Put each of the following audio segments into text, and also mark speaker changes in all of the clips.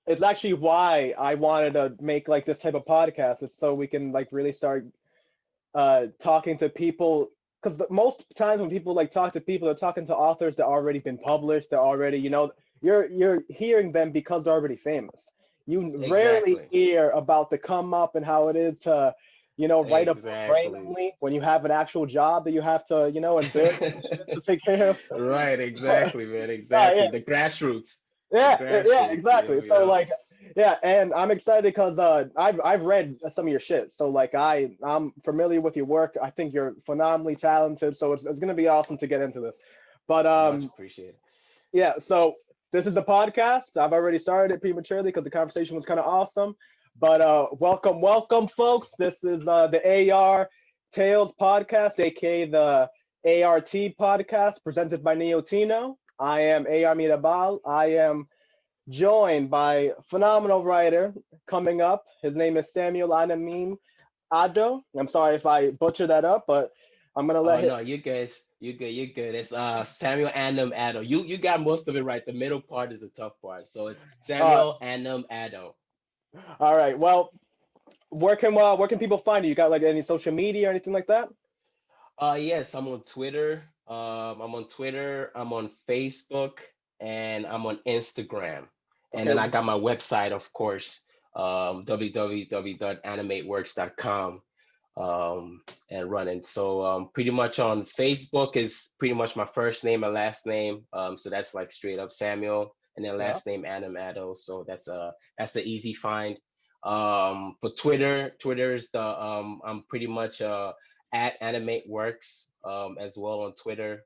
Speaker 1: it's actually why I wanted to make like this type of podcast, is so we can like really start talking to people. Because most times when people like talk to people, they're talking to authors that already been published. They're already, you're hearing them because they're already famous. You rarely
Speaker 2: Exactly.
Speaker 1: hear about the come up and how it is to, write a book
Speaker 2: Exactly.
Speaker 1: randomly when you have an actual job that you have to, and bills and shit to take care of.
Speaker 2: Right, exactly, man,
Speaker 1: Yeah,
Speaker 2: exactly. The grassroots. The
Speaker 1: yeah,
Speaker 2: grassroots,
Speaker 1: exactly. So like, yeah, and I'm excited because I've read some of your shit. So like I'm familiar with your work. I think you're phenomenally talented. So it's gonna be awesome to get into this. But
Speaker 2: Much appreciated.
Speaker 1: yeah. So this is the podcast. I've already started it prematurely because the conversation was kind of awesome. But welcome, folks. This is the AR Tales podcast, aka the ART podcast, presented by Neotino. I am AR Mirabal. I am joined by phenomenal writer coming up. His name is Samuel Anim Addo. I'm sorry if I butchered that up, but I'm gonna let
Speaker 2: Oh
Speaker 1: him.
Speaker 2: no, you guys, you good. It's Samuel Anim Addo. You got most of it right. The middle part is the tough part. So it's
Speaker 1: Uh,
Speaker 2: Samuel Anim Addo.
Speaker 1: all right. Well, where can people find you? You got like any social media or anything like that?
Speaker 2: Yes, I'm on Twitter. I'm on Twitter. I'm on Facebook, and I'm on Instagram. And
Speaker 1: Okay.
Speaker 2: then I got my website, of course, www.animateworks.com, and running. So pretty much on Facebook is pretty much my first name and last name. So that's like straight up Samuel, and then
Speaker 1: Yeah.
Speaker 2: last name Animado. So that's an easy find. For Twitter is the I'm pretty much at Animate Works as well on Twitter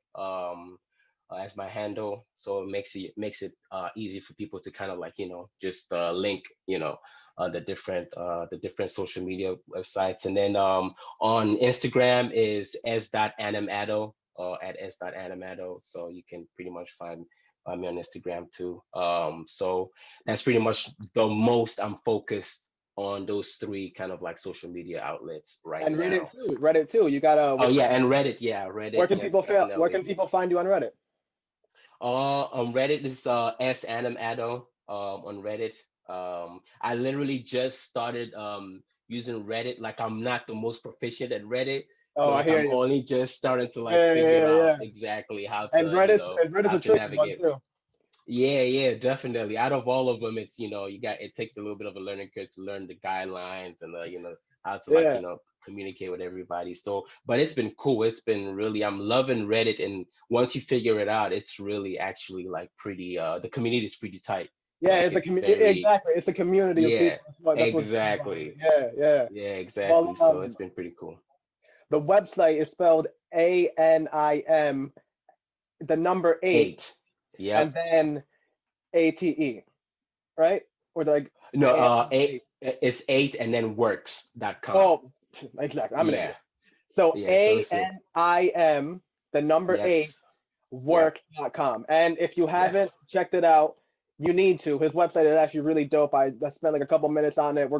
Speaker 2: as my handle. So it makes it easy for people to kind of like just link the different social media websites. And then on Instagram is s.animado at s.animado. So you can pretty much find me on Instagram too. So that's pretty much the most I'm focused on those three kind of like social media outlets right
Speaker 1: And Reddit
Speaker 2: now.
Speaker 1: too. Reddit too. You got
Speaker 2: Oh yeah, and Reddit, yeah, Reddit, yes,
Speaker 1: where can
Speaker 2: definitely.
Speaker 1: people find you on Reddit?
Speaker 2: On Reddit is S Anim Addo on Reddit. I literally just started using Reddit. Like I'm not the most proficient at Reddit,
Speaker 1: Oh,
Speaker 2: so
Speaker 1: I
Speaker 2: like
Speaker 1: hear
Speaker 2: I'm
Speaker 1: you.
Speaker 2: only just starting to like
Speaker 1: Yeah, yeah,
Speaker 2: figure
Speaker 1: yeah,
Speaker 2: out
Speaker 1: yeah.
Speaker 2: exactly how
Speaker 1: And
Speaker 2: to
Speaker 1: Reddit's
Speaker 2: how
Speaker 1: a
Speaker 2: to
Speaker 1: tricky one
Speaker 2: navigate.
Speaker 1: too.
Speaker 2: Yeah, yeah, definitely. Out of all of them, it's it takes a little bit of a learning curve to learn the guidelines and how to like
Speaker 1: Yeah.
Speaker 2: communicate with everybody. So, but it's been cool. It's been really I'm loving Reddit, and once you figure it out, it's really actually like pretty. The community is pretty tight.
Speaker 1: Yeah,
Speaker 2: Like
Speaker 1: it's a
Speaker 2: it's very
Speaker 1: exactly. It's a community of
Speaker 2: yeah,
Speaker 1: people. That's what it's all about.
Speaker 2: exactly.
Speaker 1: Yeah, yeah.
Speaker 2: Yeah,
Speaker 1: Well,
Speaker 2: exactly. So it's been pretty cool.
Speaker 1: the website is spelled Anim, the number eight,
Speaker 2: 8.
Speaker 1: and
Speaker 2: Yep.
Speaker 1: then ATE, right? Or like
Speaker 2: No,
Speaker 1: and
Speaker 2: 8
Speaker 1: eight.
Speaker 2: it's 8 and then works.com.
Speaker 1: Oh, exactly. I'm an
Speaker 2: Yeah.
Speaker 1: idiot. So
Speaker 2: Yeah, so it's a
Speaker 1: ANIM, the number eight,
Speaker 2: yes. Yep.
Speaker 1: works.com. And if you haven't
Speaker 2: Yes.
Speaker 1: checked it out, you need to. His website is actually really dope. I spent like a couple minutes on it.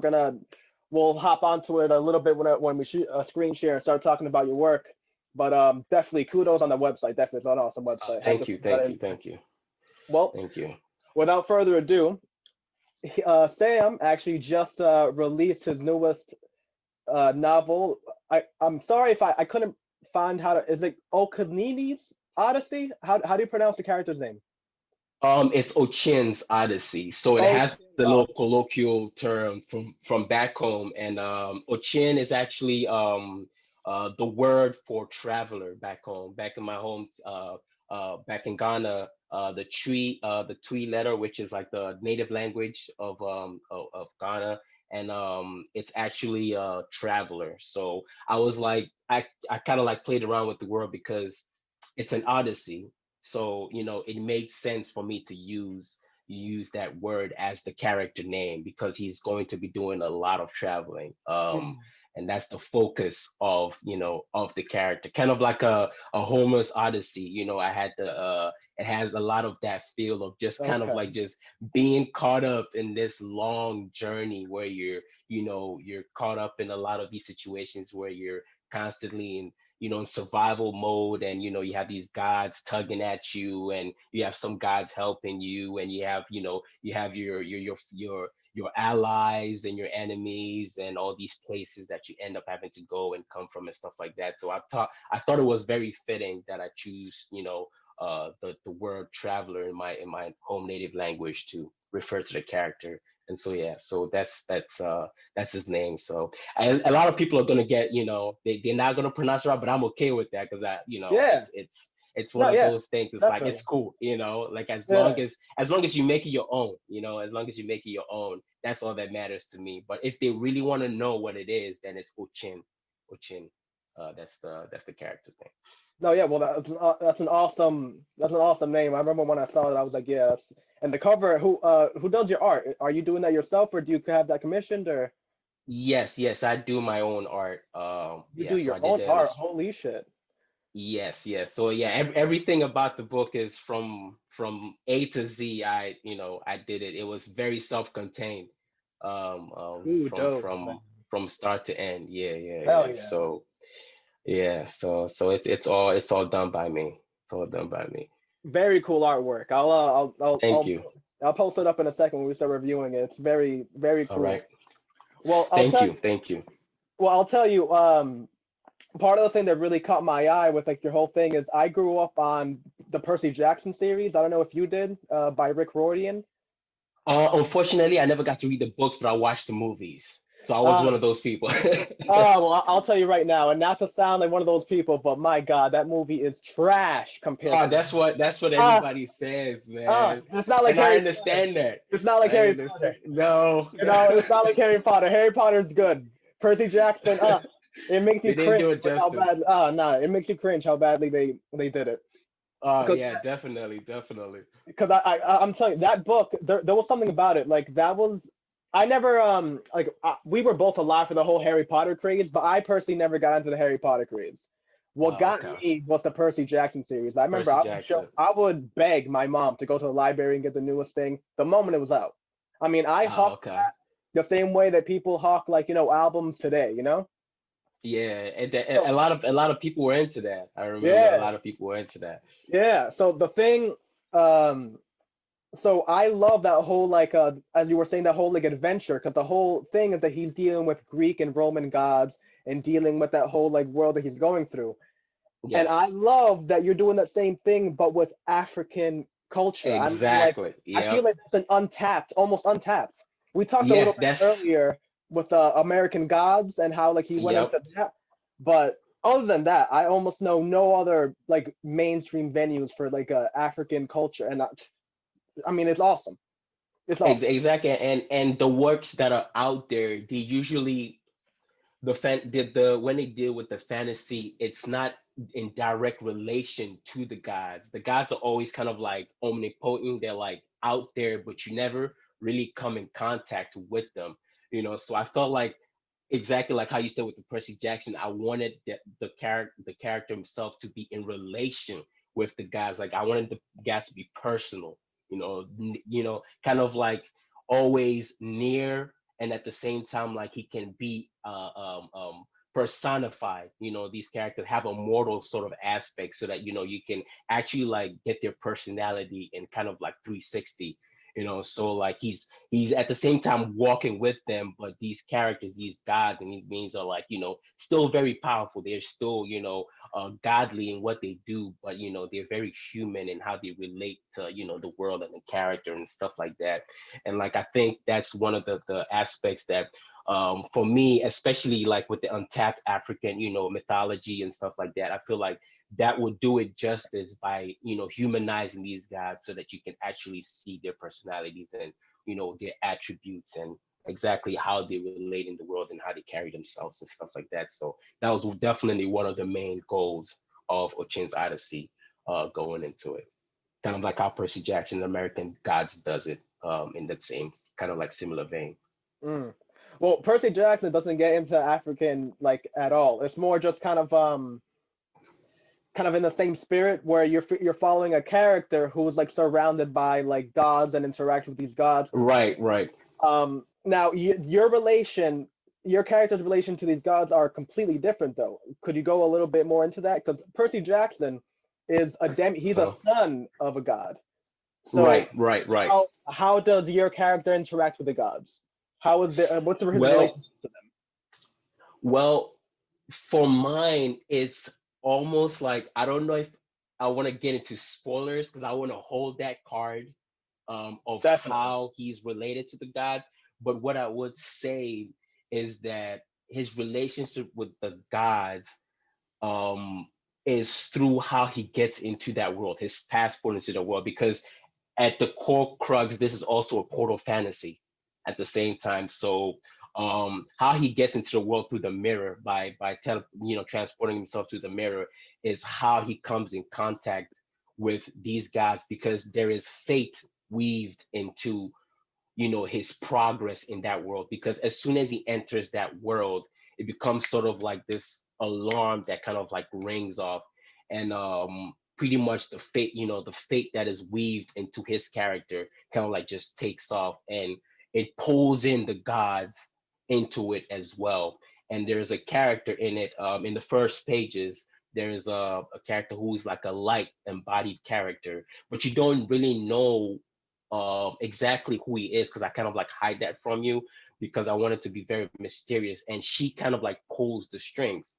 Speaker 1: We'll hop onto it a little bit when we shoot a screen share and start talking about your work. But definitely kudos on the website. Definitely, it's an awesome website. Have to
Speaker 2: Thank you.
Speaker 1: throw that
Speaker 2: Thank you.
Speaker 1: in.
Speaker 2: Thank you.
Speaker 1: Well,
Speaker 2: Thank you.
Speaker 1: without further ado, Sam actually just released his newest novel. I'm sorry if I couldn't find how to. Is it Okanini's Odyssey? How do you pronounce the character's name?
Speaker 2: It's Ochin's Odyssey. So it has a
Speaker 1: Okanini's
Speaker 2: little
Speaker 1: Odyssey.
Speaker 2: colloquial term from back home, and Ochin is actually the word for traveler back home. Back in my home, back in Ghana, the Twi letter, which is like the native language of Ghana, and it's actually traveler. So I was like, I kind of like played around with the word because it's an odyssey. So it made sense for me to use that word as the character name because he's going to be doing a lot of traveling.
Speaker 1: Hmm.
Speaker 2: And that's the focus of the character, kind of like a Homer's Odyssey. I had the it has a lot of that feel of just kind of
Speaker 1: Okay.
Speaker 2: like just being caught up in this long journey where you're caught up in a lot of these situations where you're constantly in survival mode, and you have these gods tugging at you, and you have some gods helping you, and you have your allies and your enemies, and all these places that you end up having to go and come from and stuff like that. So I thought it was very fitting that I choose the word traveler in my home native language to refer to the character. And so yeah, so that's his name. So a lot of people are gonna get, they're not gonna pronounce it right, but I'm okay with that because
Speaker 1: Yeah.
Speaker 2: it's one
Speaker 1: No,
Speaker 2: of
Speaker 1: yeah,
Speaker 2: those things. It's like
Speaker 1: definitely.
Speaker 2: it's cool, like
Speaker 1: Yeah.
Speaker 2: as long as you make it your own, as long as you make it your own, that's all that matters to me. But if they really want to know what it is, then it's Ochin. Ochin. That's the character's name.
Speaker 1: No, yeah. Well, that's an awesome name. I remember when I saw it, I was like, yeah. And the cover, who does your art? Are you doing that yourself, or do you have that commissioned, or
Speaker 2: Yes, yes, I do my own art.
Speaker 1: you do
Speaker 2: Yeah, so
Speaker 1: your
Speaker 2: I did
Speaker 1: own
Speaker 2: the
Speaker 1: art?
Speaker 2: illustration.
Speaker 1: Holy shit!
Speaker 2: Yes, yes. So yeah, everything about the book is from A to Z. I did it. It was very self-contained,
Speaker 1: Ooh,
Speaker 2: from
Speaker 1: dope, man.
Speaker 2: from start to end. Yeah, yeah,
Speaker 1: Hell
Speaker 2: yeah.
Speaker 1: yeah.
Speaker 2: So yeah, so it's all done by me. It's all done by me.
Speaker 1: Very cool artwork.
Speaker 2: Thank you.
Speaker 1: I'll post it up in a second when we start reviewing it. It's very, very
Speaker 2: All
Speaker 1: cool.
Speaker 2: right.
Speaker 1: Well, I'll
Speaker 2: Thank
Speaker 1: tell
Speaker 2: you. Thank you.
Speaker 1: well, I'll tell you. Part of the thing that really caught my eye with like your whole thing is I grew up on the Percy Jackson series. I don't know if you did, by Rick Riordan.
Speaker 2: Unfortunately, I never got to read the books, but I watched the movies. So I was
Speaker 1: Uh,
Speaker 2: one of those people.
Speaker 1: well, I'll tell you right now, and not to sound like one of those people, but my God, that movie is trash compared
Speaker 2: Oh,
Speaker 1: to the.
Speaker 2: that's what
Speaker 1: Uh,
Speaker 2: everybody says, man.
Speaker 1: it's not like
Speaker 2: And I
Speaker 1: Harry Potter.
Speaker 2: understand that.
Speaker 1: It's not like
Speaker 2: I
Speaker 1: Harry Potter.
Speaker 2: understand. No,
Speaker 1: You
Speaker 2: no.
Speaker 1: know, it's not like Harry Potter. Harry Potter's good. Percy Jackson, it makes you
Speaker 2: They didn't
Speaker 1: cringe
Speaker 2: do it
Speaker 1: with how
Speaker 2: justice.
Speaker 1: bad. No, it makes you cringe how badly they did it.
Speaker 2: Oh,
Speaker 1: Because
Speaker 2: yeah, definitely, definitely.
Speaker 1: because I'm telling you that book there was something about it like that was I never like we were both alive for the whole Harry Potter craze, but I personally never got into the Harry Potter craze. What
Speaker 2: Oh,
Speaker 1: got
Speaker 2: okay.
Speaker 1: me was the Percy Jackson series. I remember
Speaker 2: Percy Jackson.
Speaker 1: I would beg my mom to go to the library and get the newest thing the moment it was out. I mean, I
Speaker 2: Oh,
Speaker 1: hawked
Speaker 2: okay.
Speaker 1: that the same way that people hawk like albums today.
Speaker 2: Yeah, and a
Speaker 1: So
Speaker 2: lot of a lot of people were into that. I remember a
Speaker 1: yeah,
Speaker 2: lot of people were into that.
Speaker 1: yeah. So the thing, um, so I love that whole like as you were saying that whole like adventure because the whole thing is that he's dealing with Greek and Roman gods and dealing with that whole like world that he's going through. And I
Speaker 2: Yes,
Speaker 1: love that you're doing that same thing but with African culture. I mean like
Speaker 2: exactly.
Speaker 1: I feel
Speaker 2: Yep.
Speaker 1: like that's an untapped, almost untapped. We talked a little
Speaker 2: Yeah,
Speaker 1: bit
Speaker 2: that's
Speaker 1: earlier with American Gods and how like he went
Speaker 2: yep.
Speaker 1: into that. But other than that, I almost know no other like mainstream venues for like African culture and I mean, it's awesome. It's awesome.
Speaker 2: Exactly. And the works that are out there, they usually the when they deal with the fantasy, it's not in direct relation to the gods. The gods are always kind of like omnipotent. They're like out there, but you never really come in contact with them. So I felt like exactly like how you said with the Percy Jackson, I wanted the character himself to be in relation with the guys. Like I wanted the guys to be personal, kind of like always near, and at the same time like he can be personified. These characters have a mortal sort of aspect, so that you can actually like get their personality in kind of like 360. So like he's at the same time walking with them, but these characters, these gods and these beings are like still very powerful. They're still godly in what they do, but they're very human in how they relate to the world and the character and stuff like that. And like I think that's one of the aspects that for me, especially like with the untapped African mythology and stuff like that, I feel like that would do it justice by humanizing these guys, so that you can actually see their personalities and their attributes, and exactly how they relate in the world and how they carry themselves and stuff like that. So that was definitely one of the main goals of Ochin's Odyssey, going into it. Kind of like how Percy Jackson, American Gods, does it, in that same kind of like similar vein.
Speaker 1: Mm. Well, Percy Jackson doesn't get into African like at all. It's more just kind of in the same spirit where you're following a character who's like surrounded by like gods and interacts with these gods.
Speaker 2: Right, right.
Speaker 1: Now your relation. your character's relation to these gods are completely different, though. Could you go a little bit more into that? Because Percy Jackson is he's a
Speaker 2: Uh,
Speaker 1: son of a god. So
Speaker 2: right, right, right.
Speaker 1: how does your character interact with the gods? How is the what's his
Speaker 2: Well,
Speaker 1: relationship to them?
Speaker 2: well, for mine, it's almost like I don't know if I want to get into spoilers because I want to hold that card of
Speaker 1: Definitely.
Speaker 2: how he's related to the gods. But what I would say is that his relationship with the gods um, is through how he gets into that world, his passport into the world. Because at the core crux, this is also a portal fantasy at the same time. So how he gets into the world through the mirror transporting himself through the mirror is how he comes in contact with these gods because there is fate weaved into his progress in that world because as soon as he enters that world it becomes sort of like this alarm that kind of like rings off and pretty much the fate that is weaved into his character kind of like just takes off and it pulls in the gods into it as well and there's a character in it in the first pages there's a character who is like a light embodied character but you don't really know exactly who he is because I kind of like hide that from you because I want it to be very mysterious. And she kind of like pulls the strings.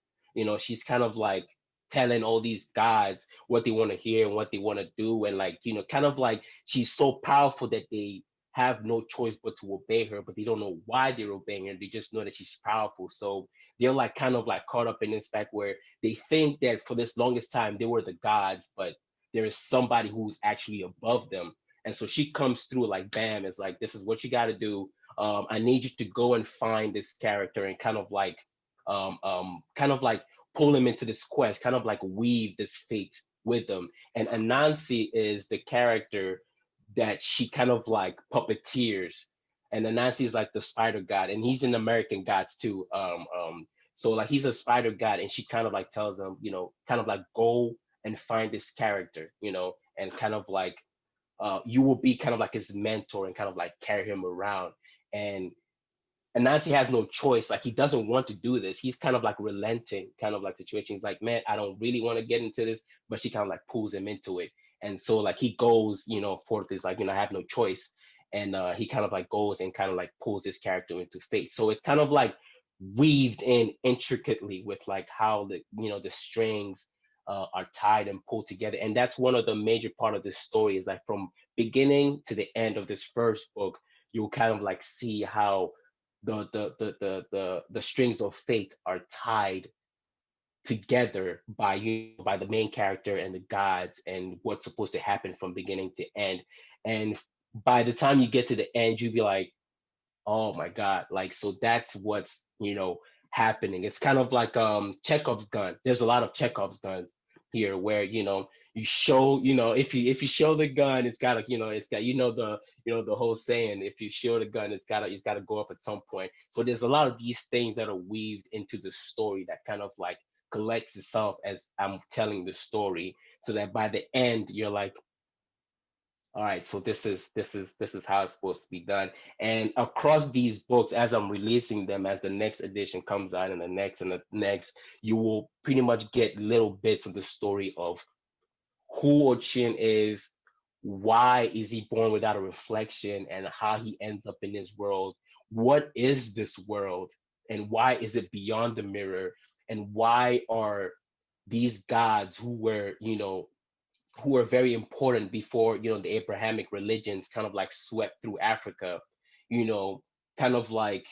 Speaker 2: She's kind of like telling all these gods what they want to hear and what they want to do. And like, kind of like she's so powerful that they have no choice but to obey her, but they don't know why they're obeying her. They just know that she's powerful. So they're like kind of like caught up in this fact where they think that for this longest time they were the gods, but there is somebody who's actually above them and so she comes through like bam, it's like this is what you got to do. I need you to go and find this character and kind of like pull him into this quest, kind of like weave this fate with them. And Anansi is the character that she kind of like puppeteers. And Anansi is like the spider god, and he's in American Gods too. So like he's a spider god, and she kind of like tells him, kind of like go and find this character, and kind of like you will be kind of like his mentor and kind of like carry him around. And Nancy has no choice. Like he doesn't want to do this. He's kind of like relenting, kind of like situation. He's like, man, I don't really want to get into this, but she kind of like pulls him into it. And so like he goes, forth is like, I have no choice. And he kind of like goes and kind of like pulls his character into fate. So it's kind of like weaved in intricately with like how the strings are tied and pulled together. And that's one of the major part of this story is like from beginning to the end of this first book, you'll kind of like see how the strings of fate are tied together by by the main character and the gods and what's supposed to happen from beginning to end. And by the time you get to the end, you'll be like, oh my God, like so that's what's happening. It's kind of like Chekhov's gun. There's a lot of Chekhov's guns here where you show if you show the gun, it's gotta it's got the whole saying, if you show the gun, it's gotta go up at some point. So there's a lot of these things that are weaved into the story that kind of like collects itself as I'm telling the story, so that by the end you're like, all right, so this is how it's supposed to be done. And across these books, as I'm releasing them, as the next edition comes out and the next, you will pretty much get little bits of the story of who Ochin is, why is he born without a reflection, and how he ends up in this world. What is this world, and why is it beyond the mirror? And why are these gods who were very important before the Abrahamic religions kind of like swept through Africa, you know, kind of like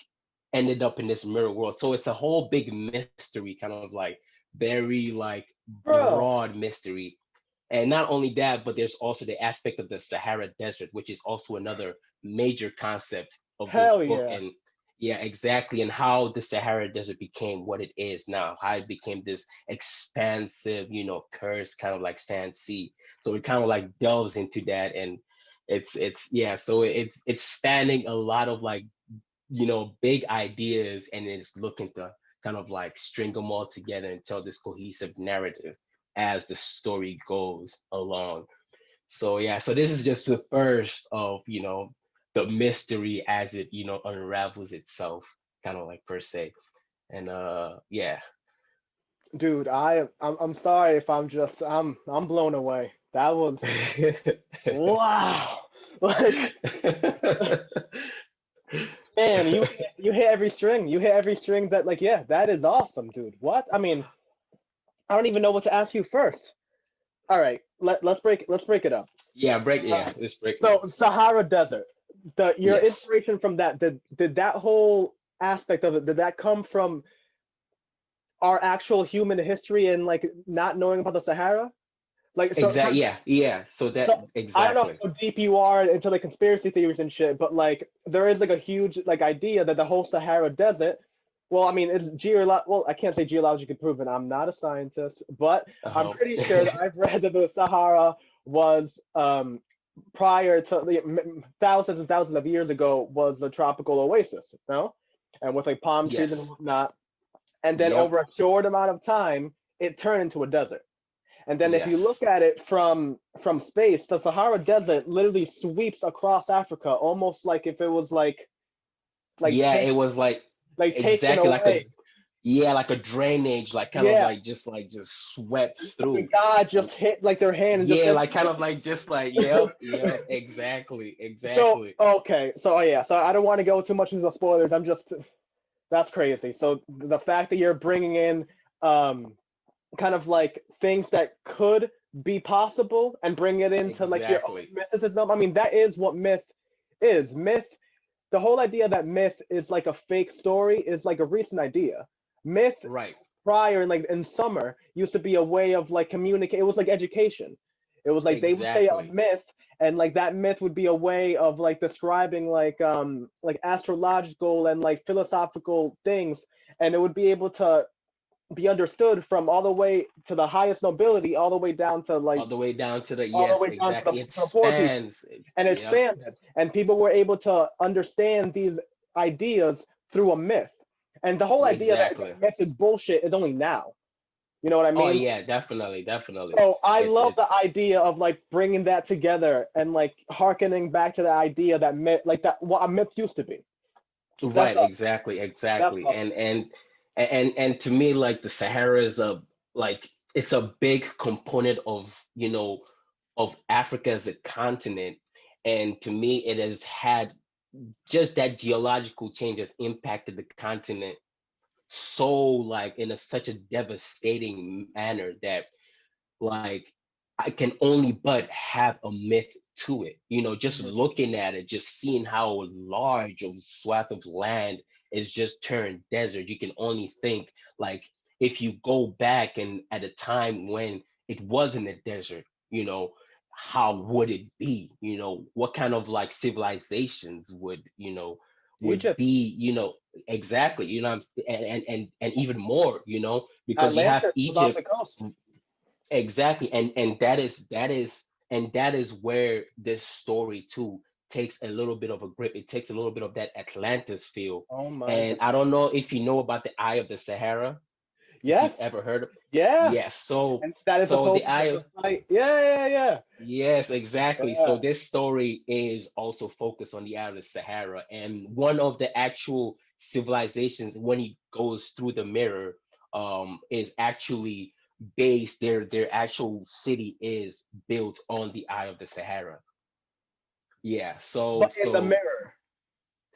Speaker 2: ended up in this mirror world. So it's a whole big mystery, kind of like very like
Speaker 1: Bro,
Speaker 2: broad mystery. And not only that, but there's also the aspect of the Sahara Desert, which is also another major concept of this
Speaker 1: hell
Speaker 2: book.
Speaker 1: yeah.
Speaker 2: And yeah, exactly. And how the Sahara Desert became what it is now, how it became this expansive, cursed kind of like sand sea. So it kind of like delves into that. And yeah, so it's spanning a lot of like, big ideas and it's looking to kind of like string them all together and tell this cohesive narrative as the story goes along. So yeah, so this is just the first of, the mystery as it, unravels itself. kind of like per se. And yeah.
Speaker 1: Dude, I'm sorry if I'm blown away. That was wow. Like, man, you hit every string. You hit every string that, like, yeah, that is awesome, dude. What? I mean, I don't even know what to ask you first. All right, let's break it up.
Speaker 2: Yeah, let's break it.
Speaker 1: So Sahara Desert, the your
Speaker 2: Yes.
Speaker 1: inspiration from that, did that whole aspect of it, did that come from our actual human history and like not knowing about the Sahara? Like, so for
Speaker 2: Exactly. Yeah. So that
Speaker 1: so I don't know
Speaker 2: exactly.
Speaker 1: how deep you are into like conspiracy theories and shit, but like there is like a huge like idea that the whole Sahara Desert, well, I mean, it's well, I can't say geologically proven. I'm not a scientist, but I'm
Speaker 2: Uh-huh.
Speaker 1: pretty sure that I've read that the Sahara was prior to thousands and thousands of years ago was a tropical oasis, no? And with like palm trees and
Speaker 2: Yes.
Speaker 1: whatnot. And then
Speaker 2: Yep.
Speaker 1: over a short amount of time, it turned into a desert. And then if you look
Speaker 2: Yes.
Speaker 1: at it from space, the Sahara Desert literally sweeps across Africa, almost like if it was like
Speaker 2: Yeah,
Speaker 1: take
Speaker 2: it was
Speaker 1: like taken
Speaker 2: exactly like
Speaker 1: away.
Speaker 2: like a drainage, like kind of
Speaker 1: Yeah,
Speaker 2: like just swept
Speaker 1: like
Speaker 2: through.
Speaker 1: God
Speaker 2: And
Speaker 1: just hit like their hand and just
Speaker 2: yeah,
Speaker 1: said.
Speaker 2: like kind of like just like yep, exactly,
Speaker 1: So
Speaker 2: exactly.
Speaker 1: okay, so oh yeah, so I don't want to go too much into the spoilers. I'm just that's crazy. So the fact that you're bringing in um kind of like things that could be possible and bring it into like your own
Speaker 2: Exactly.
Speaker 1: mythicism. I mean, that is what myth is. Myth, the whole idea that myth is like a fake story is like a recent idea. Myth
Speaker 2: Right.
Speaker 1: prior, like in summer, used to be a way of like communicate. It was like education. It was like they would say a
Speaker 2: Exactly.
Speaker 1: myth, and like that myth would be a way of like describing like astrological and like philosophical things, and it would be able to be understood from all the way to the highest nobility, all the way down to
Speaker 2: All
Speaker 1: like
Speaker 2: the way down to the
Speaker 1: all the
Speaker 2: yes,
Speaker 1: way down to
Speaker 2: exactly. It
Speaker 1: the poor people,
Speaker 2: spans.
Speaker 1: and
Speaker 2: Yep.
Speaker 1: expanded, and people were able to understand these ideas through a myth. And the whole idea that
Speaker 2: Exactly.
Speaker 1: myth is bullshit is only now. You know what I
Speaker 2: Oh
Speaker 1: mean?
Speaker 2: yeah, definitely, definitely.
Speaker 1: So I love the
Speaker 2: It's
Speaker 1: idea of like bringing that together and like harkening back to the idea that myth, like that, what a myth used to be. That's
Speaker 2: right,
Speaker 1: awesome.
Speaker 2: exactly,
Speaker 1: That's
Speaker 2: exactly.
Speaker 1: awesome.
Speaker 2: And to me, like the Sahara is a like it's a big component of, of Africa as a continent. And to me, it has had just that geological change has impacted the continent so like in such a devastating manner that like I can only but have a myth to it. Just
Speaker 1: Mhm.
Speaker 2: looking at it, just seeing how large of swath of land is just turned desert. You can only think like if you go back and at a time when it wasn't a desert, how would it be? What kind of like civilizations would
Speaker 1: Egypt,
Speaker 2: be, exactly, and even more, because you have
Speaker 1: Atlantis was off
Speaker 2: Egypt.
Speaker 1: the coast.
Speaker 2: Exactly, and that is where this story too takes a little bit of a grip. It takes a little bit of that Atlantis feel.
Speaker 1: Oh my
Speaker 2: And
Speaker 1: god.
Speaker 2: I don't know if you know about the Eye of the Sahara, if you've
Speaker 1: Yes.
Speaker 2: ever heard of.
Speaker 1: Yeah.
Speaker 2: Yes, so
Speaker 1: And that is
Speaker 2: so the
Speaker 1: supposed to
Speaker 2: Eye
Speaker 1: be
Speaker 2: of
Speaker 1: the site. Yeah, yeah, yeah.
Speaker 2: yes, exactly.
Speaker 1: Yeah.
Speaker 2: So this story is also focused on the Eye of the Sahara, and one of the actual civilizations when he goes through the mirror is actually based their actual city is built on the Eye of the Sahara. Yeah, so
Speaker 1: But in the
Speaker 2: so
Speaker 1: mirror.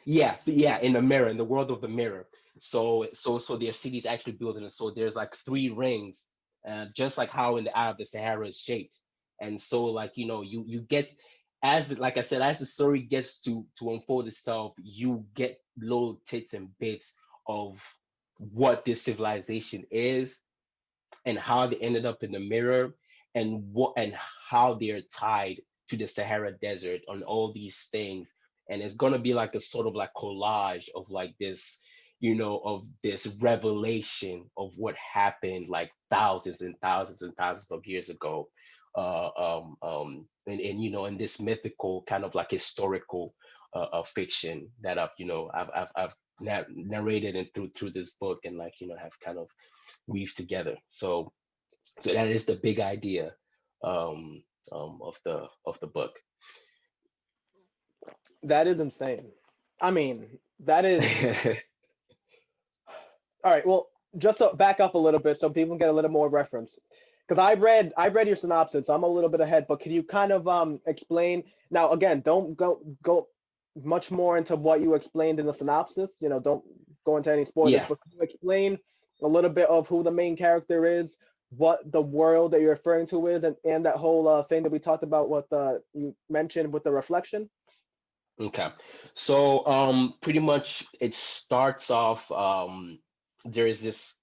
Speaker 2: yeah, in the mirror, in the world of the mirror. So their city is actually built in it. So there's like three rings, just like how in the Eye of the Sahara is shaped. And so like you get like I said, as the story gets to unfold itself, you get little tits and bits of what this civilization is and how they ended up in the mirror and how they're tied to the Sahara Desert on all these things. And it's gonna be like a sort of like collage of like this, of this revelation of what happened like thousands and thousands and thousands of years ago. And in this mythical kind of like historical fiction that I've narrated and through this book and like have kind of weave together. So that is the big idea um, of the book.
Speaker 1: That is insane. I mean, that is All right. Well, just to back up a little bit so people can get a little more reference, because I read your synopsis, so I'm a little bit ahead. But can you kind of explain now? Again, don't go much more into what you explained in the synopsis. You know, don't go into any spoilers.
Speaker 2: Yeah.
Speaker 1: But can you explain a little bit of who the main character is, what the world that you're referring to is, and that whole thing that we talked about, what the you mentioned with the reflection?
Speaker 2: Okay. So pretty much it starts off there is this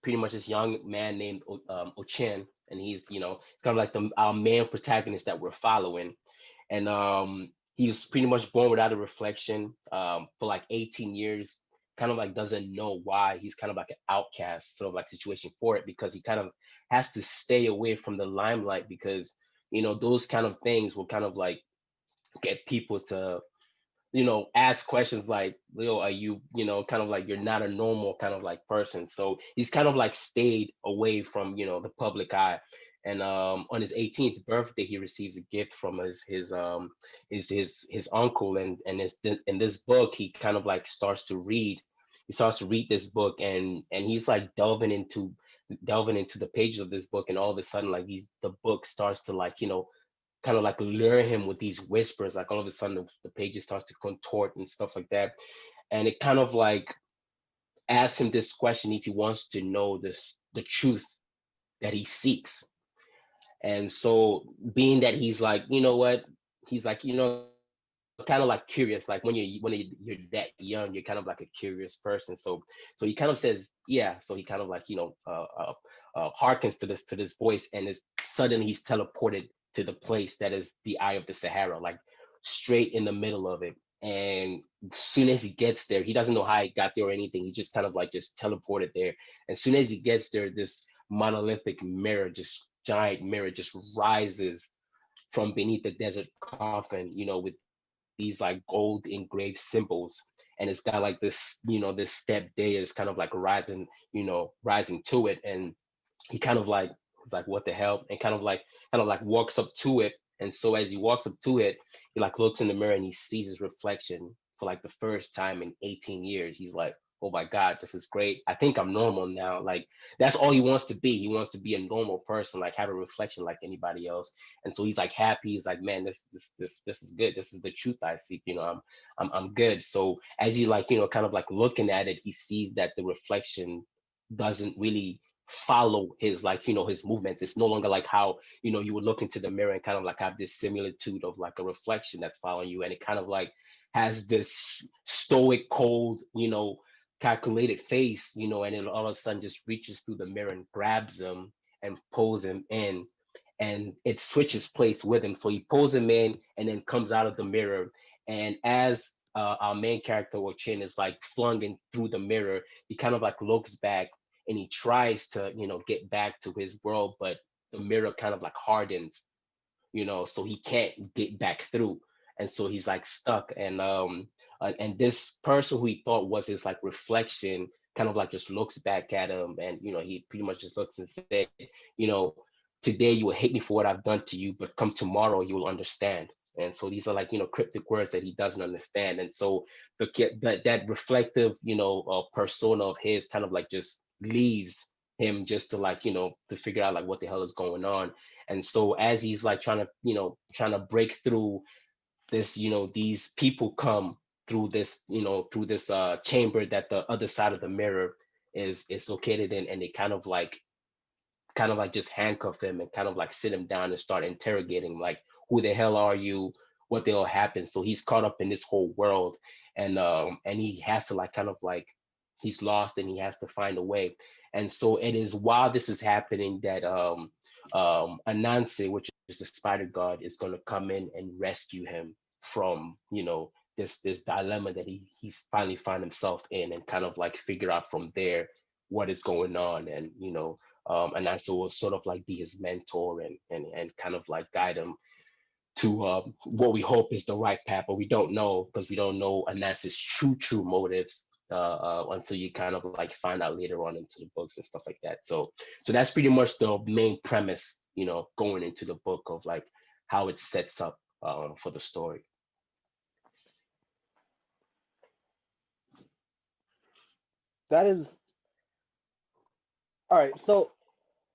Speaker 2: pretty much this young man named Ochin, and he's kind of like the our main protagonist that we're following. And he was pretty much born without a reflection for like 18 years, kind of like doesn't know why. He's kind of like an outcast sort of like situation for it, because he kind of has to stay away from the limelight, because those kind of things will kind of like get people to ask questions like, Leo, are you, kind of like you're not a normal kind of like person. So he's kind of like stayed away from, the public eye. And on his 18th birthday, he receives a gift from his uncle, and in this book, he kind of like starts to read. He starts to read this book, and he's like delving into the pages of this book, and all of a sudden, like the book starts to like kind of like lure him with these whispers. Like all of a sudden, the pages starts to contort and stuff like that, and it kind of like asks him this question if he wants to know the truth that he seeks. And so, being that he's like, he's like, kind of like curious. Like when you're that young, you're kind of like a curious person. So he kind of says, yeah. So he kind of like hearkens to this voice, and is suddenly he's teleported to the place that is the eye of the Sahara, like straight in the middle of it. And as soon as he gets there, he doesn't know how he got there or anything. He just kind of like just teleported there. And as soon as he gets there, this monolithic mirror, just giant mirror, just rises from beneath the desert coffin, with these like gold engraved symbols. And it's got like this step day is kind of like rising to it. And he kind of like was like, what the hell? And kind of like walks up to it. And so as he walks up to it, he like looks in the mirror and he sees his reflection for like the first time in 18 years. He's like, oh my God, this is great. I think I'm normal now. Like that's all he wants to be. He wants to be a normal person, like have a reflection like anybody else. And so he's like happy. He's like, man, this is good. This is the truth I seek. I'm good. So as he like, kind of like looking at it, he sees that the reflection doesn't really follow his like his movements. It's no longer like how you would look into the mirror and kind of like have this similitude of like a reflection that's following you, and it kind of like has this stoic, cold, calculated face, and it all of a sudden just reaches through the mirror and grabs him and pulls him in, and it switches place with him. So he pulls him in and then comes out of the mirror. And as our main character, Chin, is like flung in through the mirror, he kind of like looks back and he tries to, get back to his world, but the mirror kind of like hardens, so he can't get back through. And so he's like stuck. And this person who he thought was his like reflection kind of like just looks back at him, and he pretty much just looks and said, you know, today you will hate me for what I've done to you, but come tomorrow you will understand. And so these are like cryptic words that he doesn't understand. And so that reflective persona of his kind of like just leaves him, just to like to figure out like what the hell is going on. And so as he's like trying to break through this, these people come through this chamber that the other side of the mirror is located in, and they kind of like just handcuff him and kind of like sit him down and start interrogating him, like, who the hell are you? What the hell happened? So he's caught up in this whole world, and he has to like kind of like he's lost and he has to find a way. And so it is while this is happening that Anansi, which is the spider god, is going to come in and rescue him from this dilemma that he's finally find himself in, and kind of like figure out from there what is going on. And and also will sort of like be his mentor, and kind of like guide him to what we hope is the right path, but we don't know, because we don't know Anas's true motives until you kind of like find out later on into the books and stuff like that. So that's pretty much the main premise, going into the book, of like how it sets up for the story.
Speaker 1: That is All right, so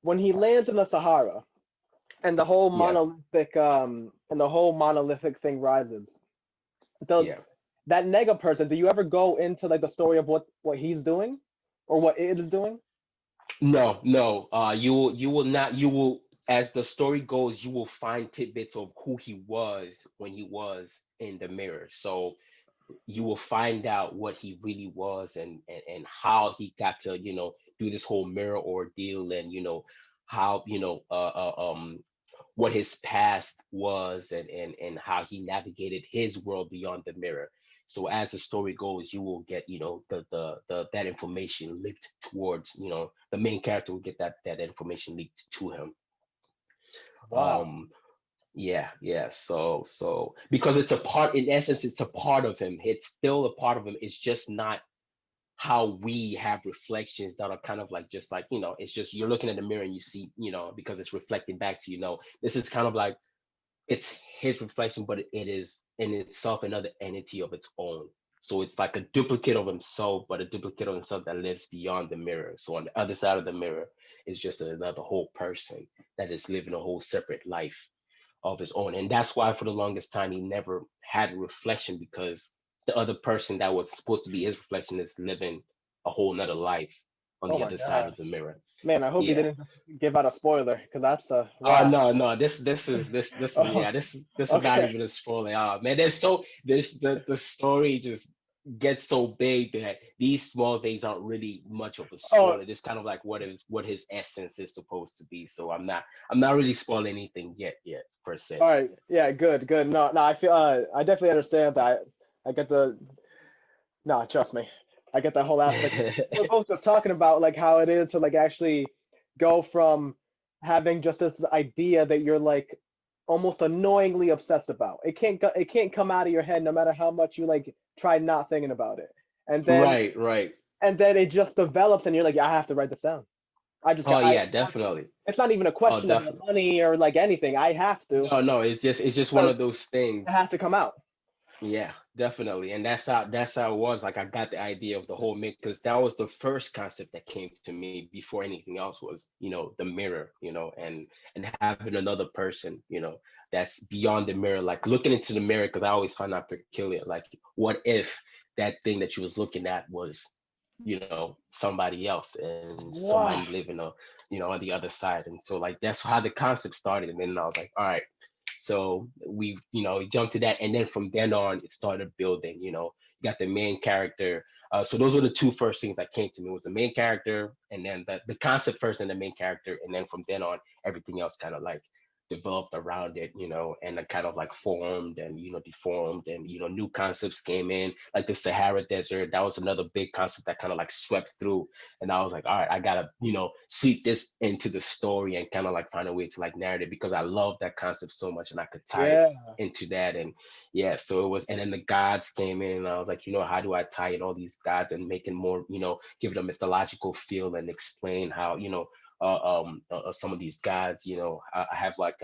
Speaker 1: when he lands in the Sahara and
Speaker 2: Yeah,
Speaker 1: the whole monolithic thing rises, the
Speaker 2: yeah.
Speaker 1: that nega person, do you ever go into like the story of what he's doing or what it is doing?
Speaker 2: No, no. You will not. You will, as the story goes, you will find tidbits of who he was when he was in the mirror. So you will find out what he really was, and how he got to, do this whole mirror ordeal, and how, what his past was, and how he navigated his world beyond the mirror. So as the story goes, you will get, the that information leaked towards, the main character will get that information leaked to him.
Speaker 1: Wow.
Speaker 2: um yeah. So because it's a part, in essence, it's a part of him. It's still a part of him. It's just not how we have reflections that are kind of like, just like, it's just you're looking at the mirror and you see, because it's reflecting back to, this is kind of like, it's his reflection, but it is in itself another entity of its own. So it's like a duplicate of himself, but a duplicate of himself that lives beyond the mirror. So on the other side of the mirror is just another whole person that is living a whole separate life of his own. And that's why for the longest time he never had a reflection, because the other person that was supposed to be his reflection is living a whole nother life on
Speaker 1: Oh
Speaker 2: the
Speaker 1: my
Speaker 2: other side
Speaker 1: God.
Speaker 2: of the mirror.
Speaker 1: Man, I hope you
Speaker 2: Yeah.
Speaker 1: didn't give out a spoiler because that's wow.
Speaker 2: No, no, this is
Speaker 1: Oh,
Speaker 2: yeah, this is not
Speaker 1: okay.
Speaker 2: even a spoiler. Man, there's the story just gets so big that these small things aren't really much of a
Speaker 1: Oh,
Speaker 2: spoiler. It's kind of like what his essence is supposed to be. So I'm not really spoiling anything yet per se.
Speaker 1: all right. Yeah, good, good. No, no, I feel I definitely understand that. I get the no, trust me. I get that whole aspect. We're both just talking about like how it is to like actually go from having just this idea that you're like almost annoyingly obsessed about. It can't come out of your head no matter how much you like try not thinking about it. And then
Speaker 2: Right, right.
Speaker 1: it just develops and you're like, yeah, I have to write this down.
Speaker 2: Oh
Speaker 1: I
Speaker 2: yeah,
Speaker 1: have to.
Speaker 2: definitely.
Speaker 1: It's not even a
Speaker 2: Oh,
Speaker 1: question about
Speaker 2: definitely.
Speaker 1: money or like anything. I have to
Speaker 2: No, no, it's just one
Speaker 1: because
Speaker 2: of those
Speaker 1: it
Speaker 2: things.
Speaker 1: has to come out.
Speaker 2: Yeah, definitely. And that's how it was. Like, I got the idea of the whole mix, because that was the first concept that came to me before anything else was, the mirror, and having another person, that's beyond the mirror, like looking into the mirror, because I always find that peculiar. Like, what if that thing that you was looking at was, somebody else, and somebody
Speaker 1: Wow.
Speaker 2: living on the other side. And so, like, that's how the concept started. And then I was like, all right, so we, jumped to that, and then from then on, it started building. You got the main character. So those were the two first things that came to me, was the main character, and then the concept first, and the main character, and then from then on, everything else kind of like developed around it, and it kind of like formed and deformed, and new concepts came in, like the Sahara Desert. That was another big concept that kind of like swept through, and I was like, all right, I gotta sweep this into the story and kind of like find a way to like narrate it, because I love that concept so much, and I could tie it
Speaker 1: Yeah.
Speaker 2: into that. And yeah, so it was, and then the gods came in, and I was like, how do I tie in all these gods and make it more, give it a mythological feel, and explain how, some of these gods, I have like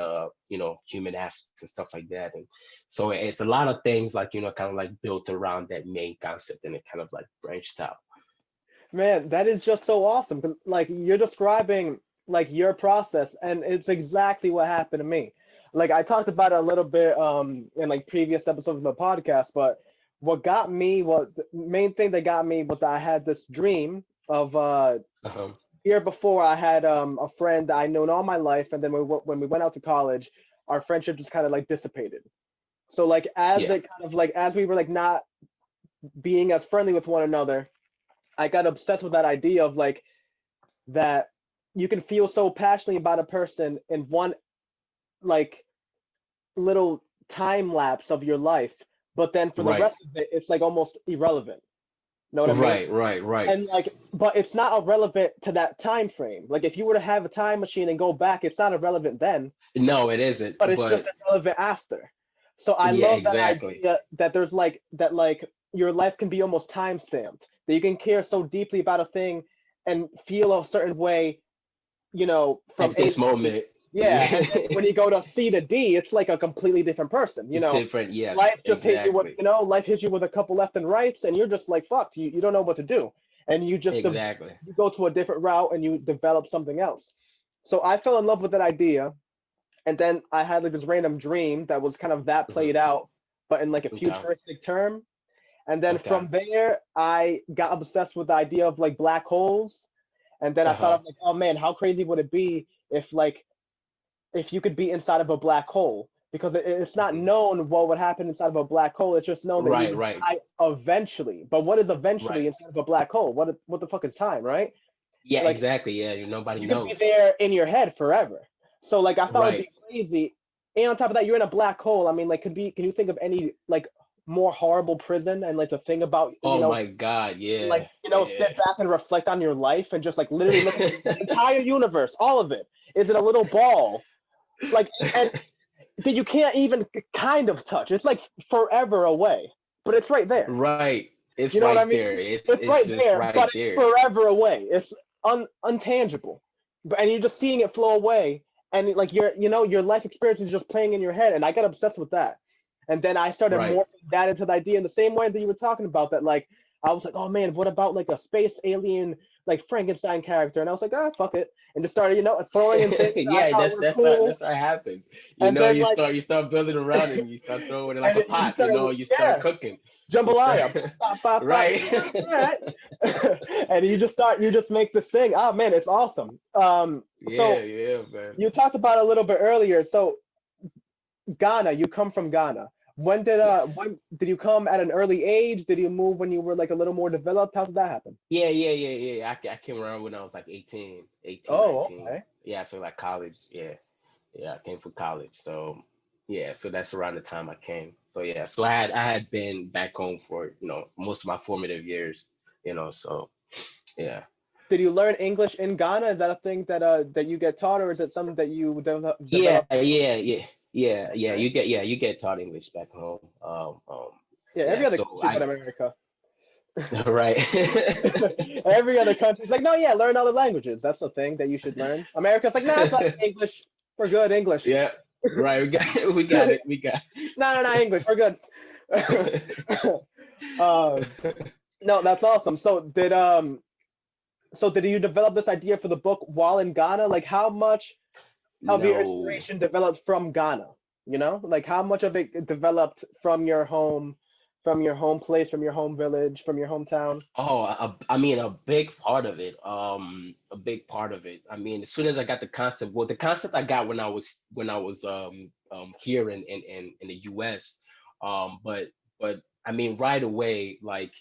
Speaker 2: human aspects and stuff like that. And so it's a lot of things, like, kind of like built around that main concept, and it kind of like branched out.
Speaker 1: Man, that is just so awesome. 'Cause, like you're describing like your process, and it's exactly what happened to me. Like I talked about it a little bit in like previous episodes of the podcast, but what got me was the main thing that got me was that I had this dream of
Speaker 2: Uh-huh.
Speaker 1: year before I had a friend that I known all my life, and then when we went out to college, our friendship just kind of like dissipated. So like as
Speaker 2: Yeah.
Speaker 1: it kind of like as we were like not being as friendly with one another, I got obsessed with that idea of like that you can feel so passionately about a person in one like little time lapse of your life, but then for the
Speaker 2: Right.
Speaker 1: rest of it, it's like almost irrelevant. Know what I mean?
Speaker 2: Right. Right. Right.
Speaker 1: And like, but it's not irrelevant to that time frame. Like, if you were to have a time machine and go back, it's not irrelevant then,
Speaker 2: No, it isn't.
Speaker 1: but it's just
Speaker 2: But
Speaker 1: irrelevant after. So I
Speaker 2: yeah,
Speaker 1: love that
Speaker 2: exactly.
Speaker 1: idea that there's like that like your life can be almost time stamped. That you can care so deeply about a thing and feel a certain way, from
Speaker 2: At
Speaker 1: A
Speaker 2: this
Speaker 1: to B.
Speaker 2: moment,
Speaker 1: Yeah, and then
Speaker 2: yeah.
Speaker 1: when you go to C to D, it's like a completely different person.
Speaker 2: Different. Yes,
Speaker 1: Life just hit you with,
Speaker 2: exactly.
Speaker 1: life hits you with a couple left and rights, and you're just like fucked. You don't know what to do. and you just
Speaker 2: Exactly.
Speaker 1: you go to a different route and you develop something else. So I fell in love with that idea, and then I had like this random dream that was kind of that
Speaker 2: Hmm.
Speaker 1: played out, but in like a
Speaker 2: Okay.
Speaker 1: futuristic term. And then
Speaker 2: Okay.
Speaker 1: from there, I got obsessed with the idea of like black holes. And then I thought
Speaker 2: Uh-huh.
Speaker 1: of like, oh man, how crazy would it be if like if you could be inside of a black hole? Because it's not
Speaker 2: Hmm.
Speaker 1: known what would happen inside of a black hole. It's just known that you
Speaker 2: Right,
Speaker 1: would
Speaker 2: right,
Speaker 1: die eventually. But what is eventually
Speaker 2: right.
Speaker 1: inside of a black hole? What the fuck is time, right?
Speaker 2: Yeah,
Speaker 1: Like
Speaker 2: exactly. Yeah, nobody
Speaker 1: you could be
Speaker 2: knows.
Speaker 1: there in your head forever. So like I thought it would
Speaker 2: Right.
Speaker 1: be crazy. And on top of that, you're in a black hole. I mean, like, can you think of any like more horrible prison and like to think about,
Speaker 2: Oh my God. Yeah.
Speaker 1: like
Speaker 2: Yeah.
Speaker 1: sit back and reflect on your life and just like literally look at the entire universe, all of it is in a little ball, like, and that you can't even kind of touch. It's like forever away, but it's right there.
Speaker 2: Right. It's
Speaker 1: You know what I
Speaker 2: right
Speaker 1: mean?
Speaker 2: there. It's
Speaker 1: It's
Speaker 2: it's
Speaker 1: right
Speaker 2: just
Speaker 1: there,
Speaker 2: right
Speaker 1: but it's
Speaker 2: there.
Speaker 1: forever away. It's untangible. But and you're just seeing it flow away, and like your life experience is just playing in your head. And I got obsessed with that. And then I started
Speaker 2: Right.
Speaker 1: morphing that into the idea in the same way that you were talking about that. Like I was like, oh man, what about like a space alien like Frankenstein character? And I was like, ah, fuck it, and just started throwing in things that I
Speaker 2: Yeah,
Speaker 1: thought were
Speaker 2: that's
Speaker 1: cool.
Speaker 2: how it happens.
Speaker 1: And then like
Speaker 2: You start building around and you start throwing it like
Speaker 1: and
Speaker 2: a
Speaker 1: you
Speaker 2: pot,
Speaker 1: started,
Speaker 2: you start
Speaker 1: yeah,
Speaker 2: cooking. You start
Speaker 1: jambalaya, pop, pop, pop.
Speaker 2: right.
Speaker 1: All right. And you just make this thing. Oh man, it's awesome.
Speaker 2: Yeah,
Speaker 1: So
Speaker 2: yeah, man.
Speaker 1: you talked about it a little bit earlier. So Ghana, you come from Ghana.
Speaker 2: Yes.
Speaker 1: When did you come at an early age? Did you move when you were like a little more developed? How did that happen?
Speaker 2: Yeah. I came around when I was like 18,
Speaker 1: Oh,
Speaker 2: 19.
Speaker 1: okay.
Speaker 2: Yeah, so like college. Yeah. Yeah, I came from college. So yeah, so that's around the time I came. So yeah, so I had been back home for, most of my formative years, so yeah.
Speaker 1: Did you learn English in Ghana? Is that a thing that you get taught, or is it something that you develop your own? Okay.
Speaker 2: You get taught English back home.
Speaker 1: Yeah,
Speaker 2: Yeah,
Speaker 1: every other
Speaker 2: so
Speaker 1: country but
Speaker 2: I
Speaker 1: America.
Speaker 2: right.
Speaker 1: Every other country's like, no, yeah, learn other languages. That's the thing that you should learn. America's like, nah, it's not English. We're good, English.
Speaker 2: Yeah, right. We got
Speaker 1: No,
Speaker 2: it. We got
Speaker 1: no, no, English. We're good. um, no, that's awesome. So did you develop this idea for the book while in Ghana? Like, how much of your
Speaker 2: no.
Speaker 1: inspiration developed from Ghana? Like how much of it developed from your home place, from your home village, from your hometown?
Speaker 2: Oh, I mean, a big part of it. A big part of it. I mean, as soon as I got the concept, well, the concept I got when I was here in the U.S. But I mean, right away, like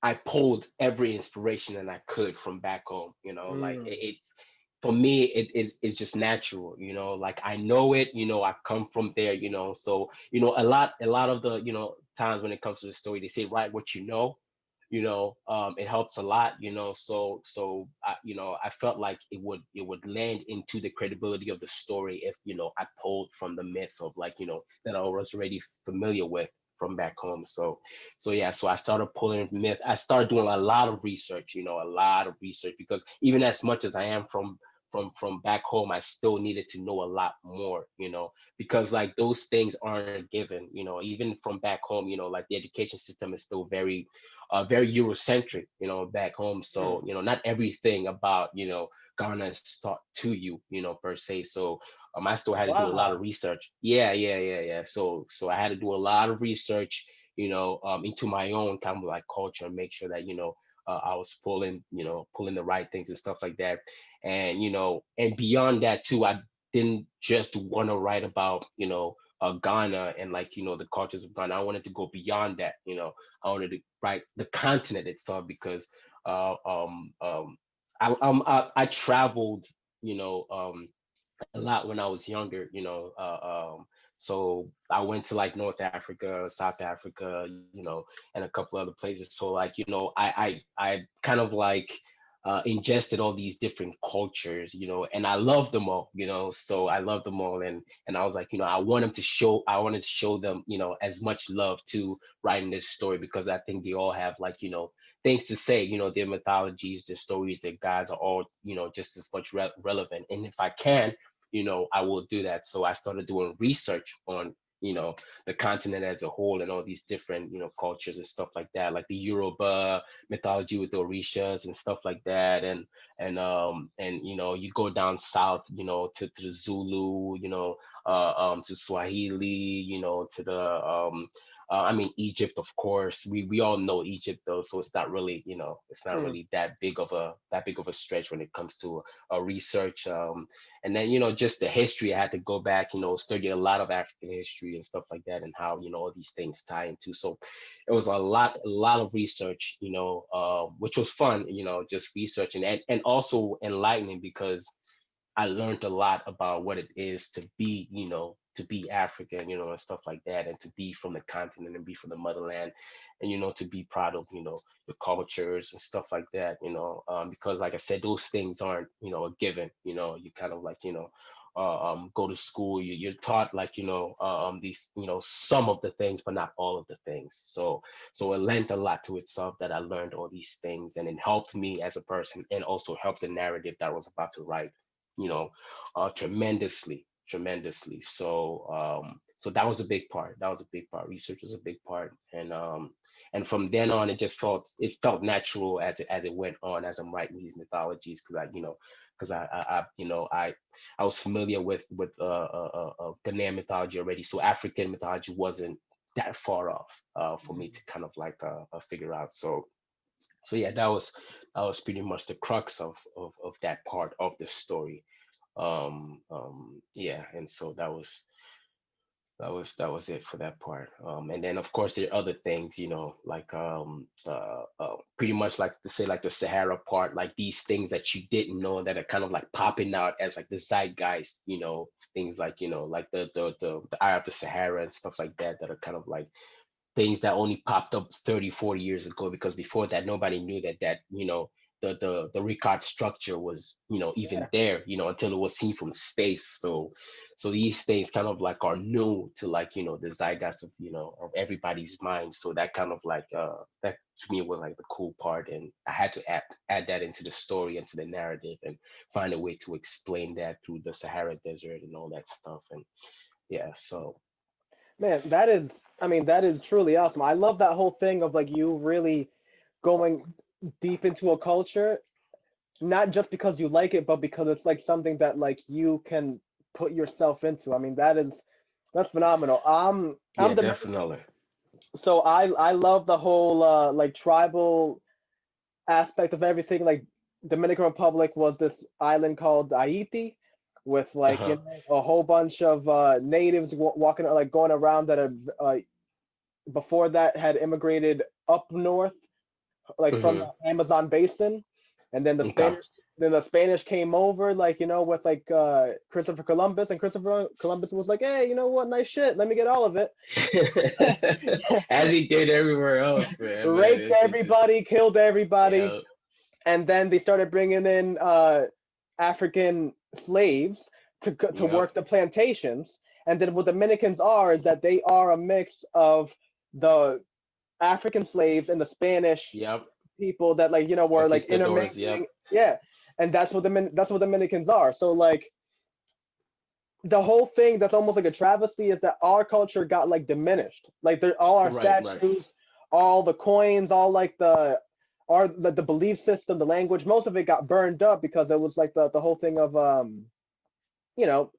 Speaker 2: I pulled every inspiration that I could from back home. Like
Speaker 1: Mm,
Speaker 2: it's for me, it's just natural. Like I know it. I come from there. So a lot of the times when it comes to the story, they say write what you know. It helps a lot. So I felt like it would land into the credibility of the story if I pulled from the myths of like that I was already familiar with from back home. So yeah, so I started pulling myth. I started doing a lot of research, a lot of research, because even as much as I am from back home, I still needed to know a lot more, because like those things aren't given, even from back home, like the education system is still very Eurocentric, back home.
Speaker 1: mm.
Speaker 2: So, not everything about, Ghana is taught to you, per se. So I still had to do a lot of
Speaker 1: Wow.
Speaker 2: research. Yeah. So I had to do a lot of research, into my own kind of like culture, and make sure that I was pulling the right things and stuff like that. And and beyond that too, I didn't just want to write about Ghana and like the cultures of Ghana. I wanted to go beyond that. I wanted to write the continent itself, because uh, um, um, I traveled you know a lot when I was younger, so I went to like North Africa, South Africa, and a couple other places. So like, I kind of like ingested all these different cultures, and I love them all, so I love them all. And I was like, I wanted to show them, as much love to writing this story, because I think they all have like, things to say, their mythologies, their stories, their gods are all, just as much relevant. And if I can, I will do that. So I started doing research on the continent as a whole, and all these different cultures and stuff like that, like the Yoruba mythology with the Orishas and stuff like that. And you go down south, to the Zulu, to Swahili, to the I mean, Egypt, of course. We all know Egypt though, so it's not really, it's not
Speaker 1: Mm.
Speaker 2: really that big of a stretch when it comes to research. And then, just the history, I had to go back, study a lot of African history and stuff like that, and how, all these things tie into. So it was a lot of research, which was fun, just researching, and also enlightening, because I learned a lot about what it is to be African, and stuff like that, and to be from the continent and be from the motherland, and to be proud of your cultures and stuff like that, because like I said, those things aren't a given. You kind of like go to school, you're taught like these some of the things, but not all of the things. So it lent a lot to itself that I learned all these things, and it helped me as a person, and also helped the narrative that I was about to write you know, tremendously. So that was a big part. That was a big part. Research was a big part, and from then on, it felt natural as it went on, as I'm writing these mythologies, because I was familiar with Ghanaian mythology already, so African mythology wasn't that far off for me to kind of like figure out. So yeah, that was pretty much the crux of that part of the story. Yeah, and so that was it for that part. And then of course there are other things, like pretty much like to say like the Sahara part, like these things that you didn't know that are kind of like popping out as like the zeitgeist, things like like the Eye of the Sahara and stuff like that are kind of like things that only popped up 30, 40 years ago, because before that nobody knew that the Ricard structure was even
Speaker 1: Yeah.
Speaker 2: there, until it was seen from space. So these things kind of like are new to like the zeitgeist of everybody's mind. So that kind of like that to me was like the cool part, and I had to add that into the story, into the narrative, and find a way to explain that through the Sahara Desert and all that stuff. And yeah, so
Speaker 1: Man, I mean, that is truly awesome. I love that whole thing of like you really going deep into a culture, not just because you like it, but because it's like something that like you can put yourself into. I mean, that's phenomenal. I'm
Speaker 2: yeah,
Speaker 1: Dominican,
Speaker 2: definitely.
Speaker 1: so I love the whole like tribal aspect of everything. Like Dominican Republic was this island called Haiti, with like
Speaker 2: Uh-huh.
Speaker 1: a whole bunch of natives walking like going around that are before that had immigrated up north, like from
Speaker 2: Hmm.
Speaker 1: the Amazon basin, and then the
Speaker 2: Okay.
Speaker 1: Spanish came over, like with like Christopher Columbus, and Christopher Columbus was like, hey, you know what, nice shit, let me get all of it.
Speaker 2: As he did everywhere else, man. But
Speaker 1: Raped
Speaker 2: it's just,
Speaker 1: everybody, killed everybody,
Speaker 2: yeah,
Speaker 1: and then they started bringing in African slaves to
Speaker 2: yep,
Speaker 1: work the plantations. And then what Dominicans are is that they are a mix of the African slaves and the Spanish
Speaker 2: yep.
Speaker 1: people that like were like
Speaker 2: Conquistadors, yep.
Speaker 1: intermingling. Yeah, and that's what Dominicans are. So like the whole thing that's almost like a travesty is that our culture got like diminished. Like they're all our
Speaker 2: Right, right.
Speaker 1: statues, all the coins, all like the belief system, the language, most of it got burned up because it was like the whole thing of you know,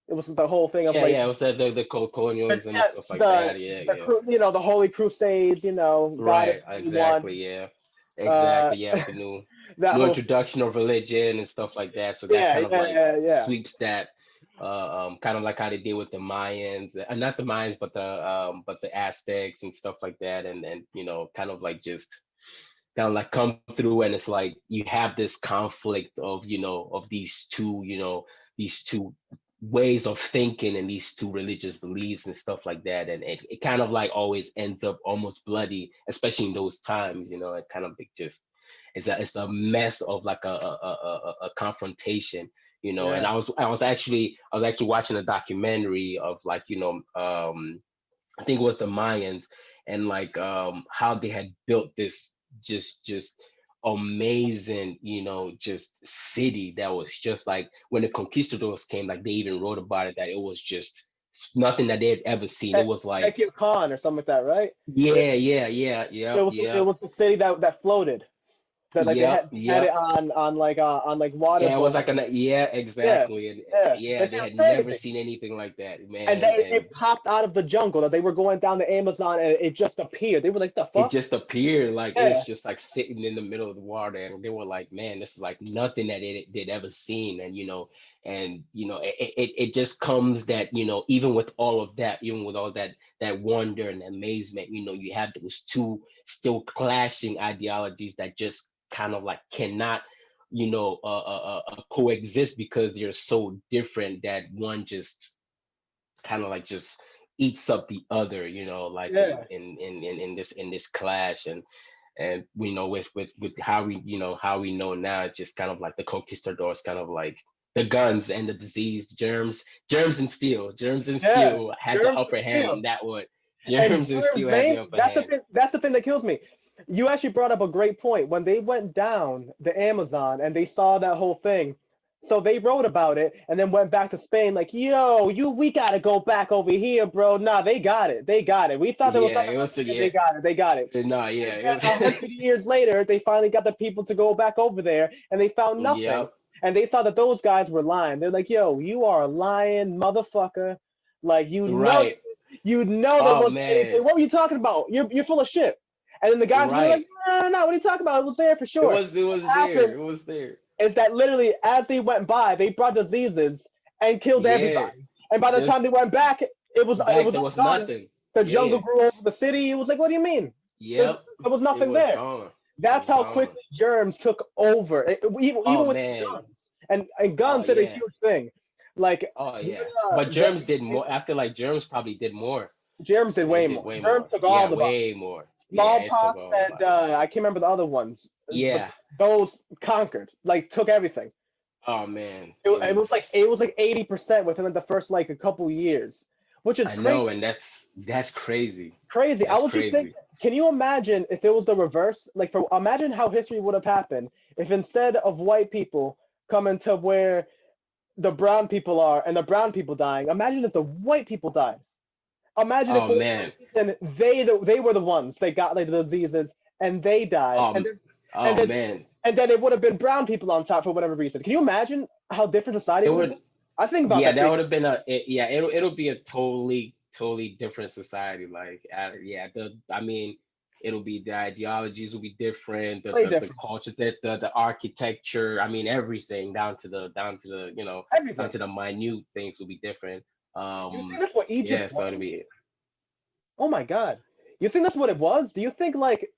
Speaker 1: it was the whole thing of
Speaker 2: Yeah,
Speaker 1: like
Speaker 2: yeah. It was the colonialism and
Speaker 1: yeah,
Speaker 2: stuff like that. Yeah, yeah.
Speaker 1: the Holy Crusades, God is
Speaker 2: Right,
Speaker 1: only one.
Speaker 2: exactly. Yeah,
Speaker 1: Uh
Speaker 2: exactly. Yeah, with the new
Speaker 1: that
Speaker 2: new
Speaker 1: whole
Speaker 2: introduction of religion and stuff like that. So that
Speaker 1: yeah,
Speaker 2: kind of
Speaker 1: yeah,
Speaker 2: like
Speaker 1: yeah, yeah.
Speaker 2: sweeps that, kind of like how they did with the Mayans, not the Mayans, but the Aztecs and stuff like that, and kind of like just kind of like come through, and it's like you have this conflict of these two ways of thinking and these two religious beliefs and stuff like that, and it kind of like always ends up almost bloody, especially in those times. It kind of like just it's a mess of like a confrontation. And
Speaker 1: Yeah.
Speaker 2: I was actually watching a documentary of like I think it was the Mayans, and like how they had built this just amazing, just city that was just like when the conquistadors came, like they even wrote about it, that it was just nothing that they had ever seen. It was like,
Speaker 1: Tekir Khan or something like that, right? It,
Speaker 2: yep,
Speaker 1: it
Speaker 2: yep,
Speaker 1: was the city that floated. That like they
Speaker 2: yep,
Speaker 1: had it
Speaker 2: yep.
Speaker 1: on like water
Speaker 2: Yeah, it was like
Speaker 1: balloons.
Speaker 2: yeah,
Speaker 1: Yeah,
Speaker 2: exactly. And
Speaker 1: yeah.
Speaker 2: yeah,
Speaker 1: That
Speaker 2: they
Speaker 1: shit was
Speaker 2: had never
Speaker 1: crazy.
Speaker 2: seen anything like that,
Speaker 1: And
Speaker 2: man.
Speaker 1: then
Speaker 2: And
Speaker 1: it popped out of the jungle that they were going down the Amazon and it just appeared. They were like, the
Speaker 2: it
Speaker 1: fuck?
Speaker 2: just appeared like it was
Speaker 1: Yeah,
Speaker 2: just like sitting in the middle of the water, and they were like, man, this is like nothing that they'd ever seen. And it just comes that, even with all of that, even with all that wonder and amazement, you have those two still clashing ideologies that just kind of like cannot, coexist, because they're so different that one just kind of like just eats up the other, like
Speaker 1: yeah,
Speaker 2: in this clash. And with how we know now, it's just kind of like the conquistadors, kind of like the guns and the disease, germs and
Speaker 1: yeah.
Speaker 2: steel had the
Speaker 1: Germs
Speaker 2: upper
Speaker 1: and
Speaker 2: hand
Speaker 1: steel.
Speaker 2: in that one.
Speaker 1: And
Speaker 2: Germs and
Speaker 1: germs,
Speaker 2: steel had the
Speaker 1: man,
Speaker 2: upper hand.
Speaker 1: that's the thing that kills me. You actually brought up a great point. When they went down the Amazon and they saw that whole thing, so they wrote about it and then went back to Spain like, yo, we gotta go back over here, bro. Nah, they got it. They got it. We thought there was
Speaker 2: Yeah,
Speaker 1: something
Speaker 2: it
Speaker 1: else
Speaker 2: was
Speaker 1: here.
Speaker 2: yeah.
Speaker 1: They got it. They got it.
Speaker 2: No, yeah,
Speaker 1: And
Speaker 2: it
Speaker 1: then
Speaker 2: was.
Speaker 1: 100 years later, they finally got the people to go back over there and they found nothing.
Speaker 2: Yep.
Speaker 1: And they thought that those guys were lying. They're like, yo, you are a lying motherfucker. Like,
Speaker 2: Right.
Speaker 1: you know there
Speaker 2: Oh
Speaker 1: wasn't anything.
Speaker 2: man.
Speaker 1: What were you talking about? You're full of shit. And then the guys were like,
Speaker 2: Right.
Speaker 1: no, no, no, no. What are you talking about? It was there for
Speaker 2: It
Speaker 1: sure.
Speaker 2: was it
Speaker 1: What
Speaker 2: was there.
Speaker 1: happened
Speaker 2: It was there.
Speaker 1: is that literally as they went by, they brought diseases and killed
Speaker 2: Yeah.
Speaker 1: everybody. And by the time
Speaker 2: Just
Speaker 1: they went back, it
Speaker 2: back,
Speaker 1: was
Speaker 2: there
Speaker 1: all
Speaker 2: was
Speaker 1: gone.
Speaker 2: nothing.
Speaker 1: The jungle
Speaker 2: Yeah.
Speaker 1: grew over the city. It was like, what do you mean? There's,
Speaker 2: Yep.
Speaker 1: there was
Speaker 2: It
Speaker 1: nothing
Speaker 2: was
Speaker 1: there.
Speaker 2: gone. It
Speaker 1: That's
Speaker 2: was
Speaker 1: how
Speaker 2: gone.
Speaker 1: quickly germs took over.
Speaker 2: Oh
Speaker 1: Even with
Speaker 2: man.
Speaker 1: guns, and
Speaker 2: Oh
Speaker 1: guns did a
Speaker 2: yeah.
Speaker 1: huge thing. Like
Speaker 2: Oh yeah. But
Speaker 1: the,
Speaker 2: germs did more. I feel like germs probably did more.
Speaker 1: germs did
Speaker 2: They
Speaker 1: way
Speaker 2: did
Speaker 1: more.
Speaker 2: way
Speaker 1: Germs
Speaker 2: more.
Speaker 1: took all
Speaker 2: Yeah,
Speaker 1: the violence.
Speaker 2: way more. Yeah, it took
Speaker 1: Smallpox
Speaker 2: all the
Speaker 1: and
Speaker 2: violence.
Speaker 1: I can't remember the other ones, but
Speaker 2: Yeah.
Speaker 1: those conquered, like took everything.
Speaker 2: Oh man.
Speaker 1: It was like 80% within like the first like a couple years, which is
Speaker 2: I know,
Speaker 1: crazy.
Speaker 2: and that's crazy.
Speaker 1: Crazy. I
Speaker 2: That's
Speaker 1: was just thinking,
Speaker 2: crazy.
Speaker 1: can you imagine if it was the reverse? Like, for imagine how history would have happened if instead of white people coming to where the brown people are and the brown people dying, imagine if the white people died. Imagine if
Speaker 2: Oh
Speaker 1: for whatever
Speaker 2: man.
Speaker 1: reason they were the ones they got like the diseases and they died,
Speaker 2: Um.
Speaker 1: and
Speaker 2: Oh
Speaker 1: then
Speaker 2: man.
Speaker 1: and then it would have been brown people on top for whatever reason. Can you imagine how different society
Speaker 2: It
Speaker 1: would have been?
Speaker 2: would.
Speaker 1: I think about
Speaker 2: Yeah,
Speaker 1: that
Speaker 2: that
Speaker 1: pretty
Speaker 2: would have been yeah, it'll be a totally different society. Like, yeah, I mean, it'll be the ideologies will be different,
Speaker 1: way
Speaker 2: the
Speaker 1: different.
Speaker 2: culture, the architecture. I mean, everything down to the down
Speaker 1: Everything.
Speaker 2: to the minute things will be different.
Speaker 1: You think that's what
Speaker 2: Yeah,
Speaker 1: Egypt
Speaker 2: so it'll
Speaker 1: was?
Speaker 2: be.
Speaker 1: Oh my God. You think that's what it was? Do you think like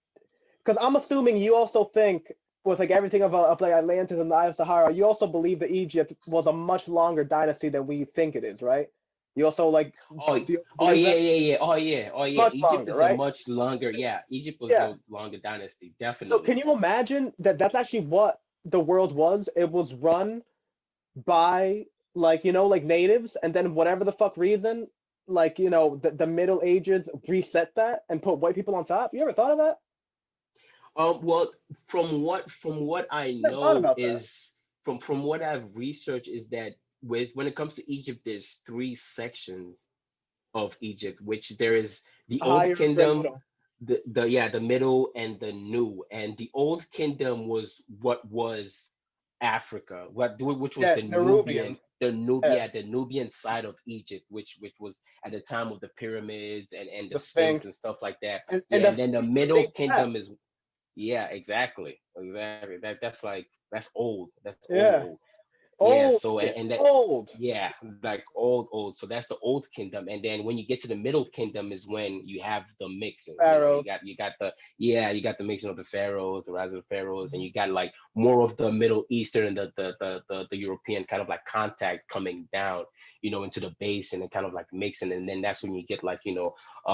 Speaker 1: because I'm assuming you also think with like everything of like Atlantis and the Eye of Sahara, you also believe that Egypt was a much longer dynasty than we think it is, right? You also like
Speaker 2: Oh,
Speaker 1: do you
Speaker 2: oh
Speaker 1: believe
Speaker 2: yeah,
Speaker 1: that?
Speaker 2: yeah, yeah. Oh yeah, oh yeah.
Speaker 1: Much
Speaker 2: Egypt
Speaker 1: longer,
Speaker 2: is a
Speaker 1: right?
Speaker 2: much longer. Yeah, Egypt was
Speaker 1: Yeah.
Speaker 2: a longer dynasty,
Speaker 1: So can
Speaker 2: definitely.
Speaker 1: you imagine that that's actually what the world was? It was run by like like natives, and then whatever the fuck reason, like the Middle Ages reset that and put white people on top. You ever thought of that?
Speaker 2: Well, from what I
Speaker 1: Never thought
Speaker 2: know
Speaker 1: about that.
Speaker 2: is from what I've researched is that with when it comes to Egypt, there's three sections of Egypt, which there is the Old
Speaker 1: Higher, upper, and
Speaker 2: Kingdom,
Speaker 1: middle.
Speaker 2: the middle, and the new. And the Old Kingdom was what was Africa, which was
Speaker 1: Yeah, Nerubians. Yeah,
Speaker 2: The Nubian side of Egypt, which was at the time of the pyramids and the
Speaker 1: the
Speaker 2: Sphinx
Speaker 1: Sphinx,
Speaker 2: and stuff like that.
Speaker 1: and
Speaker 2: Yeah,
Speaker 1: the
Speaker 2: and then the
Speaker 1: Sphinx
Speaker 2: Middle
Speaker 1: dates back.
Speaker 2: Kingdom is yeah, exactly. That's like that's old. That's old,
Speaker 1: Yeah,
Speaker 2: old. Yeah,
Speaker 1: old
Speaker 2: so
Speaker 1: shit,
Speaker 2: and that
Speaker 1: old.
Speaker 2: yeah, like old. So that's the old kingdom. And then when you get to the middle kingdom is when you have the mixing.
Speaker 1: Pharaohs.
Speaker 2: You got the mixing of the pharaohs, the rise of the pharaohs, and you got like more of the Middle Eastern and the European kind of like contact coming down, into the base and then kind of like mixing. And then that's when you get like,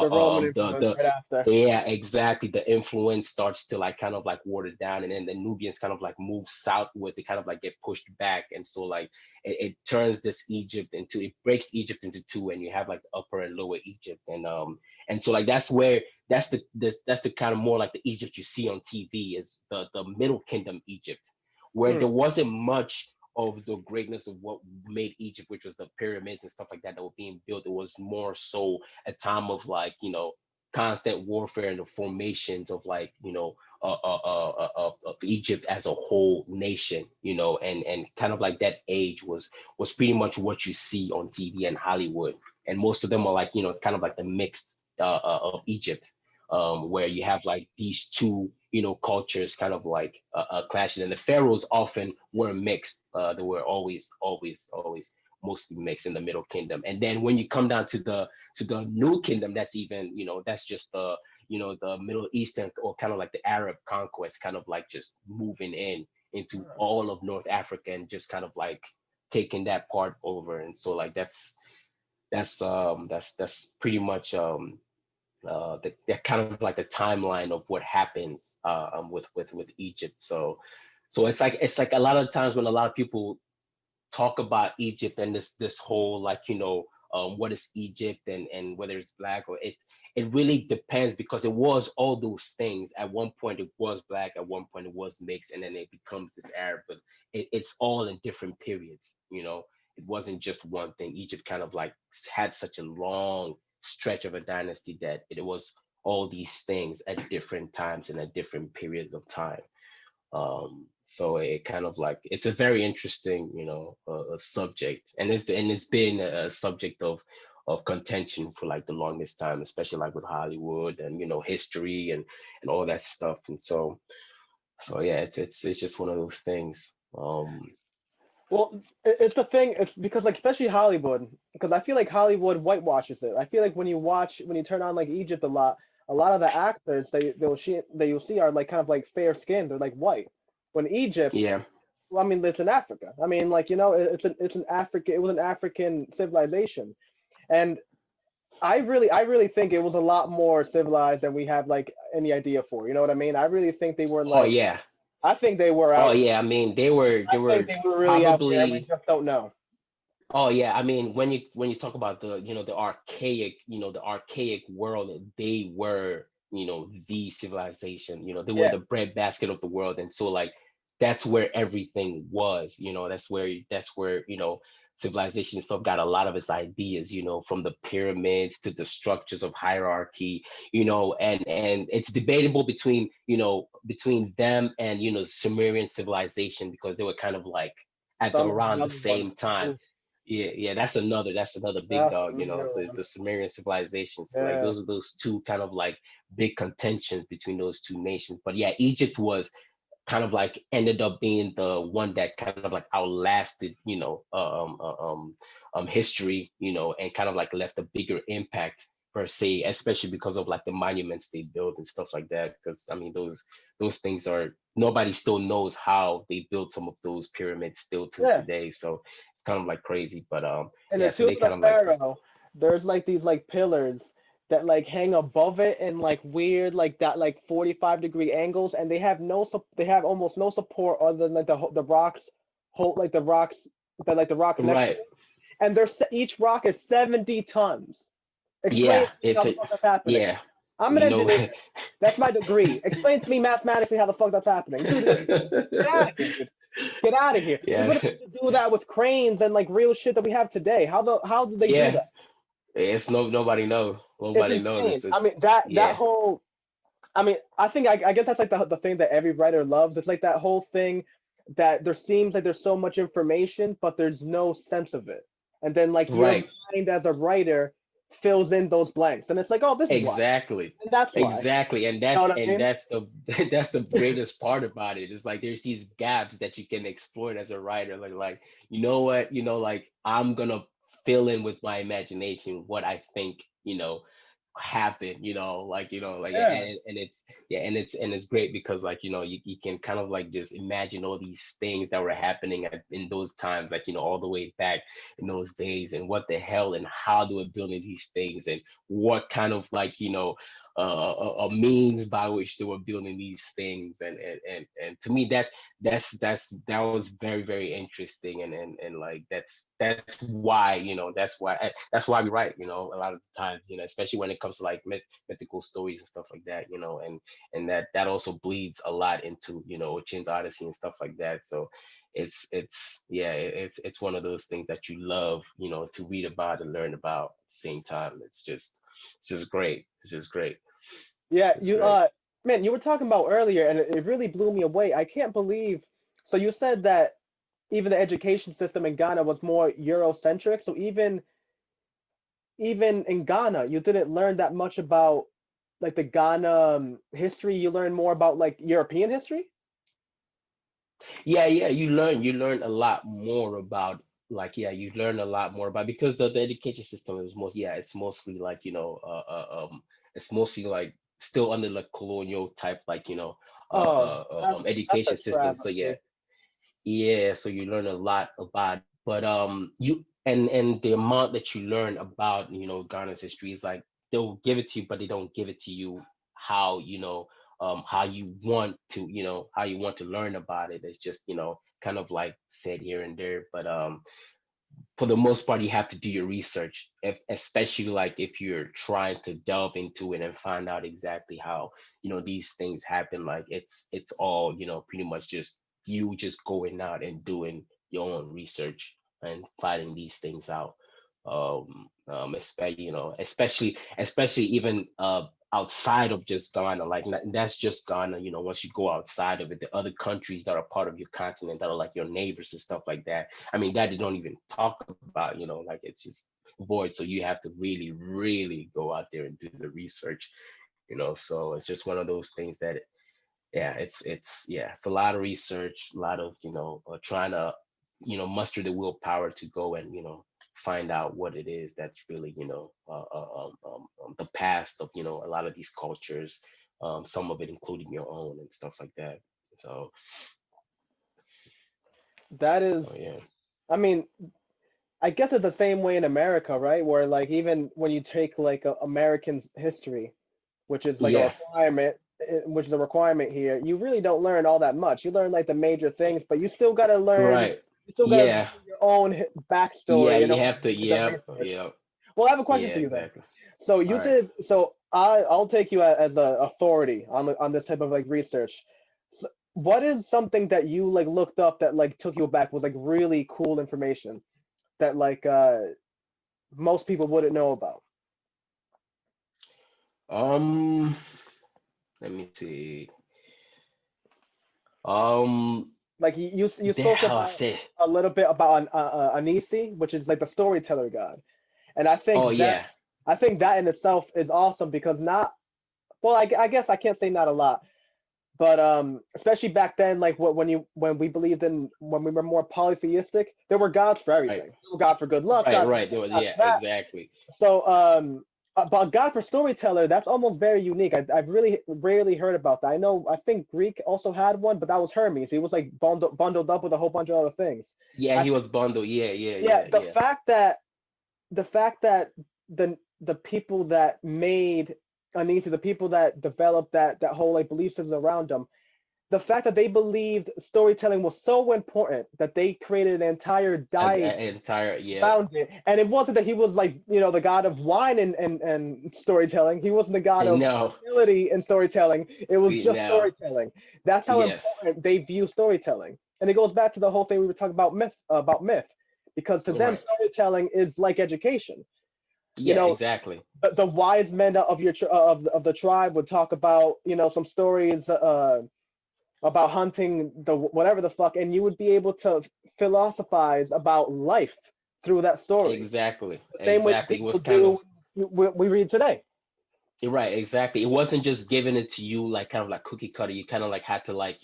Speaker 1: The Roman influence
Speaker 2: the
Speaker 1: right after.
Speaker 2: yeah, exactly. The influence starts to like kind of like water down, and then the Nubians kind of like move southwards. They kind of like get pushed back, and so like it turns this Egypt into it breaks Egypt into two, and you have like upper and lower Egypt, and so like that's where that's the kind of more like the Egypt you see on TV is the Middle Kingdom Egypt, where
Speaker 1: Hmm.
Speaker 2: there wasn't much of the greatness of what made Egypt, which was the pyramids and stuff like that that were being built. It was more so a time of like, constant warfare and the formations of like, of Egypt as a whole nation, and kind of like that age was pretty much what you see on TV and Hollywood, and most of them are like, kind of like the mixed of Egypt, where you have like these two, cultures kind of like clashing, and the pharaohs often were mixed. They were always mostly mixed in the Middle Kingdom, and then when you come down to the New Kingdom, that's even, that's just the Middle Eastern, or kind of like the Arab conquest, kind of like just moving in into all of North Africa and just kind of like taking that part over, and so like that's pretty much that kind of like the timeline of what happens with Egypt. So it's like a lot of times when a lot of people talk about Egypt and this whole like, what is Egypt, and whether it's black or it really depends, because it was all those things. At one point it was black, at one point it was mixed, and then it becomes this Arab, but it's all in different periods. It wasn't just one thing. Egypt kind of like had such a long stretch of a dynasty that it was all these things at different times and at different periods of time. So it kind of like, it's a very interesting, subject, and it's been a subject of contention for like the longest time, especially like with Hollywood and history and all that stuff. And so yeah, it's just one of those things.
Speaker 1: Well, it's the thing. It's because like especially Hollywood, because I feel like Hollywood whitewashes it. I feel like when you turn on like Egypt a lot of the actors that you'll see are like kind of like fair skinned. They're like white. When Egypt,
Speaker 2: Yeah.
Speaker 1: well, I mean, it's in Africa. I mean, like it's an African. It was an African civilization, and I really think it was a lot more civilized than we have like any idea for. You know what I mean? I really think they were
Speaker 2: Oh
Speaker 1: like.
Speaker 2: yeah.
Speaker 1: I think they were
Speaker 2: Oh
Speaker 1: out there.
Speaker 2: yeah. I mean, they
Speaker 1: I think
Speaker 2: were
Speaker 1: they were really out there, and we
Speaker 2: probably.
Speaker 1: just don't know.
Speaker 2: Oh yeah, I mean, when you talk about the archaic world, they were, the civilization. They were
Speaker 1: Yeah,
Speaker 2: the breadbasket of the world, and so like that's where everything was. That's where civilization and stuff got a lot of its ideas. From the pyramids to the structures of hierarchy. And it's debatable between them and Sumerian civilization, because they were kind of like around the
Speaker 1: another one.
Speaker 2: same time.
Speaker 1: Ooh,
Speaker 2: Yeah, that's another big
Speaker 1: that's
Speaker 2: dog,
Speaker 1: another
Speaker 2: the
Speaker 1: one.
Speaker 2: Sumerian civilization. So like
Speaker 1: Yeah.
Speaker 2: those two kind of like big contentions between those two nations. But yeah, Egypt was kind of like ended up being the one that kind of like outlasted, history, and kind of like left a bigger impact per se, especially because of like the monuments they built and stuff like that. Because I mean, those things are, nobody still knows how they built some of those pyramids still till
Speaker 1: Yeah.
Speaker 2: today. So it's kind of like crazy, but
Speaker 1: And the
Speaker 2: yeah. So
Speaker 1: tomb
Speaker 2: they
Speaker 1: of the
Speaker 2: kind of like,
Speaker 1: pharaoh, there's like these like pillars that like hang above it in like weird like that like 45-degree angles, and they have almost no support other than like the rocks hold like the rocks next to
Speaker 2: right.
Speaker 1: it, and each rock is 70 tons. Explain
Speaker 2: Yeah,
Speaker 1: to me how
Speaker 2: it's
Speaker 1: the
Speaker 2: a
Speaker 1: fuck that's happening.
Speaker 2: yeah.
Speaker 1: I'm an
Speaker 2: You know.
Speaker 1: engineer. That's my degree. Explain to me mathematically how the fuck that's happening, dude. Get out of here, dude. Get out of here. We
Speaker 2: Yeah.
Speaker 1: would have to do that with cranes and like real shit that we have today. How did they do
Speaker 2: Yeah.
Speaker 1: that?
Speaker 2: It's nobody know.
Speaker 1: It's
Speaker 2: Nobody knows.
Speaker 1: insane. I
Speaker 2: It's
Speaker 1: mean that
Speaker 2: yeah.
Speaker 1: whole. I mean I guess that's like the thing that every writer loves. It's like that whole thing that there seems like there's so much information, but there's no sense of it. And then like your
Speaker 2: Right.
Speaker 1: mind as a writer fills in those blanks, and it's like, oh, this is why,
Speaker 2: Exactly.
Speaker 1: and that's why.
Speaker 2: Exactly. And
Speaker 1: You know
Speaker 2: that's
Speaker 1: what I
Speaker 2: and
Speaker 1: mean?
Speaker 2: that's the that's the greatest part about it. It's like there's these gaps that you can exploit as a writer. Like, you know what, like I'm gonna fill in with my imagination what I think, happen, like,
Speaker 1: Yeah.
Speaker 2: and it's yeah, and it's great because like, you can kind of like just imagine all these things that were happening in those times, like, all the way back in those days, and what the hell and how they were building these things, and what kind of like, a means by which they were building these things, and to me that was very very interesting, and like that's why that's why we write, a lot of the times, especially when it comes to like mythical stories and stuff like that, and that also bleeds a lot into Chin's Odyssey and stuff like that. So it's yeah, it's one of those things that you love, to read about and learn about at the same time. It's just great. It's just great.
Speaker 1: Yeah,
Speaker 2: It's
Speaker 1: you
Speaker 2: great.
Speaker 1: man, you were talking about earlier, and it really blew me away. I can't believe. So you said that even the education system in Ghana was more Eurocentric. So even in Ghana, you didn't learn that much about like the Ghana history. You learned more about like European history.
Speaker 2: Yeah, yeah, you learn a lot more about, like, yeah, you learn a lot more about, because the education system is it's mostly like, it's mostly like still under the colonial type, like,
Speaker 1: Oh, that's a
Speaker 2: education system. So yeah,
Speaker 1: travesty.
Speaker 2: yeah, so you learn a lot about it. But you and the amount that you learn about, Ghana's history is like, they'll give it to you, but they don't give it to you how, how you want to, how you want to learn about it. It's just, kind of like said here and there. But for the most part, you have to do your research, especially like if you're trying to delve into it and find out exactly how, these things happen. Like it's all, pretty much just you just going out and doing your own research and finding these things out. Especially, especially even outside of just Ghana. Like, that's just Ghana. Once you go outside of it, the other countries that are part of your continent, that are like your neighbors and stuff like that, I mean, that they don't even talk about, like, it's just void. So you have to really, really go out there and do the research, So it's just one of those things that, yeah, it's a lot of research, a lot of, trying to, muster the willpower to go and, find out what it is that's really, the past of, a lot of these cultures, some of it including your own and stuff like that. So,
Speaker 1: That
Speaker 2: so
Speaker 1: is,
Speaker 2: yeah.
Speaker 1: I mean, I guess it's the same way in America, right? Where like even when you take like American history, which is like a
Speaker 2: Yeah,
Speaker 1: requirement, which is a requirement here, you really don't learn all that much. You learn like the major things, but you still gotta learn.
Speaker 2: right.
Speaker 1: You still gotta
Speaker 2: Yeah.
Speaker 1: do your own
Speaker 2: Yeah,
Speaker 1: backstory in
Speaker 2: you
Speaker 1: order
Speaker 2: have
Speaker 1: to
Speaker 2: to.
Speaker 1: do the
Speaker 2: Yep.
Speaker 1: research.
Speaker 2: Yep.
Speaker 1: Well, I have a question
Speaker 2: Yeah,
Speaker 1: for you then.
Speaker 2: exactly.
Speaker 1: So
Speaker 2: All
Speaker 1: you
Speaker 2: right.
Speaker 1: did. So I'll take you as a authority on this type of like research. So what is something that you like looked up that like took you back was like really cool information that like most people wouldn't know about?
Speaker 2: Um, Let me see. Um,
Speaker 1: Like you
Speaker 2: there,
Speaker 1: spoke
Speaker 2: how I
Speaker 1: about
Speaker 2: say.
Speaker 1: a little bit about Anisi, which is like the storyteller god, and
Speaker 2: Oh yeah.
Speaker 1: I think that in itself is awesome because not well I guess I can't say not a lot, but especially back then like when we believed in when we were more polytheistic, there were gods for
Speaker 2: Right.
Speaker 1: everything. There were God for good luck,
Speaker 2: Right.
Speaker 1: God for
Speaker 2: Right.
Speaker 1: this,
Speaker 2: There was,
Speaker 1: God
Speaker 2: yeah.
Speaker 1: for that.
Speaker 2: Exactly.
Speaker 1: So but God for storyteller, that's almost very unique. I've really rarely heard about that. I think Greek also had one, but that was Hermes. He was like bundled up with a whole bunch of other things.
Speaker 2: Yeah,
Speaker 1: I
Speaker 2: he
Speaker 1: think
Speaker 2: was bundled. Yeah. Yeah.
Speaker 1: yeah,
Speaker 2: Yeah. Yeah.
Speaker 1: the fact that the people that made Anisi, the people that developed that whole like belief system around them, the fact that they believed storytelling was so important that they created an entire diet
Speaker 2: Entire. Yep.
Speaker 1: around it. And it wasn't that he was like, the god of wine and storytelling. He wasn't the god
Speaker 2: And
Speaker 1: of
Speaker 2: no.
Speaker 1: fertility and storytelling. It was just
Speaker 2: No.
Speaker 1: storytelling. That's how
Speaker 2: Yes.
Speaker 1: important they view storytelling. And it goes back to the whole thing we were talking about myth, because to them
Speaker 2: Right.
Speaker 1: storytelling is like education. You
Speaker 2: Yeah.
Speaker 1: know,
Speaker 2: Exactly.
Speaker 1: the wise men of of the tribe would talk about some stories about hunting the whatever the fuck, and you would be able to philosophize about life through that story.
Speaker 2: Exactly.
Speaker 1: The same way that
Speaker 2: Exactly. It
Speaker 1: people
Speaker 2: was kind of.
Speaker 1: do we read today.
Speaker 2: You're right, exactly. It wasn't just giving it to you like kind of like cookie cutter. You kind of like had to, like,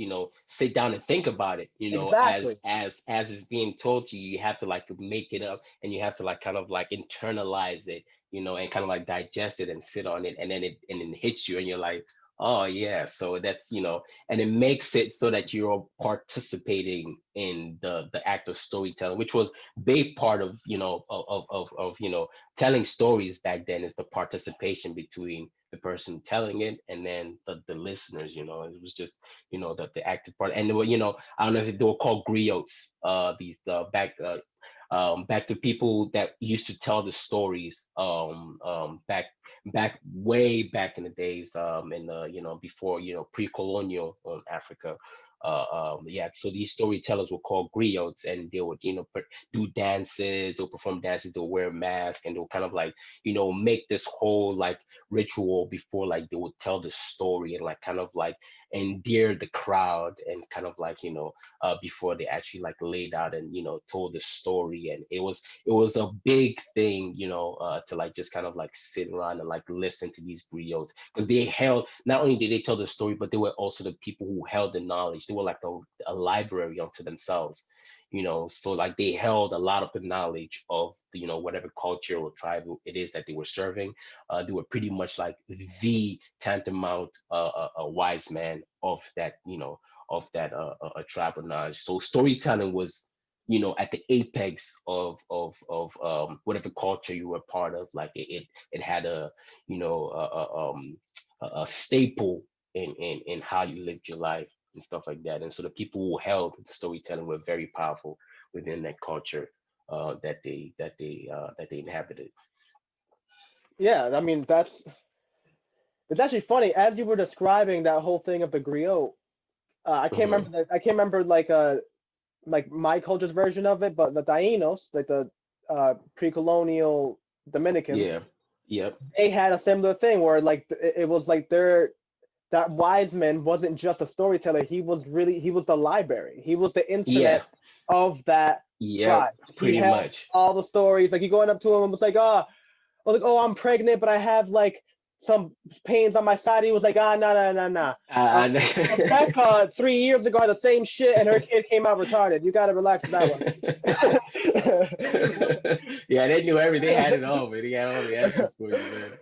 Speaker 2: sit down and think about it,
Speaker 1: Exactly.
Speaker 2: as it's being told to you. You have to like make it up, and you have to like kind of like internalize it, and kind of like digest it and sit on it, and then it hits you, and you're like, oh yeah. So that's, and it makes it so that you're participating in the act of storytelling, which was big part of, telling stories back then, is the participation between the person telling it, and then the listeners. It was just the active part. And they were, I don't know if they were called griots. These back to people that used to tell the stories. Back way back in the days. In the before pre-colonial Africa. Yeah, so these storytellers were called griots, and they would do dances, they'll perform dances, they'll wear masks, and they'll kind of like make this whole like ritual before like they would tell the story, and like kind of like endear the crowd, and kind of like before they actually like laid out and told the story. And it was a big thing, to like just kind of like sit around and like listen to these griots, because they held, not only did they tell the story, but they were also the people who held the knowledge. They were like a library unto themselves. So like they held a lot of the knowledge of the, whatever culture or tribe it is that they were serving. They were pretty much like the tantamount a wise man of that, a tribe or knowledge. So storytelling was, at the apex of whatever culture you were part of. Like it had a staple in how you lived your life and stuff like that. And so the people who held the storytelling were very powerful within that culture, that they inhabited.
Speaker 1: Yeah, I mean that's it's actually funny as you were describing that whole thing of the griot. I can't
Speaker 2: Hmm.
Speaker 1: remember I can't remember like my culture's version of it, but the Tainos, like the pre-colonial Dominicans,
Speaker 2: Yeah. Yep.
Speaker 1: they had a similar thing where like it was like their that wise man wasn't just a storyteller. He was the library. He was the
Speaker 2: Yeah.
Speaker 1: internet of that
Speaker 2: Yep.
Speaker 1: tribe. He
Speaker 2: Pretty
Speaker 1: had
Speaker 2: much.
Speaker 1: all the stories. Like you going up to him and was like, oh, I'm pregnant, but I have like some pains on my side. He was like, no, no, no, no.
Speaker 2: Uh,
Speaker 1: Rebecca 3 years ago had the same shit, and her kid came out retarded. You got to relax with that
Speaker 2: yeah, they knew everything. They had it all, man. They had all the
Speaker 1: one.
Speaker 2: answers for you, man.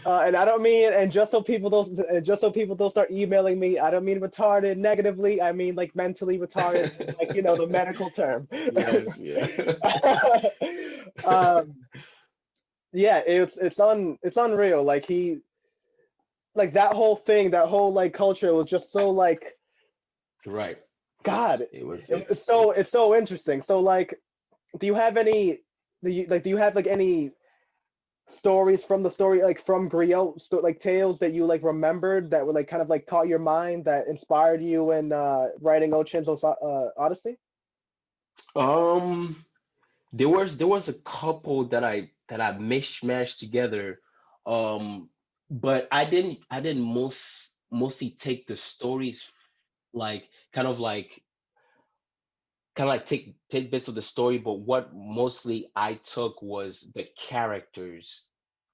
Speaker 1: uh, and I don't mean, and just so people don't start emailing me, I don't mean retarded negatively. I mean like mentally retarded, like the medical term.
Speaker 2: Yes, yeah.
Speaker 1: um, yeah, it's unreal. Like like that whole thing, that whole like culture was just so like
Speaker 2: Right.
Speaker 1: God.
Speaker 2: It was.
Speaker 1: It's
Speaker 2: It's
Speaker 1: so interesting. So like, do you have any? Do you have like any stories from the story like from griot like tales that you like remembered that were like kind of like caught your mind that inspired you in writing Ochin's Odyssey?
Speaker 2: um. There was a couple that I mishmashed together, um, but I didn't mostly take the stories, like kind of like take bits of the story, but what mostly I took was the characters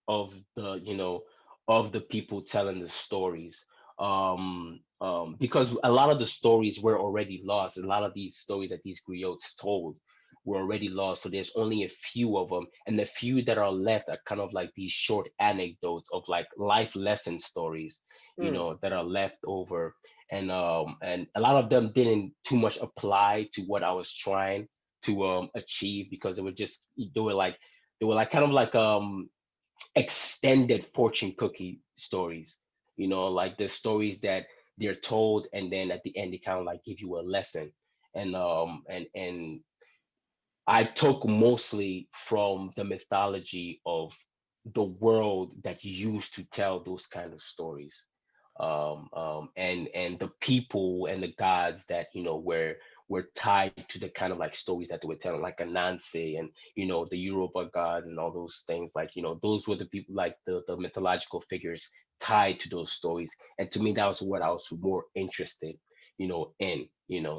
Speaker 2: of the people telling the stories. Because a lot of the stories were already lost. A lot of these stories that these griots told were already lost, so there's only a few of them, and the few that are left are kind of like these short anecdotes of like life lesson stories,
Speaker 1: Hmm.
Speaker 2: that are left over. And a lot of them didn't too much apply to what I was trying to achieve, because they were like kind of like extended fortune cookie stories, like the stories that they're told, and then at the end they kind of like give you a lesson. And I took mostly from the mythology of the world that used to tell those kind of stories, and the people and the gods that were tied to the kind of like stories that they were telling, like Anansi, and the Yoruba gods and all those things. Like those were the people, like the mythological figures tied to those stories. And to me, that was what I was more interested, in.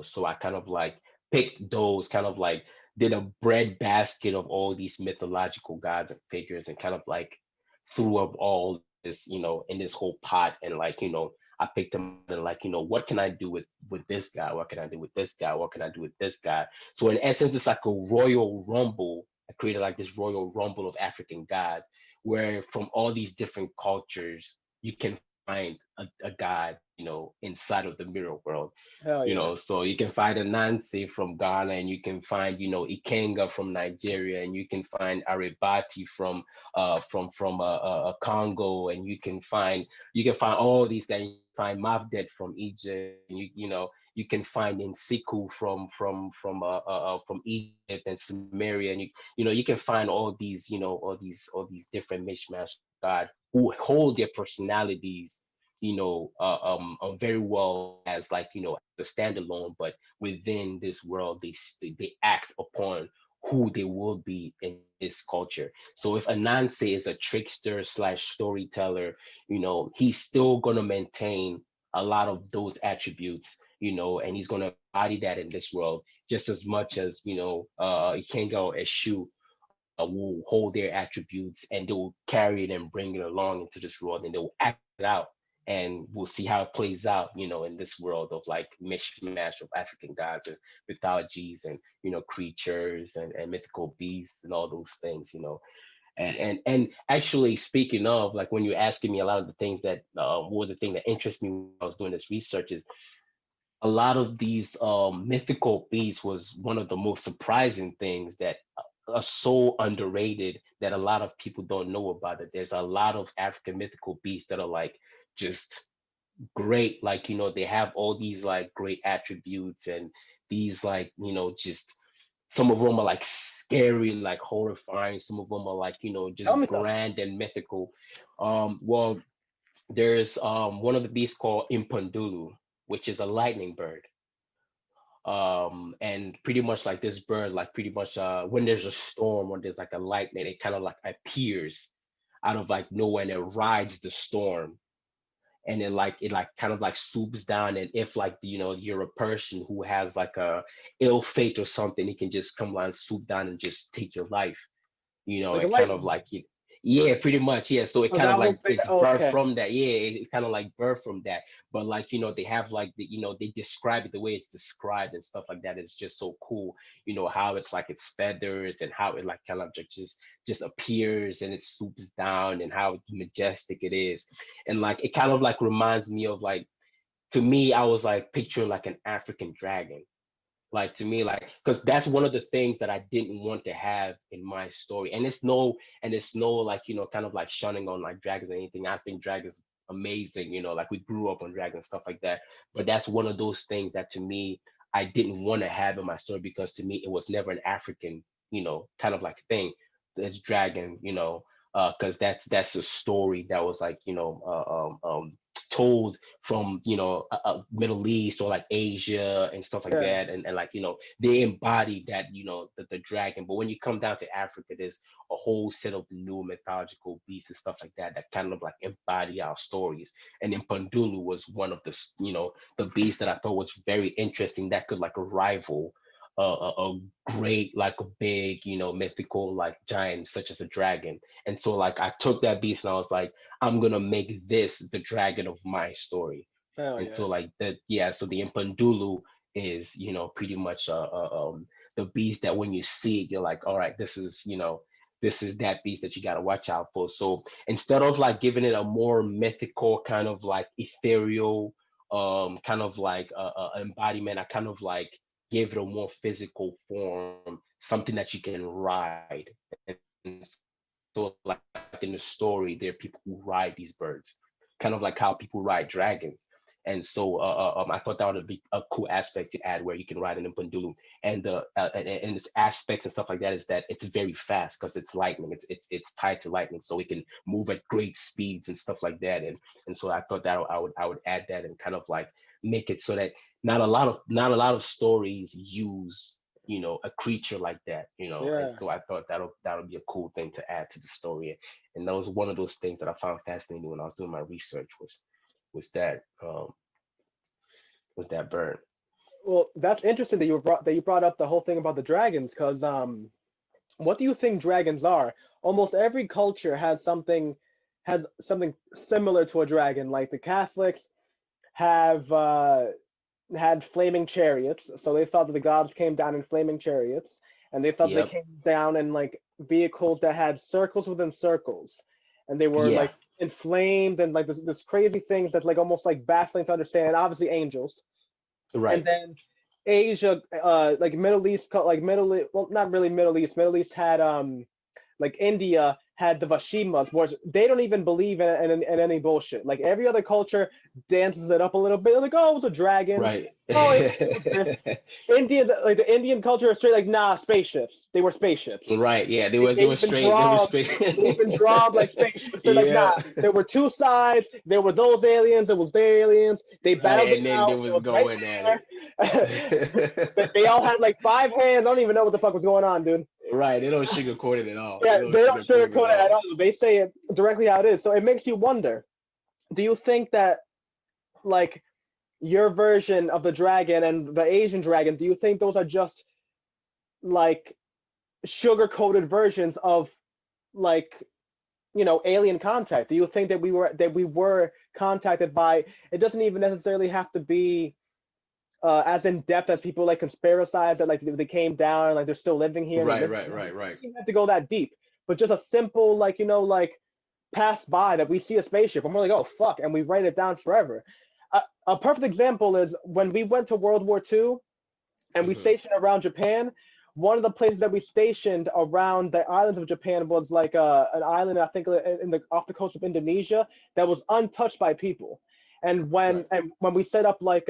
Speaker 2: So I kind of like picked those, kind of like did a bread basket of all these mythological gods and figures, and kind of like threw up all this, in this whole pot. And like, I picked them out, and like, what can I do with this guy? What can I do with this guy? What can I do with this guy? So in essence, it's like a royal rumble. I created like this royal rumble of African gods, where from all these different cultures you can find a god, inside of the mirror world.
Speaker 1: Hell yeah.
Speaker 2: So you can find Anansi from Ghana, and you can find, Ikenga from Nigeria, and you can find Aribati from Congo, and you can find all these guys. You can find Mavdet from Egypt, and you can find Nsiku from Egypt and Samaria, and you can find all these different mishmash of God who hold their personalities, very well as like as a standalone, but within this world they act upon who they will be in this culture. So if Anansi is a trickster slash storyteller, he's still gonna maintain a lot of those attributes, and he's gonna embody that in this world just as much as Ikenga or Eshu will hold their attributes, and they will carry it and bring it along into this world, and they will act it out, and we'll see how it plays out, in this world of like mishmash of African gods and mythologies, and creatures and mythical beasts and all those things. And actually, speaking of, like, when you're asking me a lot of the things that were the thing that interested me when I was doing this research, is a lot of these mythical beasts was one of the most surprising things that are so underrated, that a lot of people don't know about it. There's a lot of African mythical beasts that are like just great. Like, they have all these like great attributes, and these like, just some of them are like scary, like horrifying. Some of them are like,
Speaker 1: Tell
Speaker 2: just
Speaker 1: me some.
Speaker 2: grand and mythical. Well, there's one of the beasts called Impundulu, which is a lightning bird. And pretty much like this bird, like pretty much when there's a storm, when there's like a lightning, it kind of like appears out of like nowhere, and it rides the storm, and it like kind of like swoops down, and if like you're a person who has like a ill fate or something, it can just come and swoop down and just take your life.
Speaker 1: Like a
Speaker 2: It kind
Speaker 1: lightning
Speaker 2: of
Speaker 1: bolt.
Speaker 2: like yeah, pretty much, yeah. So it
Speaker 1: Oh,
Speaker 2: kind of
Speaker 1: that was
Speaker 2: like
Speaker 1: the
Speaker 2: it's birthed
Speaker 1: okay.
Speaker 2: from that. Yeah, it's kind of like birthed from that. But like, they have like they describe it the way it's described and stuff like that. It's just so cool. How it's like its feathers, and how it like kind of just appears, and it swoops down, and how majestic it is. And like it kind of like reminds me of like, to me, I was like picturing like an African dragon, like, to me, like, because that's one of the things that I didn't want to have in my story. And it's no like, kind of like shunning on like dragons or anything. I think dragons amazing, like we grew up on dragons, stuff like that. But that's one of those things that, to me, I didn't want to have in my story, because to me it was never an African, kind of like thing. This dragon, because that's a story that was like, told from Middle East or like Asia and stuff like
Speaker 1: Yeah.
Speaker 2: that, and like, they embody that, the dragon. But when you come down to Africa, there's a whole set of new mythological beasts and stuff like that that kind of like embody our stories. And then Pandulu was one of the beasts that I thought was very interesting, that could like rival a great, like a big, mythical like giant such as a dragon. And so like I took that beast and I was like, I'm gonna make this the dragon of my story.
Speaker 1: Hell
Speaker 2: And
Speaker 1: yeah.
Speaker 2: so like that, yeah. So the Impandulu is, pretty much the beast that when you see it, you're like, all right, this is that beast that you got to watch out for. So instead of like giving it a more mythical kind of like ethereal, kind of like embodiment, I kind of like gave it a more physical form, something that you can ride. And so like in the story, there are people who ride these birds, kind of like how people ride dragons. And so I thought that would be a cool aspect to add, where you can ride an Impundulu. And its aspects and stuff like that is that it's very fast, because it's lightning. It's tied to lightning, so it can move at great speeds and stuff like that. And so I thought that I would add that, and kind of like make it so that not a lot of stories use a creature like that. And
Speaker 1: Yeah.
Speaker 2: so I thought that'll be a cool thing to add to the story. And that was one of those things that I found fascinating when I was doing my research, was that bird.
Speaker 1: Well, that's interesting that you brought up the whole thing about the dragons, because what do you think dragons are? Almost every culture has something similar to a dragon. Like the Catholics have had flaming chariots, so they thought that the gods came down in flaming chariots, and they thought they
Speaker 2: Yep.
Speaker 1: came down in like vehicles that had circles within circles, and they were
Speaker 2: Yeah.
Speaker 1: like inflamed and like this crazy things that's like almost like baffling to understand. Obviously, angels. And
Speaker 2: Right.
Speaker 1: then Asia, like Middle East, like Middle East, well, not really Middle East. Middle East had like India had the Vashimas, where they don't even believe in any bullshit. Like every other culture dances it up a little bit, like, oh, it was a dragon.
Speaker 2: Right.
Speaker 1: Oh, it was this. India, like the Indian culture is straight like, nah, spaceships. They were spaceships.
Speaker 2: Right. Yeah.
Speaker 1: They
Speaker 2: They were
Speaker 1: even
Speaker 2: straight. They were
Speaker 1: draw
Speaker 2: straight.
Speaker 1: they even draw like spaceships. They're like, nah,
Speaker 2: Yeah.
Speaker 1: there were two sides. There were those aliens. There was their aliens. They
Speaker 2: Right.
Speaker 1: battled it
Speaker 2: And then
Speaker 1: out.
Speaker 2: there
Speaker 1: It
Speaker 2: was
Speaker 1: was right
Speaker 2: going at
Speaker 1: there.
Speaker 2: it.
Speaker 1: They all had like five hands. I don't even know what the fuck was going on, dude.
Speaker 2: Right. They don't sugarcoat it at all. They
Speaker 1: Yeah,
Speaker 2: don't
Speaker 1: they don't
Speaker 2: sugarcoat it at
Speaker 1: sugarcoat it at
Speaker 2: all.
Speaker 1: all. They say it directly how it is. So it makes you wonder, do you think that like your version of the dragon and the Asian dragon, do you think those are just like sugar-coated versions of like alien contact? Do you think that we were contacted by, it doesn't even necessarily have to be as in depth as people like conspiracize that like they came down and like they're still living here, like
Speaker 2: Right.
Speaker 1: this,
Speaker 2: Right.
Speaker 1: it
Speaker 2: Right. Right.
Speaker 1: doesn't have to go that deep, but just a simple like like pass by that we see a spaceship and we're like, oh fuck, and we write it down forever. A perfect example is when we went to World War II and we
Speaker 2: Hmm.
Speaker 1: stationed around Japan. One of the places that we stationed around the islands of Japan was like an island, I think, in the off the coast of Indonesia that was untouched by people. And when
Speaker 2: Right.
Speaker 1: we set up like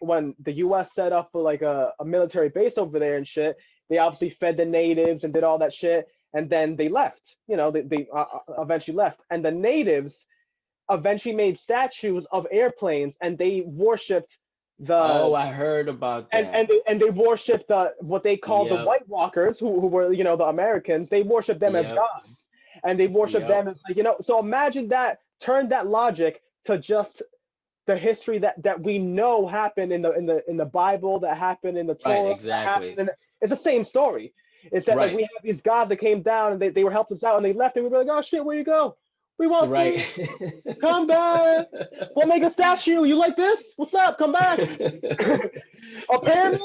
Speaker 1: when the U.S. set up like a military base over there and shit, they obviously fed the natives and did all that shit, and then they left. They eventually left, and the natives eventually made statues of airplanes, and they worshipped
Speaker 2: Oh,
Speaker 1: the
Speaker 2: I heard about
Speaker 1: and
Speaker 2: that.
Speaker 1: they worship the what they call the
Speaker 2: Yep.
Speaker 1: White Walkers, who were the Americans. They worship them as
Speaker 2: Yep.
Speaker 1: gods, and they worship
Speaker 2: Yep.
Speaker 1: them as like So imagine that. Turn that logic to just the history that we know happened in the Bible, that happened in the
Speaker 2: Right.
Speaker 1: Torah, that happened
Speaker 2: Exactly.
Speaker 1: it's the same story. It's that like
Speaker 2: Right.
Speaker 1: we have these gods that came down and they were helping us out and they left and we were like, oh shit, where you go? We want
Speaker 2: Right.
Speaker 1: food. Come back. We'll make a statue. You like this? What's up? Come back. A pyramid?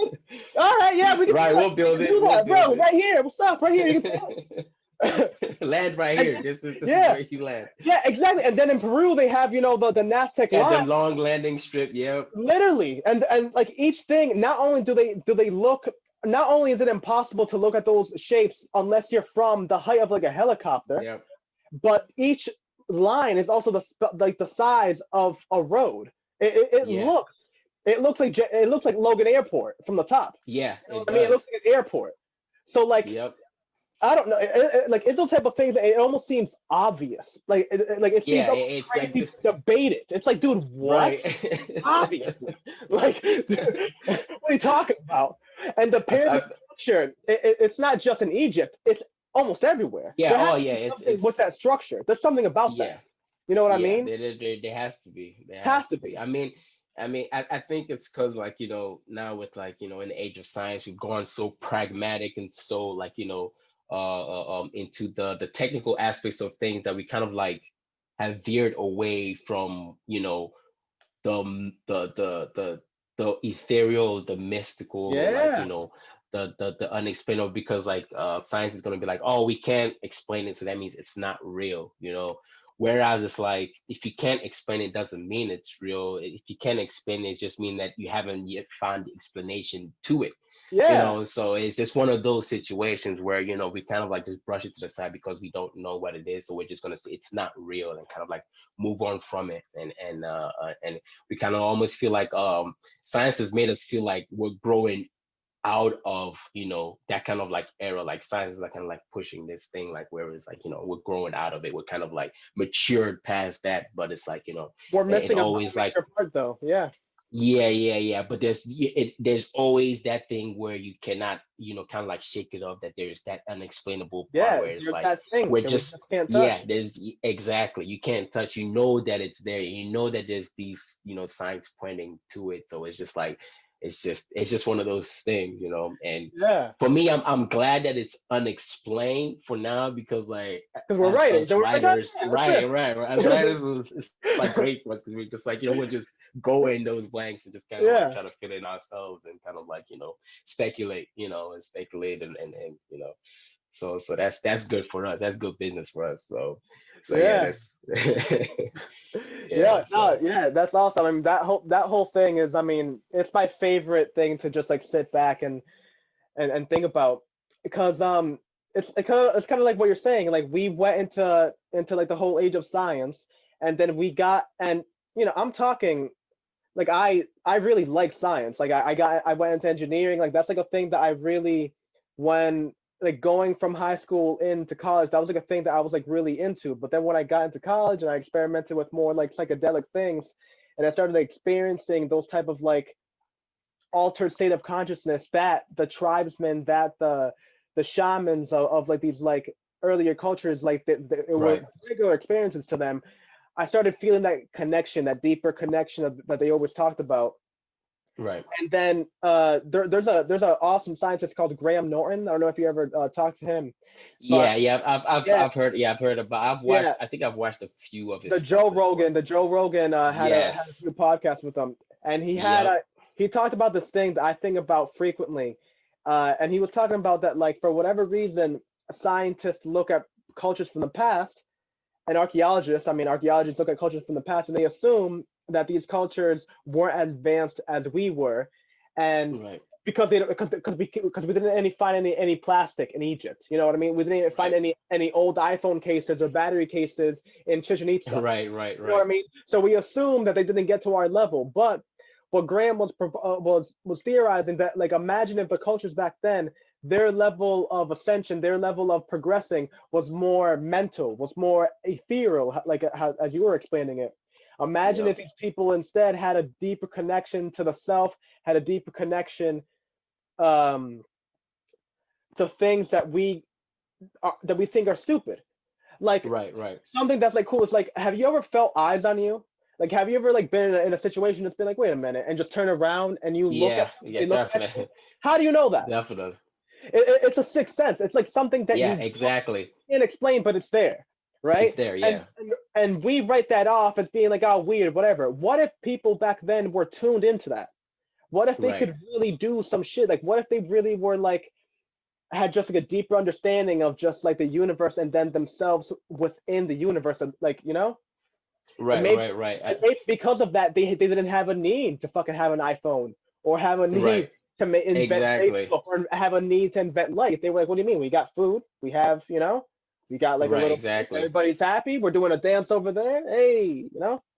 Speaker 1: All right, yeah, we can do
Speaker 2: Right.
Speaker 1: that.
Speaker 2: We'll
Speaker 1: We
Speaker 2: build
Speaker 1: can
Speaker 2: it.
Speaker 1: do
Speaker 2: We'll
Speaker 1: that,
Speaker 2: build
Speaker 1: bro.
Speaker 2: it.
Speaker 1: Right here. What's up? Right here. You can tell.
Speaker 2: Land right
Speaker 1: And
Speaker 2: here. This is
Speaker 1: yeah,
Speaker 2: where you land.
Speaker 1: yeah, exactly. And then in Peru, they have the Naztec
Speaker 2: Yeah, the
Speaker 1: line,
Speaker 2: long landing strip. Yep.
Speaker 1: literally. And like each thing, not only do they look, not only is it impossible to look at those shapes unless you're from the height of like a helicopter,
Speaker 2: Yep.
Speaker 1: but each line is also like the size of a road. It
Speaker 2: Yeah.
Speaker 1: looks. It looks like Logan Airport from the top.
Speaker 2: Yeah.
Speaker 1: You know
Speaker 2: It
Speaker 1: what I mean? It
Speaker 2: does.
Speaker 1: looks like an airport. So like
Speaker 2: Yep.
Speaker 1: I don't know, like it's those type of things that it almost seems obvious. Like it seems
Speaker 2: Yeah.
Speaker 1: almost
Speaker 2: It's like
Speaker 1: crazy to debate it. It's like, dude, what?
Speaker 2: right.
Speaker 1: Obviously, like what are you talking about? And the pyramid
Speaker 2: I,
Speaker 1: structure, it's not just in Egypt. It's almost everywhere.
Speaker 2: yeah.
Speaker 1: There has
Speaker 2: Oh
Speaker 1: to
Speaker 2: yeah.
Speaker 1: be something with
Speaker 2: It's
Speaker 1: that structure. There's something about that.
Speaker 2: yeah.
Speaker 1: You know what I
Speaker 2: Yeah,
Speaker 1: mean?
Speaker 2: there has to be. There has
Speaker 1: Has to
Speaker 2: to be.
Speaker 1: be.
Speaker 2: I think it's because like, now with like, in the age of science, we've gone so pragmatic and so like, into the technical aspects of things that we kind of like have veered away from, the ethereal, the mystical, like,
Speaker 1: Yeah.
Speaker 2: the unexplainable, because like science is gonna be like, oh, we can't explain it, so that means it's not real. Whereas it's like, if you can't explain it, doesn't mean it's real. If you can't explain it, it just mean that you haven't yet found the explanation to it.
Speaker 1: Yeah.
Speaker 2: So it's just one of those situations where, we kind of like just brush it to the side because we don't know what it is. So we're just gonna say it's not real and kind of like move on from it. And we kind of almost feel like science has made us feel like we're growing out of, that kind of like era. Like science is like kind of like pushing this thing, like where it's like, we're growing out of it. We're kind of like matured past that, but it's like,
Speaker 1: We're
Speaker 2: it
Speaker 1: missing a
Speaker 2: always like,
Speaker 1: major part though. Yeah.
Speaker 2: yeah, yeah, yeah. But there's always that thing where you cannot, kind of like shake it off, that there's that unexplainable part
Speaker 1: Yeah.
Speaker 2: where it's
Speaker 1: There's
Speaker 2: like,
Speaker 1: that thing
Speaker 2: we're
Speaker 1: that we
Speaker 2: just,
Speaker 1: just can't
Speaker 2: yeah,
Speaker 1: touch.
Speaker 2: exactly. You can't touch, that it's there. You know that there's these, signs pointing to it. So it's just like, it's just one of those things, and
Speaker 1: Yeah.
Speaker 2: for me, I'm glad that it's unexplained for now, because like
Speaker 1: Because we're
Speaker 2: as
Speaker 1: writing.
Speaker 2: us
Speaker 1: So we're like, oh,
Speaker 2: writers,
Speaker 1: yeah,
Speaker 2: right,
Speaker 1: that's
Speaker 2: right, right, as
Speaker 1: it.
Speaker 2: writers, it's like great for us, because we're just like, we're just go in those blanks and just kind of like
Speaker 1: Yeah.
Speaker 2: try to fit in ourselves and kind of like, speculate, and speculate, and so that's good for us. That's good business for us. So So yeah,
Speaker 1: Yeah.
Speaker 2: that's
Speaker 1: Yeah,
Speaker 2: yeah.
Speaker 1: no,
Speaker 2: So
Speaker 1: yeah, that's awesome. I mean, that whole thing is, I mean, it's my favorite thing to just like sit back and think about because it's kind of like what you're saying. Like we went into like the whole age of science, and then we got and I'm talking like I really like science. Like I went into engineering. Like that's like a thing that I really when like going from high school into college, that was like a thing that I was like really into. But then when I got into college and I experimented with more like psychedelic things, and I started experiencing those type of like altered state of consciousness that the tribesmen, that the shamans of like these like earlier cultures, like it were
Speaker 2: right,
Speaker 1: regular experiences to them. I started feeling that connection, that deeper connection that they always talked about.
Speaker 2: right.
Speaker 1: And then there's a awesome scientist called Graham Norton. I don't know if you ever talked to him, but
Speaker 2: Yeah, yeah.
Speaker 1: yeah,
Speaker 2: I've heard. Yeah, I've heard about. I've watched.
Speaker 1: yeah,
Speaker 2: I think I've watched a few of his
Speaker 1: the
Speaker 2: stuff
Speaker 1: Joe
Speaker 2: as well.
Speaker 1: Rogan, the Joe Rogan had a
Speaker 2: Yes.
Speaker 1: few podcasts with him, and
Speaker 2: Yep.
Speaker 1: he talked about this thing that I think about frequently, and he was talking about that like for whatever reason, scientists look at cultures from the past and archaeologists, I mean, archaeologists look at cultures from the past and they assume that these cultures weren't as advanced as we were, and
Speaker 2: Right.
Speaker 1: because we didn't find any plastic in Egypt, you know what I mean? We didn't even find
Speaker 2: Right.
Speaker 1: any old iPhone cases or battery cases in Chichen Itza.
Speaker 2: Right. Right.
Speaker 1: You know what
Speaker 2: Right.
Speaker 1: I mean? So we assume that they didn't get to our level, but what Graham was theorizing that like imagine if the cultures back then their level of ascension, their level of progressing was more mental, was more ethereal, like how, as you were explaining it. Imagine
Speaker 2: Yep.
Speaker 1: if these people instead had a deeper connection to the self, had a deeper connection um, to things that we think are stupid. Like
Speaker 2: Right. Right.
Speaker 1: something that's like cool. It's like, have you ever felt eyes on you? Like, have you ever like been in a situation that's been like, wait a minute, and just turn around and you look at
Speaker 2: Yeah.
Speaker 1: somebody
Speaker 2: Yeah.
Speaker 1: looking at you?
Speaker 2: Definitely.
Speaker 1: How do you know that?
Speaker 2: Definitely.
Speaker 1: It's a sixth sense. It's like something that
Speaker 2: Yeah.
Speaker 1: you
Speaker 2: Exactly.
Speaker 1: can't explain, but it's there,
Speaker 2: It's
Speaker 1: right?
Speaker 2: there.
Speaker 1: And,
Speaker 2: Yeah.
Speaker 1: and and we write that off as being like, oh, weird, whatever. What if people back then were tuned into that? What if they
Speaker 2: Right.
Speaker 1: could really do some shit? Like, what if they really were like had just like a deeper understanding of just like the universe and then themselves within the universe, and like and
Speaker 2: Right.
Speaker 1: maybe
Speaker 2: Right. Right.
Speaker 1: and maybe because of that they didn't have a need to fucking have an iPhone or have a
Speaker 2: Right.
Speaker 1: need to invent
Speaker 2: Exactly.
Speaker 1: Facebook or have a need to invent light. They were like, what do you mean? We got food. We have, we got like a
Speaker 2: Right.
Speaker 1: little place.
Speaker 2: Exactly.
Speaker 1: Everybody's happy. We're doing a dance over there. Hey,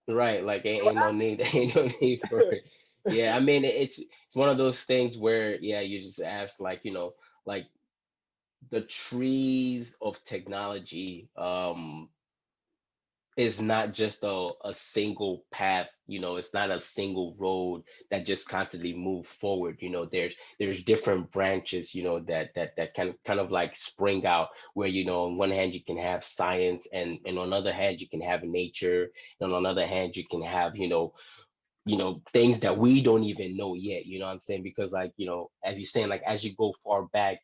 Speaker 2: Right. Like
Speaker 1: what
Speaker 2: ain't no need. Ain't no need for
Speaker 1: happened?
Speaker 2: it. Yeah. I mean, it's one of those things where yeah, you just ask like like the trees of technology is not just a single path, it's not a single road that just constantly move forward. There's different branches, that can kind of like spring out where, on one hand you can have science, and on the other hand you can have nature, and on the other hand you can have, things that we don't even know yet, you know what I'm saying? Because like, as you're saying, like as you go far back,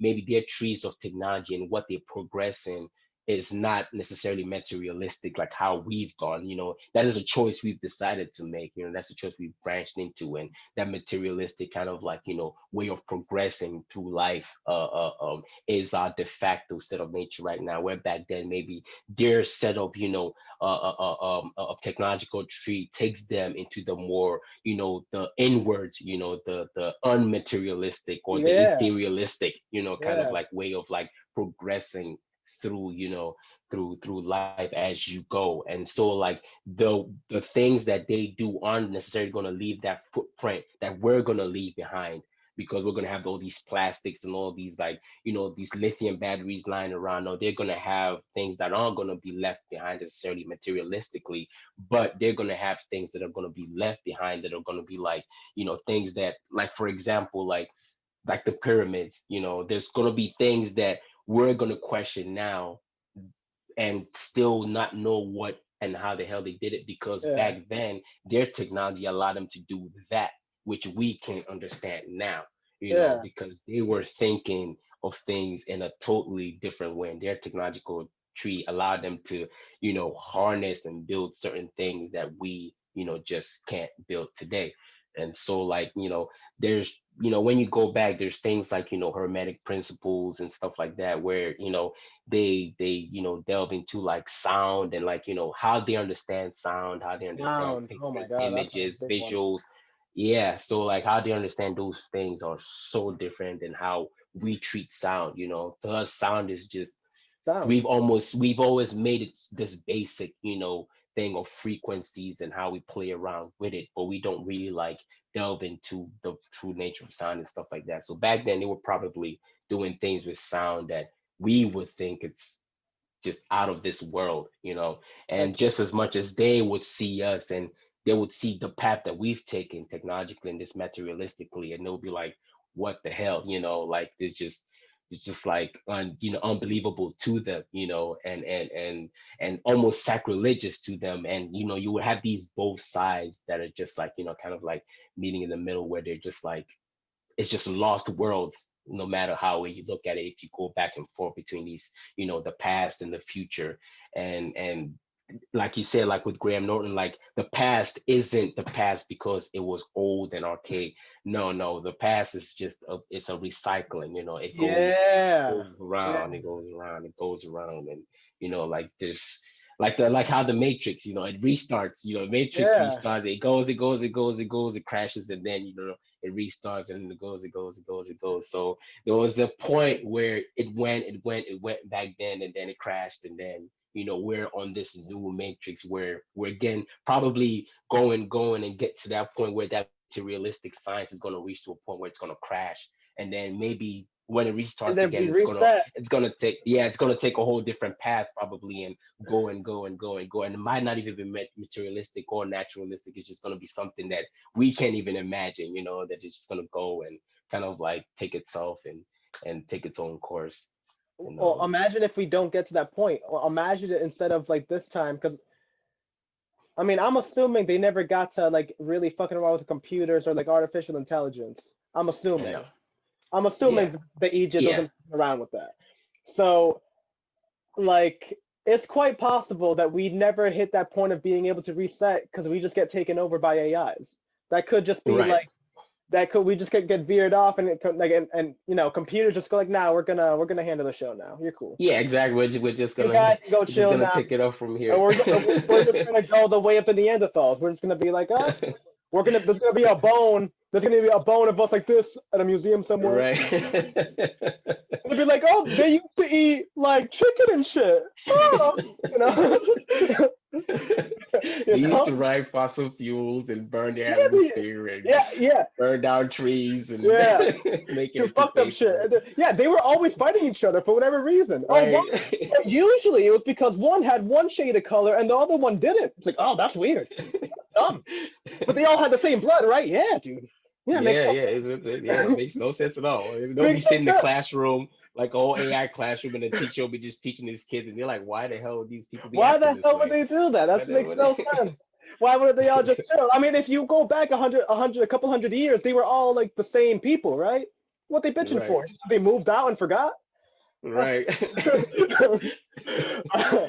Speaker 2: maybe their trees of technology and what they're progressing is not necessarily materialistic like how we've gone. That is a choice we've decided to make. That's a choice we've branched into, and that materialistic kind of like, way of progressing through life is our de facto set of nature right now, where back then maybe their set of, of technological tree takes them into the more, the inwards, the unmaterialistic or the
Speaker 1: Yeah,
Speaker 2: etherealistic, kind of
Speaker 1: yeah,
Speaker 2: like way of like progressing through, through life as you go. And so like the things that they do aren't necessarily going to leave that footprint that we're going to leave behind, because we're going to have all these plastics and all these like, these lithium batteries lying around. No, they're going to have things that aren't going to be left behind necessarily materialistically, but they're going to have things that are going to be left behind that are going to be like, things that, like, for example, like the pyramids, there's going to be things that we're going to question now and still not know what and how the hell they did it, because
Speaker 1: yeah,
Speaker 2: back then their technology allowed them to do that which we can't understand now,
Speaker 1: yeah,
Speaker 2: because they were thinking of things in a totally different way, and their technological tree allowed them to, harness and build certain things that we, just can't build today. And so like, there's, when you go back, there's things like, hermetic principles and stuff like that, where, they delve into like sound, and like, how they understand sound, how they understand
Speaker 1: Sound. Oh my
Speaker 2: pictures,
Speaker 1: God, that's a
Speaker 2: images,
Speaker 1: big one.
Speaker 2: visuals. Yeah, so like how they understand those things are so different than how we treat sound. To us, sound is just,
Speaker 1: Sound.
Speaker 2: we've always made it this basic, thing of frequencies and how we play around with it, but we don't really like delve into the true nature of sound and stuff like that. So back then they were probably doing things with sound that we would think it's just out of this world, and
Speaker 1: Like,
Speaker 2: just as much as they would see us, and they would see the path that we've taken technologically and this materialistically, and they'll be like, what the hell, like it's just like unbelievable to them, and almost sacrilegious to them. And you would have these both sides that are just like, kind of like meeting in the middle, where they're just like, it's just lost worlds, no matter how you look at it, if you go back and forth between these, the past and the future. And like you said, like with Graham Norton, like the past isn't the past because it was old and archaic. No, no, the past is just it's a recycling. It
Speaker 1: yeah.
Speaker 2: goes
Speaker 1: Yeah.
Speaker 2: around, it goes around, it goes around, and like there's like how the Matrix, it restarts. Matrix
Speaker 1: Yeah.
Speaker 2: restarts, it goes, it goes, it goes, it goes, it crashes, and then it restarts, and it goes, it goes, it goes, it goes. So there was a point where it went back then, and then it crashed, and then we're on this new matrix where we're again probably going and get to that point where that materialistic science is going to reach to a point where it's going to crash, and then maybe when it
Speaker 1: And
Speaker 2: restarts
Speaker 1: then
Speaker 2: again,
Speaker 1: we
Speaker 2: it's
Speaker 1: reach
Speaker 2: gonna
Speaker 1: that.
Speaker 2: it's gonna take yeah it's gonna take a whole different path probably, and go and go and go and go, and it might not even be materialistic or naturalistic. It's just gonna be something that we can't even imagine, that it's just gonna go and kind of like take itself and take its own course, you
Speaker 1: Well,
Speaker 2: know.
Speaker 1: imagine if we don't get to that point. Or imagine it instead of like this time, because I mean, I'm assuming they never got to like really fucking around with computers or like artificial intelligence. I'm assuming.
Speaker 2: Yeah,
Speaker 1: I'm
Speaker 2: yeah,
Speaker 1: assuming the Egypt
Speaker 2: yeah.
Speaker 1: wasn't around with that. So, like, it's quite possible that we never hit that point of being able to reset because we just get taken over by AIs. That could just be
Speaker 2: Right.
Speaker 1: like that. Could we just get veered off and it could, like and computers just go like, nah, we're gonna handle the show now. You're cool.
Speaker 2: Yeah, exactly. We're just
Speaker 1: You
Speaker 2: gonna
Speaker 1: guys can go
Speaker 2: we're just
Speaker 1: chill
Speaker 2: gonna
Speaker 1: now.
Speaker 2: take it off from
Speaker 1: And
Speaker 2: here.
Speaker 1: we're just gonna go the way of the Neanderthals. We're just gonna be like us. There's gonna be a bone. There's gonna be a bone of us like this at a museum somewhere.
Speaker 2: Right.
Speaker 1: And they'd be like, oh, they used to eat like chicken and shit. Oh, you know,
Speaker 2: They
Speaker 1: you
Speaker 2: used to
Speaker 1: know.
Speaker 2: ride fossil fuels and burn the
Speaker 1: Yeah,
Speaker 2: atmosphere and
Speaker 1: yeah, yeah,
Speaker 2: burn down trees and
Speaker 1: yeah.
Speaker 2: make it
Speaker 1: Do
Speaker 2: into
Speaker 1: fucked up shit.
Speaker 2: paper.
Speaker 1: Yeah, they were always fighting each other for whatever reason. Oh,
Speaker 2: Right.
Speaker 1: but usually it was because one had one shade of color and the other one didn't. It's like, oh, that's weird. Dumb. But they all had the same blood, right? Yeah, dude. Yeah, makes
Speaker 2: Yeah,
Speaker 1: no
Speaker 2: yeah, yeah, it
Speaker 1: sense.
Speaker 2: makes no sense at all. They'll be
Speaker 1: Makes no
Speaker 2: sitting in the
Speaker 1: sense.
Speaker 2: classroom, like a whole AI classroom, and the teacher will be just teaching his kids, and they're like, why the hell would these people be
Speaker 1: Why
Speaker 2: acting
Speaker 1: the
Speaker 2: this
Speaker 1: hell would
Speaker 2: way?
Speaker 1: they do that?
Speaker 2: Why
Speaker 1: That
Speaker 2: the,
Speaker 1: makes
Speaker 2: what
Speaker 1: no sense. Why wouldn't they all just chill? I mean, if you go back a couple hundred years, they were all like the same people, right? What they bitching
Speaker 2: Right,
Speaker 1: for? They moved out and forgot?
Speaker 2: right.
Speaker 1: um,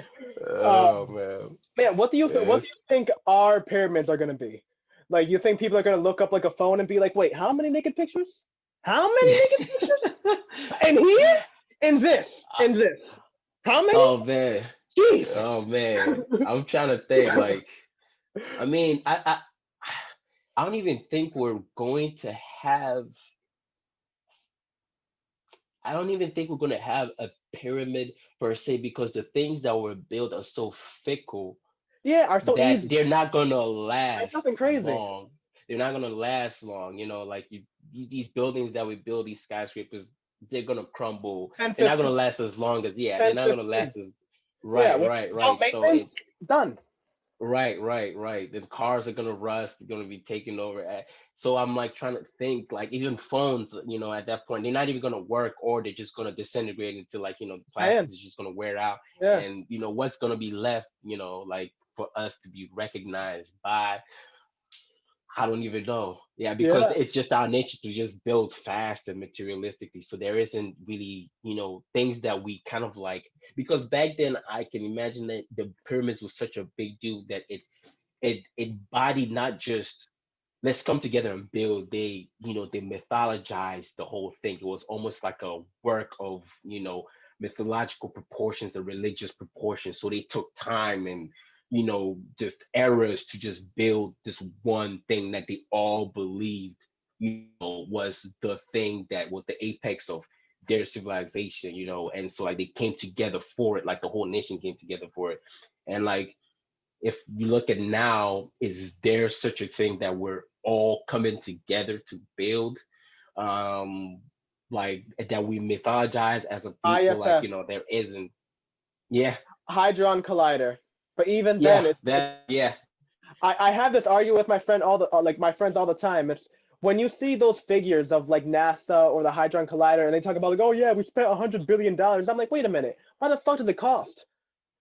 Speaker 2: Oh man.
Speaker 1: man, what
Speaker 2: Yes.
Speaker 1: do you think our pyramids are gonna be? Like, you think people are gonna look up like a phone and be like, wait, how many naked pictures? How many naked pictures? And here? In this? In this? How many?
Speaker 2: Oh man.
Speaker 1: Jesus.
Speaker 2: Oh man. I'm trying to think. Like, I mean, I don't even think we're going to have. I don't even think we're going to have a pyramid per se, because the things that were built are so fickle
Speaker 1: Yeah, are so
Speaker 2: that
Speaker 1: easy.
Speaker 2: they're not going to
Speaker 1: There's
Speaker 2: last
Speaker 1: nothing crazy.
Speaker 2: long. They're not going to last long. Like these buildings that we build, these skyscrapers, they're going to crumble.
Speaker 1: 10,
Speaker 2: They're not going
Speaker 1: 15,
Speaker 2: to last as long as, yeah, they're
Speaker 1: 10,
Speaker 2: not going to
Speaker 1: 15.
Speaker 2: last as,
Speaker 1: Yeah,
Speaker 2: right, right,
Speaker 1: without
Speaker 2: right. So
Speaker 1: maintenance,
Speaker 2: it's,
Speaker 1: done.
Speaker 2: right, right, right. The cars are gonna rust, they're gonna be taken over. So I'm like trying to think, like even phones, at that point, they're not even gonna work, or they're just gonna disintegrate into like, the plastic
Speaker 1: Man,
Speaker 2: is just gonna wear out,
Speaker 1: yeah,
Speaker 2: and what's gonna be left, like for us to be recognized by, I don't even know. Yeah, because
Speaker 1: yeah,
Speaker 2: it's just our nature to just build fast and materialistically. So there isn't really, things that we kind of like, because back then I can imagine that the pyramids was such a big deal that it bodied not just let's come together and build. They mythologized the whole thing. It was almost like a work of, mythological proportions and religious proportions. So they took time and, just eras to just build this one thing that they all believed, was the thing that was the apex of their civilization, and so like they came together for it, like the whole nation came together for it. And like, if you look at now, is there such a thing that we're all coming together to build? Um, like that we mythologize as a people, like,
Speaker 1: ISS,
Speaker 2: there isn't. Yeah,
Speaker 1: Hadron Collider. But even then,
Speaker 2: yeah, that, yeah.
Speaker 1: I have this argument with my friend like my friends all the time. It's when you see those figures of like NASA or the Hadron Collider, and they talk about like, oh yeah, we spent $100 billion. I'm like, wait a minute, why the fuck does it cost?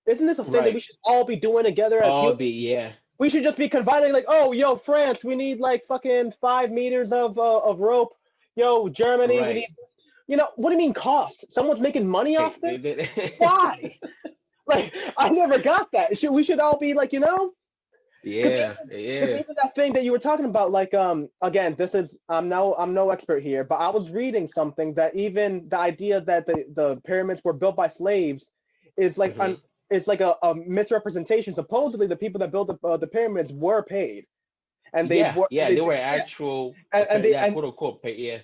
Speaker 1: Isn't this a thing that we
Speaker 2: Right.
Speaker 1: should all be doing together as
Speaker 2: All
Speaker 1: humans?
Speaker 2: be, yeah,
Speaker 1: We should just be combining like, oh yo, France, we need like fucking 5 meters of rope. Yo, Germany, we
Speaker 2: right.
Speaker 1: need. What do you mean cost? Someone's making money off this?
Speaker 2: They-
Speaker 1: Why? Like, I never got that. We should all be like, because
Speaker 2: yeah,
Speaker 1: because
Speaker 2: yeah.
Speaker 1: even that thing that you were talking about, like, again, this is I'm no expert here, but I was reading something that even the idea that the pyramids were built by slaves is like
Speaker 2: Hmm.
Speaker 1: a misrepresentation. Supposedly, the people that built the pyramids were paid, and they
Speaker 2: Yeah,
Speaker 1: were
Speaker 2: yeah. They were actual,
Speaker 1: and they
Speaker 2: yeah,
Speaker 1: and
Speaker 2: quote unquote, yeah,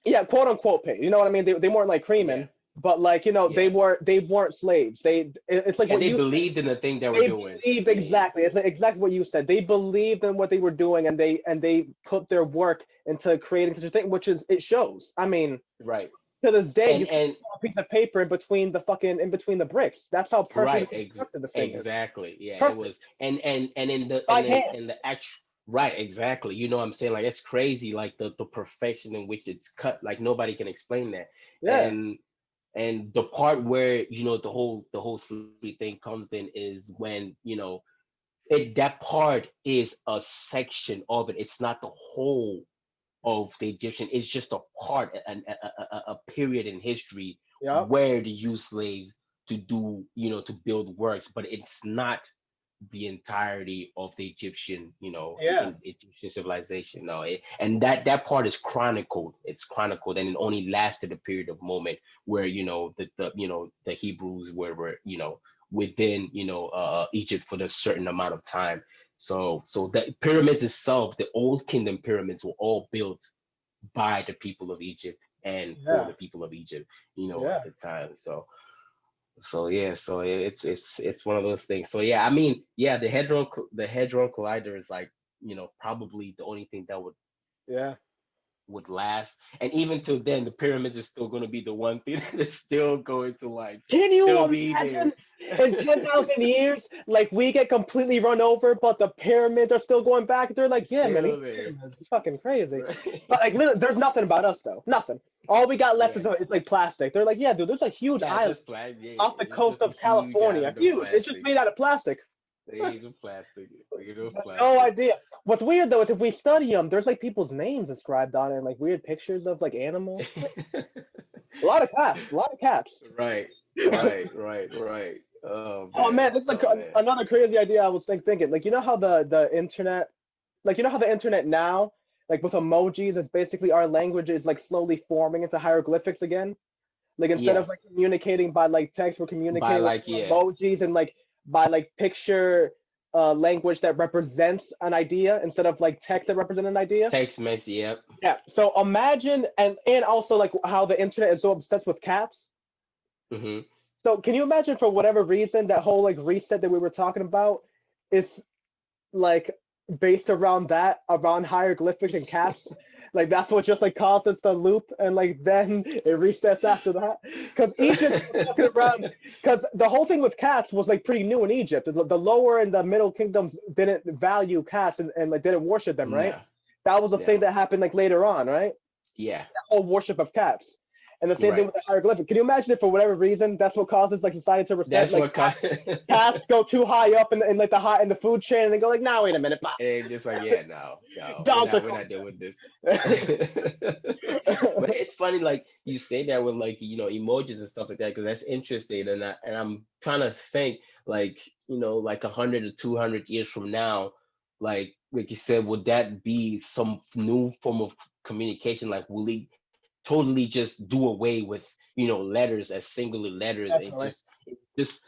Speaker 1: yeah, quote unquote paid. You know what I mean? They weren't like
Speaker 2: yeah,
Speaker 1: creaming, but like
Speaker 2: yeah.
Speaker 1: they weren't slaves. It's like
Speaker 2: Yeah,
Speaker 1: what
Speaker 2: they
Speaker 1: you
Speaker 2: believed in the thing they were
Speaker 1: they
Speaker 2: doing.
Speaker 1: believed
Speaker 2: Yeah,
Speaker 1: exactly. It's like exactly what you said. They believed in what they were doing, and they put their work into creating such a thing, which is it shows. I mean,
Speaker 2: right.
Speaker 1: to this day,
Speaker 2: And
Speaker 1: you can
Speaker 2: and
Speaker 1: draw a piece of paper in between the bricks. That's how perfectly
Speaker 2: right,
Speaker 1: constructed this thing is.
Speaker 2: exactly. Yeah, it
Speaker 1: Perfect
Speaker 2: was. And in the
Speaker 1: by
Speaker 2: and
Speaker 1: hand.
Speaker 2: in the actual, right, exactly. You know what I'm saying? Like, it's crazy, like the perfection in which it's cut. Like, nobody can explain that.
Speaker 1: Yeah.
Speaker 2: And the part where, the whole slavery thing comes in is when, that part is a section of it. It's not the whole of the Egyptian. It's just a part, a period in history
Speaker 1: Yep.
Speaker 2: where they use slaves to do, to build works, but it's not the entirety of the Egyptian,
Speaker 1: Yeah.
Speaker 2: in Egyptian civilization. No, and that part is chronicled. It's chronicled, and it only lasted a period of moment where, the Hebrews were, within, Egypt for a certain amount of time. So the pyramids itself, the old kingdom pyramids, were all built by the people of Egypt and for
Speaker 1: Yeah.
Speaker 2: the people of Egypt, at
Speaker 1: Yeah.
Speaker 2: the time. So yeah, so it's one of those things. So yeah, I mean, yeah, the hadron collider is like, probably the only thing that
Speaker 1: Yeah.
Speaker 2: would last. And even till then, the pyramids is still going to be the one thing that is still going to, like,
Speaker 1: Can you
Speaker 2: still be there.
Speaker 1: imagine in 10,000 years, like we get completely run over, but the pyramids are still going back? They're like, yeah, man, these
Speaker 2: Still there.
Speaker 1: pyramids, it's fucking crazy. But
Speaker 2: Right.
Speaker 1: like, literally, there's nothing about us though. Nothing. All we got left
Speaker 2: Yeah.
Speaker 1: is like plastic. They're like, yeah, dude, there's a huge
Speaker 2: Yeah,
Speaker 1: island
Speaker 2: just plastic. Yeah,
Speaker 1: off the
Speaker 2: it's
Speaker 1: coast
Speaker 2: just a
Speaker 1: of
Speaker 2: huge
Speaker 1: California.
Speaker 2: island of
Speaker 1: Huge. It's just
Speaker 2: plastic.
Speaker 1: made out of plastic.
Speaker 2: The age of plastic.
Speaker 1: No
Speaker 2: Plastic.
Speaker 1: idea. What's weird though is if we study them, there's like people's names inscribed on it and like weird pictures of like animals. A lot of cats. A lot of cats.
Speaker 2: Right, right, right, right. Oh
Speaker 1: Oh
Speaker 2: man,
Speaker 1: man, this is like
Speaker 2: oh man.
Speaker 1: another crazy idea I was thinking. Like the internet, like how the internet now, like with emojis, is basically our language is like slowly forming into hieroglyphics again. Like instead
Speaker 2: Yeah,
Speaker 1: of like communicating by like text, we're
Speaker 2: by
Speaker 1: communicating like
Speaker 2: like,
Speaker 1: through
Speaker 2: yeah,
Speaker 1: emojis and like by like picture language that represents an idea instead of like text that represents an idea.
Speaker 2: Text mix. Yep.
Speaker 1: Yeah. So imagine and also like how the internet is so obsessed with cats.
Speaker 2: Hmm.
Speaker 1: So can you imagine for whatever reason that whole like reset that we were talking about is like based around around hieroglyphics and cats? Like that's what just like causes the loop and like then it resets after that. Because Egypt was walking around because the whole thing with cats was like pretty new in Egypt. The lower and the middle kingdoms didn't value cats and like didn't worship them, right?
Speaker 2: No,
Speaker 1: That was a thing
Speaker 2: no.
Speaker 1: that happened like later on, right?
Speaker 2: Yeah,
Speaker 1: Whole worship of cats. And the same thing
Speaker 2: right.
Speaker 1: with the hieroglyphic. Can you imagine if for whatever reason that's what causes like society to reset?
Speaker 2: That's
Speaker 1: Like
Speaker 2: what caused.
Speaker 1: cats go too high up in like the high in the food chain and they go like, now wait a minute,
Speaker 2: And just like, yeah, no, no, we're
Speaker 1: dogs are
Speaker 2: not, we're not
Speaker 1: kosher.
Speaker 2: doing this. But it's funny, like you say that with, like, emojis and stuff like that, because that's interesting, and I'm trying to think, like, like 100 or 200 years from now, like, like you said, would that be some new form of communication? Like, will it totally just do away with letters as singular letters and
Speaker 1: Definitely.
Speaker 2: just just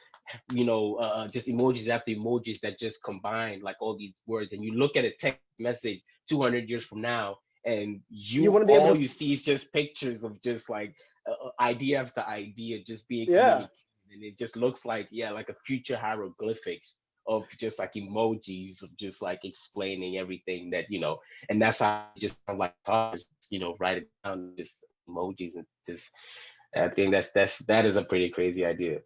Speaker 2: emojis after emojis that just combine like all these words, and you look at a text message 200 years from now, and
Speaker 1: You wouldn't be able
Speaker 2: all
Speaker 1: to.
Speaker 2: you see is just pictures of just like idea after idea just being
Speaker 1: Yeah.
Speaker 2: communicated, and it just looks like, yeah, like a future hieroglyphics of just like emojis of just like explaining everything that and that's how I just kind of like talk, just, write it down, just emojis, and just I think that is a pretty crazy idea.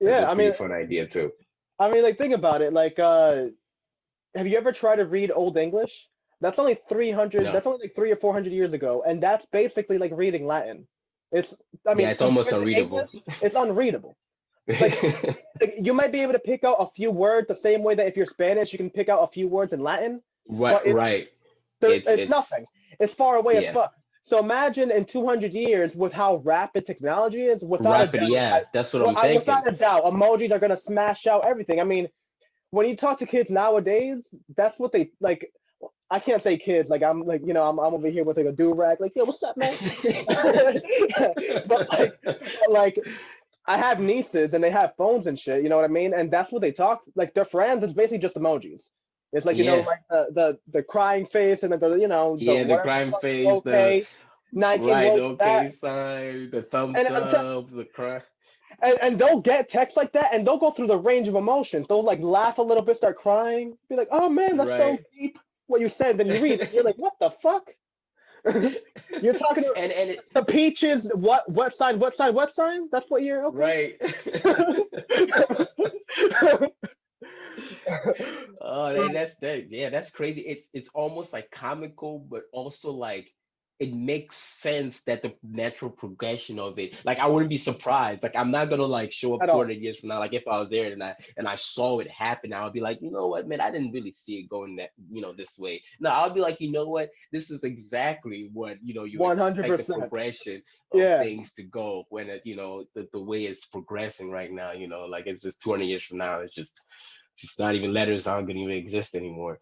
Speaker 2: That's
Speaker 1: Yeah.
Speaker 2: a pretty fun idea too.
Speaker 1: Like think about it. Like, have you ever tried to read Old English? That's only 300.
Speaker 2: No.
Speaker 1: That's only like 300 or 400 years ago, and that's basically like reading Latin. It's, I
Speaker 2: Yeah,
Speaker 1: mean,
Speaker 2: it's almost
Speaker 1: compared to
Speaker 2: unreadable.
Speaker 1: English, it's unreadable. Like, you might be able to pick out a few words the same way that if you're Spanish, you can pick out a few words in Latin,
Speaker 2: Right,
Speaker 1: but
Speaker 2: right.
Speaker 1: it's
Speaker 2: It's
Speaker 1: nothing. It's far away as
Speaker 2: yeah,
Speaker 1: fuck. So imagine in 200 years with how rapid technology is, without a
Speaker 2: rapid.
Speaker 1: doubt,
Speaker 2: Yeah, that's what I'm thinking.
Speaker 1: without a doubt, emojis are gonna smash out everything. I mean, when you talk to kids nowadays, that's what they like. I can't say kids, like I'm like, I'm over here with like a do rag, like, yo, what's up, man? but like, but like, I have nieces and they have phones and shit, you know what I mean? And that's what they talk like. Their friends is basically just emojis. It's like,
Speaker 2: Yeah,
Speaker 1: like the crying face and the the
Speaker 2: yeah. The
Speaker 1: whatever the
Speaker 2: crime
Speaker 1: fuck,
Speaker 2: face, the
Speaker 1: okay, 19,
Speaker 2: right,
Speaker 1: what
Speaker 2: the
Speaker 1: was that?
Speaker 2: okay sign, the thumbs
Speaker 1: And I'm just
Speaker 2: up, the cry.
Speaker 1: and they'll get texts like that and they'll go through the range of emotions. They'll like laugh a little bit, start crying, be like, oh man, that's so
Speaker 2: Right.
Speaker 1: deep what you said. Then you read it, you're like, what the fuck? You're talking to
Speaker 2: And it
Speaker 1: the peaches, what sign, what sign, what sign? That's what you're okay.
Speaker 2: right. Oh, that's that. Yeah, that's crazy. It's almost like comical, but also like it makes sense that the natural progression of it. Like I wouldn't be surprised. Like I'm not gonna like show up
Speaker 1: At all.
Speaker 2: 200 years from now. Like if I was there and I saw it happen, I would be like, you know what, man, I didn't really see it going that this way. No, I'll be like, you know what, this is exactly what you expect the
Speaker 1: 100%.
Speaker 2: progression of
Speaker 1: Yeah.
Speaker 2: things to go when it the way it's progressing right now. Like it's just 200 years from now. It's just not even letters aren't gonna even exist anymore.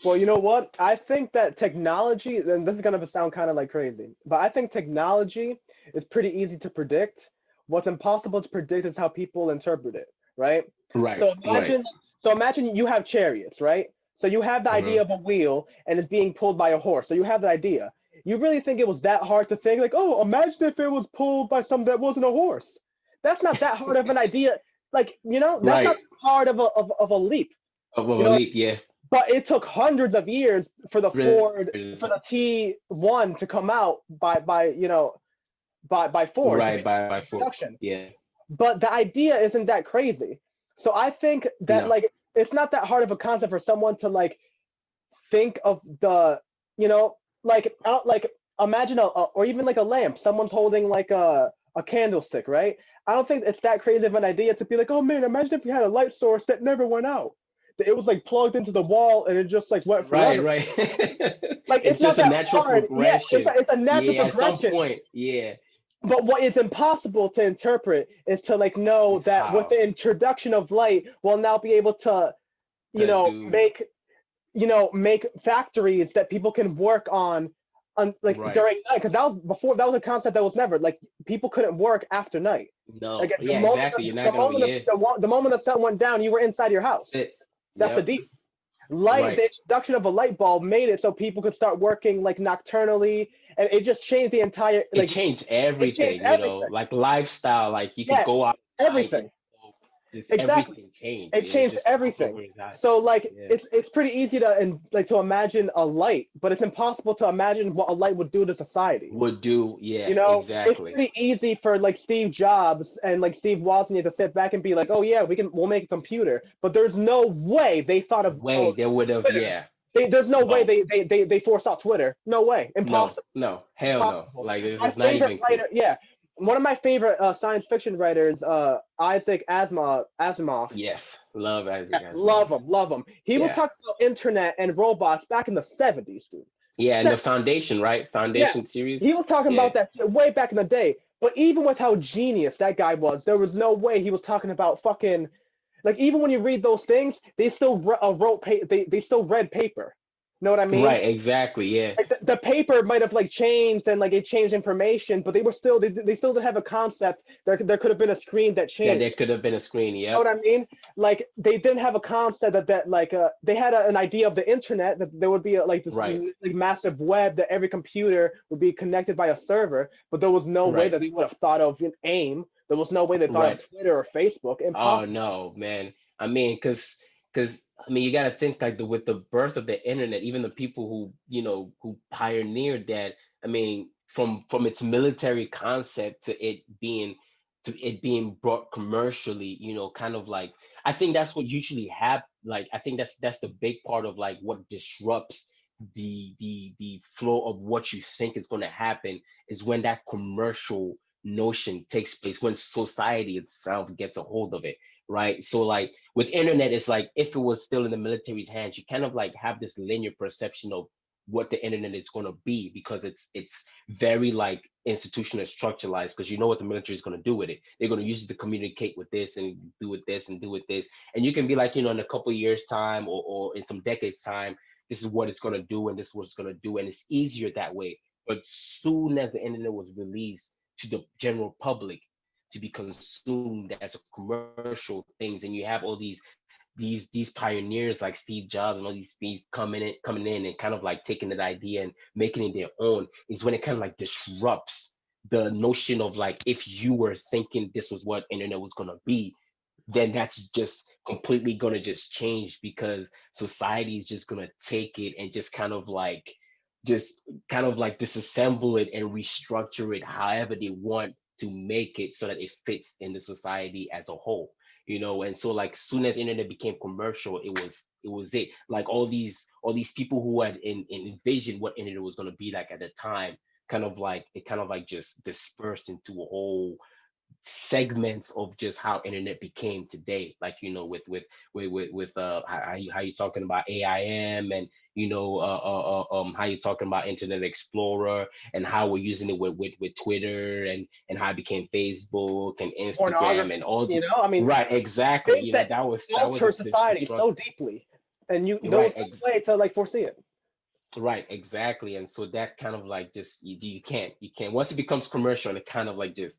Speaker 1: Well, you know what? I think that technology, and this is gonna sound kind of like crazy, but I think technology is pretty easy to predict. What's impossible to predict is how people interpret it, right?
Speaker 2: Right,
Speaker 1: So
Speaker 2: right.
Speaker 1: imagine, so imagine you have chariots, right? So you have the idea
Speaker 2: Hmm.
Speaker 1: of a wheel and it's being pulled by a horse. So you have the idea. You really think it was that hard to think, like, oh, imagine if it was pulled by something that wasn't a horse. That's not that hard of an idea. Like, that's not
Speaker 2: Right.
Speaker 1: hard of a leap.
Speaker 2: Of
Speaker 1: You
Speaker 2: a
Speaker 1: know,
Speaker 2: leap, yeah.
Speaker 1: but it took hundreds of years for the Ford, for the T1 to come out by Ford to
Speaker 2: Right,
Speaker 1: be
Speaker 2: by foot.
Speaker 1: production.
Speaker 2: Yeah.
Speaker 1: But the idea isn't that crazy. So I think that
Speaker 2: No.
Speaker 1: like it's not that hard of a concept for someone to like think of the, you know, like I don't like imagine or even like a lamp. Someone's holding like a candlestick, right? I don't think it's that crazy of an idea to be like, oh man, imagine if we had a light source that never went out. That it was like plugged into the wall and it just like went
Speaker 2: Right,
Speaker 1: forever.
Speaker 2: right.
Speaker 1: Like it's
Speaker 2: It's
Speaker 1: not
Speaker 2: just a
Speaker 1: that
Speaker 2: natural
Speaker 1: hard. Yeah,
Speaker 2: progression.
Speaker 1: it's a natural
Speaker 2: Yeah, at some
Speaker 1: progression.
Speaker 2: point, yeah.
Speaker 1: But what is impossible to interpret is to like know
Speaker 2: It's
Speaker 1: that with
Speaker 2: how
Speaker 1: the introduction of light, we'll now be able to,
Speaker 2: to do
Speaker 1: make factories that people can work on like
Speaker 2: right.
Speaker 1: during night. Because that was a concept that was never like people couldn't work after night. Like
Speaker 2: No,
Speaker 1: at
Speaker 2: yeah, exactly. You're not gonna be, yeah.
Speaker 1: the moment the sun went down, you were inside your house.
Speaker 2: That's it.
Speaker 1: That's the
Speaker 2: Yep.
Speaker 1: deep light.
Speaker 2: Right.
Speaker 1: The introduction of a light bulb made it so people could start working like nocturnally, and it just changed the entire
Speaker 2: It
Speaker 1: like
Speaker 2: changed
Speaker 1: it changed
Speaker 2: everything,
Speaker 1: everything.
Speaker 2: like lifestyle, like you could
Speaker 1: Yeah,
Speaker 2: go outside,
Speaker 1: everything.
Speaker 2: just
Speaker 1: Exactly.
Speaker 2: everything changed.
Speaker 1: It
Speaker 2: It
Speaker 1: changed
Speaker 2: just took
Speaker 1: everything.
Speaker 2: over his eyes.
Speaker 1: So like
Speaker 2: Yeah.
Speaker 1: it's pretty easy to and like to imagine a light, but it's impossible to imagine what a light would do to society.
Speaker 2: Would do,
Speaker 1: You
Speaker 2: yeah,
Speaker 1: know, it's
Speaker 2: exactly.
Speaker 1: pretty easy for like Steve Jobs and like Steve Wozniak to sit back and be like, "Oh yeah, we'll make a computer," but there's no way they thought of
Speaker 2: Way they would have,
Speaker 1: Twitter.
Speaker 2: yeah.
Speaker 1: There's no way
Speaker 2: No,
Speaker 1: they foresaw Twitter. No way,
Speaker 2: no,
Speaker 1: impossible.
Speaker 2: no, hell no.
Speaker 1: Impossible.
Speaker 2: Like this
Speaker 1: My
Speaker 2: is not
Speaker 1: favorite
Speaker 2: even
Speaker 1: writer,
Speaker 2: close.
Speaker 1: yeah, one of my favorite science fiction writers, Isaac Asimov.
Speaker 2: Yes, love Isaac
Speaker 1: Yeah,
Speaker 2: Asimov.
Speaker 1: love him. He was
Speaker 2: Yeah,
Speaker 1: talking about internet and robots back in the 70s, dude.
Speaker 2: yeah, and the
Speaker 1: 70s.
Speaker 2: Foundation, right?
Speaker 1: Yeah,
Speaker 2: Foundation series.
Speaker 1: he was talking
Speaker 2: Yeah,
Speaker 1: about that shit way back in the day. But even with how genius that guy was, there was no way he was talking about fucking like even when you read those things, they still wrote they still read paper. Know what I mean?
Speaker 2: Right, exactly. Yeah.
Speaker 1: Like the paper might have like changed and like it changed information, but they were still they still didn't have a concept. There could have been a screen that
Speaker 2: That there
Speaker 1: changed.
Speaker 2: could have been a screen.
Speaker 1: Know what
Speaker 2: Yep.
Speaker 1: I mean? Like they didn't have a concept that like they had an idea of the internet that there would be like this
Speaker 2: Right.
Speaker 1: like massive web that every computer would be connected by a server, but there was no way
Speaker 2: Right.
Speaker 1: that they would have thought of an AIM. There was no way they thought of
Speaker 2: Right.
Speaker 1: Twitter or Facebook.
Speaker 2: Oh
Speaker 1: Impossible.
Speaker 2: no, man. I mean, cause I mean, you got to think like with the birth of the internet, even the people who who pioneered that. I mean, from its military concept to it being brought commercially, kind of like I think that's what usually happen. Like I think that's the big part of like what disrupts the flow of what you think is going to happen is when that commercial notion takes place, when society itself gets a hold of it, right? So like with internet, it's like if it was still in the military's hands, you kind of like have this linear perception of what the internet is going to be because it's very like institutional structuralized because you know what the military is going to do with it. They're going to use it to communicate with this and do with this and do with this, and you can be like, in a couple of years time or in some decades time, this is what it's going to do and this is what it's going to do, and it's easier that way. But soon as the internet was released to the general public to be consumed as a commercial things, and you have all these pioneers like Steve Jobs and all these things coming in and kind of like taking that idea and making it their own, is when it kind of like disrupts the notion of like if you were thinking this was what internet was going to be, then that's just completely going to just change because society is just going to take it and just kind of like disassemble it and restructure it however they want to make it so that it fits in the society as a whole. And so like soon as internet became commercial, it was like all these people who had envisioned what internet was going to be like at the time, kind of like just dispersed into a whole segments of just how internet became today, like with how you talking about AIM, and how you talking about Internet Explorer, and how we're using it with Twitter, and how it became Facebook and Instagram and
Speaker 1: Pornography,
Speaker 2: all the
Speaker 1: I mean,
Speaker 2: right, exactly,
Speaker 1: things that
Speaker 2: that was
Speaker 1: alter
Speaker 2: the
Speaker 1: society so
Speaker 2: destruct
Speaker 1: deeply, and there
Speaker 2: right.
Speaker 1: was no way to like foresee it.
Speaker 2: Right, exactly. And so that kind of like just you can't once it becomes commercial, it kind of like just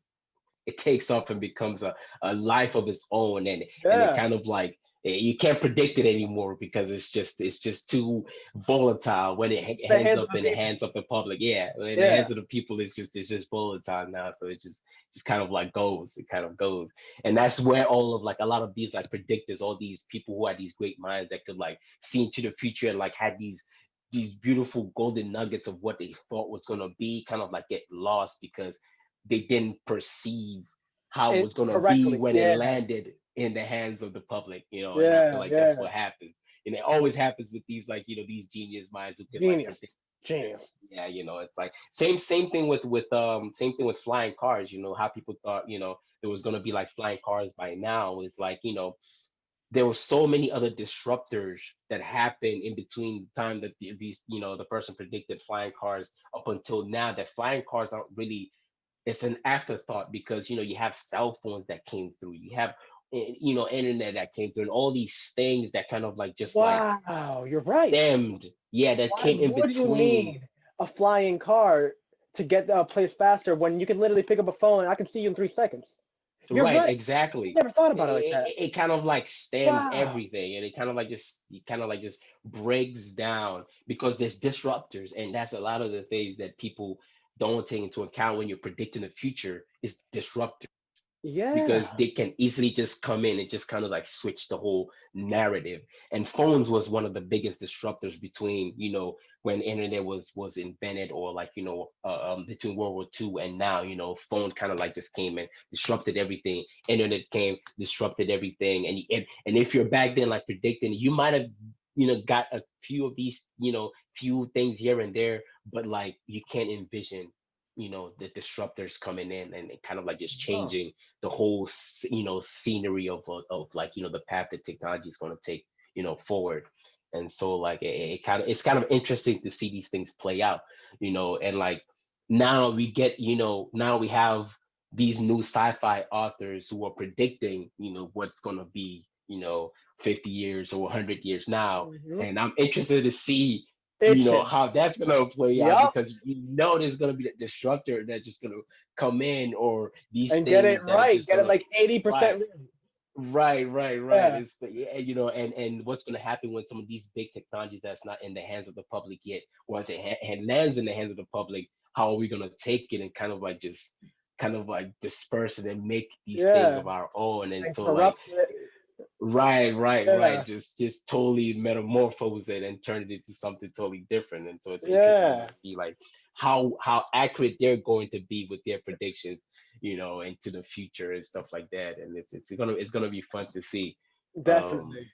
Speaker 2: it takes off and becomes a life of its own, and it
Speaker 1: Yeah,
Speaker 2: kind of like you can't predict it anymore because it's just too volatile when it
Speaker 1: the
Speaker 2: ends
Speaker 1: hands of
Speaker 2: up
Speaker 1: the
Speaker 2: in the
Speaker 1: people.
Speaker 2: hands of the public. Yeah, in the
Speaker 1: Yeah,
Speaker 2: hands of the people, it's just volatile now, so it just kind of like goes, it kind of goes. And that's where all of like a lot of these like predictors, all these people who had these great minds that could like see into the future and like had these beautiful golden nuggets of what they thought was going to be kind of like get lost because they didn't perceive how it was going to be
Speaker 1: correctly.
Speaker 2: when it
Speaker 1: Yeah,
Speaker 2: landed in the hands of the public, and I feel
Speaker 1: yeah,
Speaker 2: like that's
Speaker 1: yeah.
Speaker 2: what happens. And it always happens with these like these genius minds who could like
Speaker 1: Genius,
Speaker 2: predict.
Speaker 1: genius.
Speaker 2: Yeah, it's like same thing with flying cars. How people thought there was going to be like flying cars by now. It's like there were so many other disruptors that happened in between the time that the person predicted flying cars up until now, that flying cars aren't really, it's an afterthought because you have cell phones that came through, you have internet that came through, and all these things that kind of like just like
Speaker 1: Wow, you're right.
Speaker 2: stemmed, yeah, that
Speaker 1: Why
Speaker 2: came in
Speaker 1: would you
Speaker 2: between.
Speaker 1: need a flying car to get a place faster when you can literally pick up a phone and I can see you in 3 seconds? You're
Speaker 2: Right,
Speaker 1: right. I
Speaker 2: exactly.
Speaker 1: never thought about it like that.
Speaker 2: It kind of like stems
Speaker 1: Wow.
Speaker 2: everything, and it kind of like just breaks down because there's disruptors, and that's a lot of the things that people don't take into account when you're predicting the future is disruptors,
Speaker 1: Yeah.
Speaker 2: because they can easily just come in and just kind of like switch the whole narrative. And phones was one of the biggest disruptors between when internet was invented, or like between World War II and now. Phone kind of like just came and disrupted everything. Internet came, disrupted everything. And if you're back then like predicting, you might have got a few of these few things here and there, but like you can't envision the disruptors coming in and kind of like just
Speaker 1: Oh.
Speaker 2: changing the whole scenery of like the path that technology is going to take forward. And so like it's kind of interesting to see these things play out, and like now we have these new sci-fi authors who are predicting what's going to be 50 years or 100 years now.
Speaker 1: Hmm.
Speaker 2: And I'm interested to see
Speaker 1: itching.
Speaker 2: how that's gonna play out
Speaker 1: Yep.
Speaker 2: because there's gonna be a disruptor that's just gonna come in, or these
Speaker 1: And get it
Speaker 2: things that are
Speaker 1: right.
Speaker 2: just
Speaker 1: Get it
Speaker 2: gonna
Speaker 1: like
Speaker 2: right.
Speaker 1: 80% right.
Speaker 2: Right.
Speaker 1: Yeah.
Speaker 2: It's but yeah, and what's going to happen when some of these big technologies that's not in the hands of the public yet, once it lands in the hands of the public, how are we going to take it and kind of like disperse it and make these things
Speaker 1: Yeah.
Speaker 2: of our own? And
Speaker 1: And
Speaker 2: so like,
Speaker 1: corrupt it.
Speaker 2: right,
Speaker 1: Yeah.
Speaker 2: just totally metamorphose it and turn it into something totally different. And so it's interesting to
Speaker 1: Yeah.
Speaker 2: see like how accurate they're going to be with their predictions, into the future and stuff like that. And it's gonna be fun to see. Um,
Speaker 1: Definitely.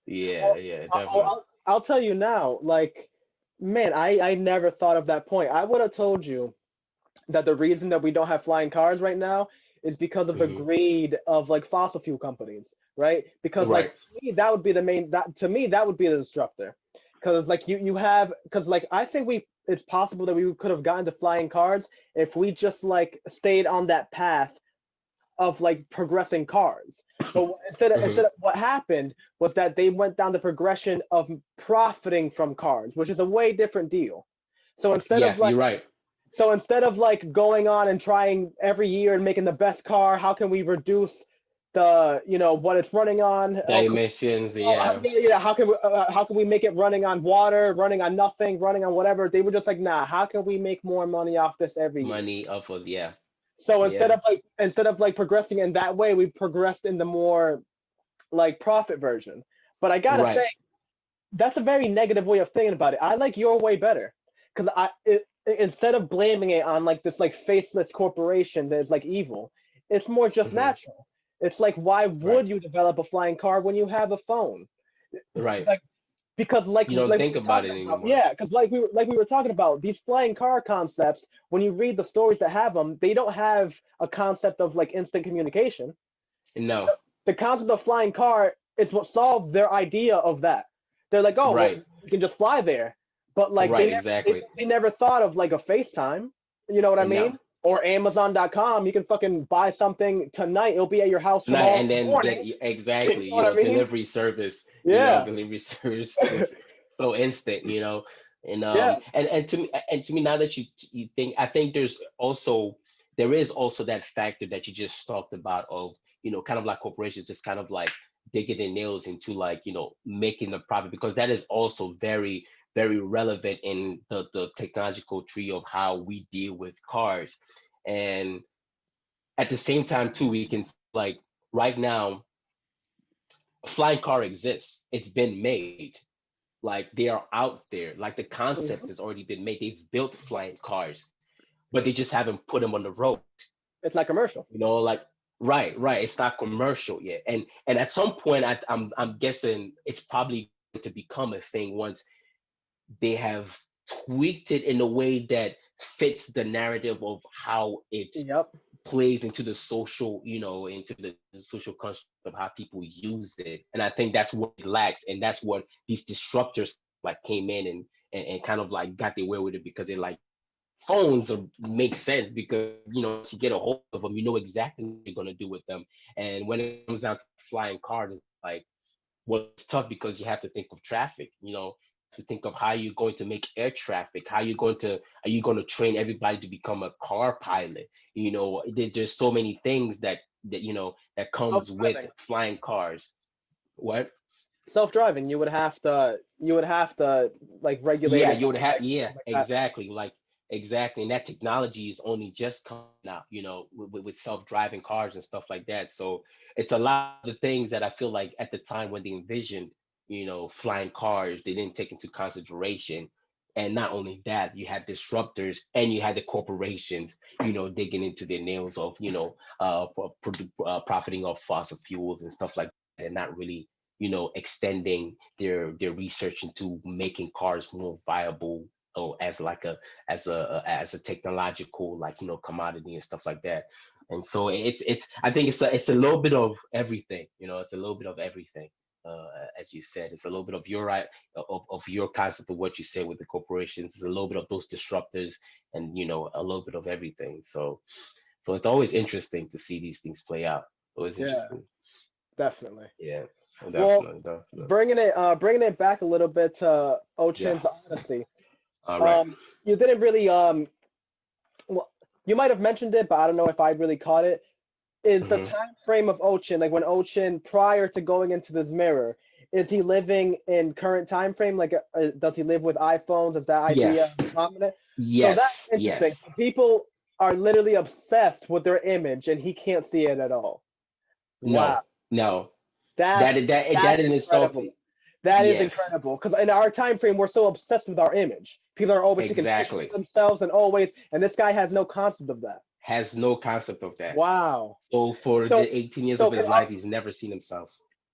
Speaker 2: yeah, definitely.
Speaker 1: I'll tell you now, like, man, I never thought of that point. I would have told you that the reason that we don't have flying cars right now is because of the
Speaker 2: Hmm.
Speaker 1: greed of like fossil fuel companies, right? Because like
Speaker 2: Right.
Speaker 1: to me, that would be the main that to me that would be the disruptor. Because like you have because like I think we it's possible that we could have gotten to flying cars if we just like stayed on that path of like progressing cars. But
Speaker 2: Hmm.
Speaker 1: instead of what happened was that they went down the progression of profiting from cars, which is a way different deal. So instead of
Speaker 2: Yeah,
Speaker 1: like
Speaker 2: you're right.
Speaker 1: so instead of like going on and trying every year and making the best car, how can we reduce the what it's running on?
Speaker 2: Dimensions. Yeah,
Speaker 1: Yeah, how can we make it running on water, running on nothing, running on whatever? They were just like, nah, how can we make more money off this every year?
Speaker 2: money off of yeah,
Speaker 1: So
Speaker 2: yeah.
Speaker 1: instead of like progressing in that way, we progressed in the more like profit version. But I gotta
Speaker 2: Right.
Speaker 1: say, that's a very negative way of thinking about it. I like your way better because instead of blaming it on like this like faceless corporation that is like evil, it's more just
Speaker 2: Hmm.
Speaker 1: natural. It's like why
Speaker 2: Right.
Speaker 1: would you develop a flying car when you have a phone?
Speaker 2: Right.
Speaker 1: Like because
Speaker 2: You don't
Speaker 1: like we
Speaker 2: think
Speaker 1: were
Speaker 2: about
Speaker 1: talking
Speaker 2: it
Speaker 1: about,
Speaker 2: anymore.
Speaker 1: yeah, because like we were talking about these flying car concepts. When you read the stories that have them, they don't have a concept of like instant communication.
Speaker 2: No.
Speaker 1: The concept of flying car is what solved their idea of that. They're like, oh, well,
Speaker 2: Right.
Speaker 1: we can just fly there, but like
Speaker 2: Right. Exactly.
Speaker 1: they never thought of like a FaceTime. You know what I
Speaker 2: No.
Speaker 1: mean? Or Amazon.com. You can fucking buy something tonight. It'll be at your house
Speaker 2: Tonight
Speaker 1: tomorrow
Speaker 2: and then get
Speaker 1: morning. You
Speaker 2: exactly,
Speaker 1: know what I mean?
Speaker 2: delivery service,
Speaker 1: Yeah,
Speaker 2: delivery service just so instant, and
Speaker 1: yeah,
Speaker 2: to me now that you think, I think there is also that factor that you just talked about of, kind of like corporations just kind of like digging their nails into like, making the profit, because that is also very, very relevant in the technological tree of how we deal with cars. And at the same time too, we can like right now a flying car exists. It's been made. Like they are out there. Like the concept
Speaker 1: mhm.
Speaker 2: has already been made. They've built flying cars, but they just haven't put them on the road.
Speaker 1: It's like commercial.
Speaker 2: Like right. It's not commercial yet. And at some point, I'm guessing it's probably going to become a thing once they have tweaked it in a way that fits the narrative of how it
Speaker 1: Yep.
Speaker 2: plays into the social, into the social construct of how people use it. And I think that's what it lacks. And that's what these disruptors like came in and kind of like got their way with it, because they're like, phones make sense because, once you get a hold of them, you know exactly what you're going to do with them. And when it comes down to flying cars, it's like, well, it's tough because you have to think of traffic, you have to think of how you're going to make air traffic, are you going to train everybody to become a car pilot? There's so many things that comes with
Speaker 1: Self-driving.
Speaker 2: flying cars. What?
Speaker 1: Self-driving. You would have to like regulate
Speaker 2: Yeah,
Speaker 1: it
Speaker 2: you would
Speaker 1: by
Speaker 2: have,
Speaker 1: like
Speaker 2: yeah,
Speaker 1: stuff like that.
Speaker 2: exactly. Like exactly. And that technology is only just coming out, with self-driving cars and stuff like that. So it's a lot of the things that I feel like at the time when they envisioned, flying cars, they didn't take into consideration. And not only that, you had disruptors and you had the corporations, digging into their nails of, profiting off fossil fuels and stuff like that, and not really, extending their research into making cars more viable, as like as a technological, like, commodity and stuff like that. And so it's I think it's a little bit of everything. It's a little bit of everything. As you said, it's a little bit of your right of your concept of what you said with the corporations. It's a little bit of those disruptors, and a little bit of everything. So it's always interesting to see these things play out. Always
Speaker 1: Yeah,
Speaker 2: interesting.
Speaker 1: definitely.
Speaker 2: Yeah.
Speaker 1: Well,
Speaker 2: Definitely, definitely.
Speaker 1: bringing it back a little bit to
Speaker 2: Yeah.
Speaker 1: Ochin's Odyssey.
Speaker 2: All right.
Speaker 1: Um, you didn't really well, you might have mentioned it, but I don't know if I really caught it. Is the
Speaker 2: Mm-hmm.
Speaker 1: time frame of Ochin, like when Ochin prior to going into this mirror, is he living in current time frame? Like, does he live with iPhones? Is that idea
Speaker 2: Yes.
Speaker 1: prominent? So that's
Speaker 2: Yes.
Speaker 1: interesting.
Speaker 2: Yes.
Speaker 1: So people are literally obsessed with their image, and he can't see it at all. Wow,
Speaker 2: No. No.
Speaker 1: that's
Speaker 2: That
Speaker 1: that's
Speaker 2: in itself.
Speaker 1: incredible. That is
Speaker 2: Yes.
Speaker 1: incredible. Because in our time frame, we're so obsessed with our image. People are always taking pictures of
Speaker 2: Exactly.
Speaker 1: themselves and always, and this guy has no concept of that.
Speaker 2: Has no concept of that.
Speaker 1: Wow.
Speaker 2: So for
Speaker 1: So,
Speaker 2: the 18 years
Speaker 1: so
Speaker 2: of
Speaker 1: can
Speaker 2: his life, he's never seen himself.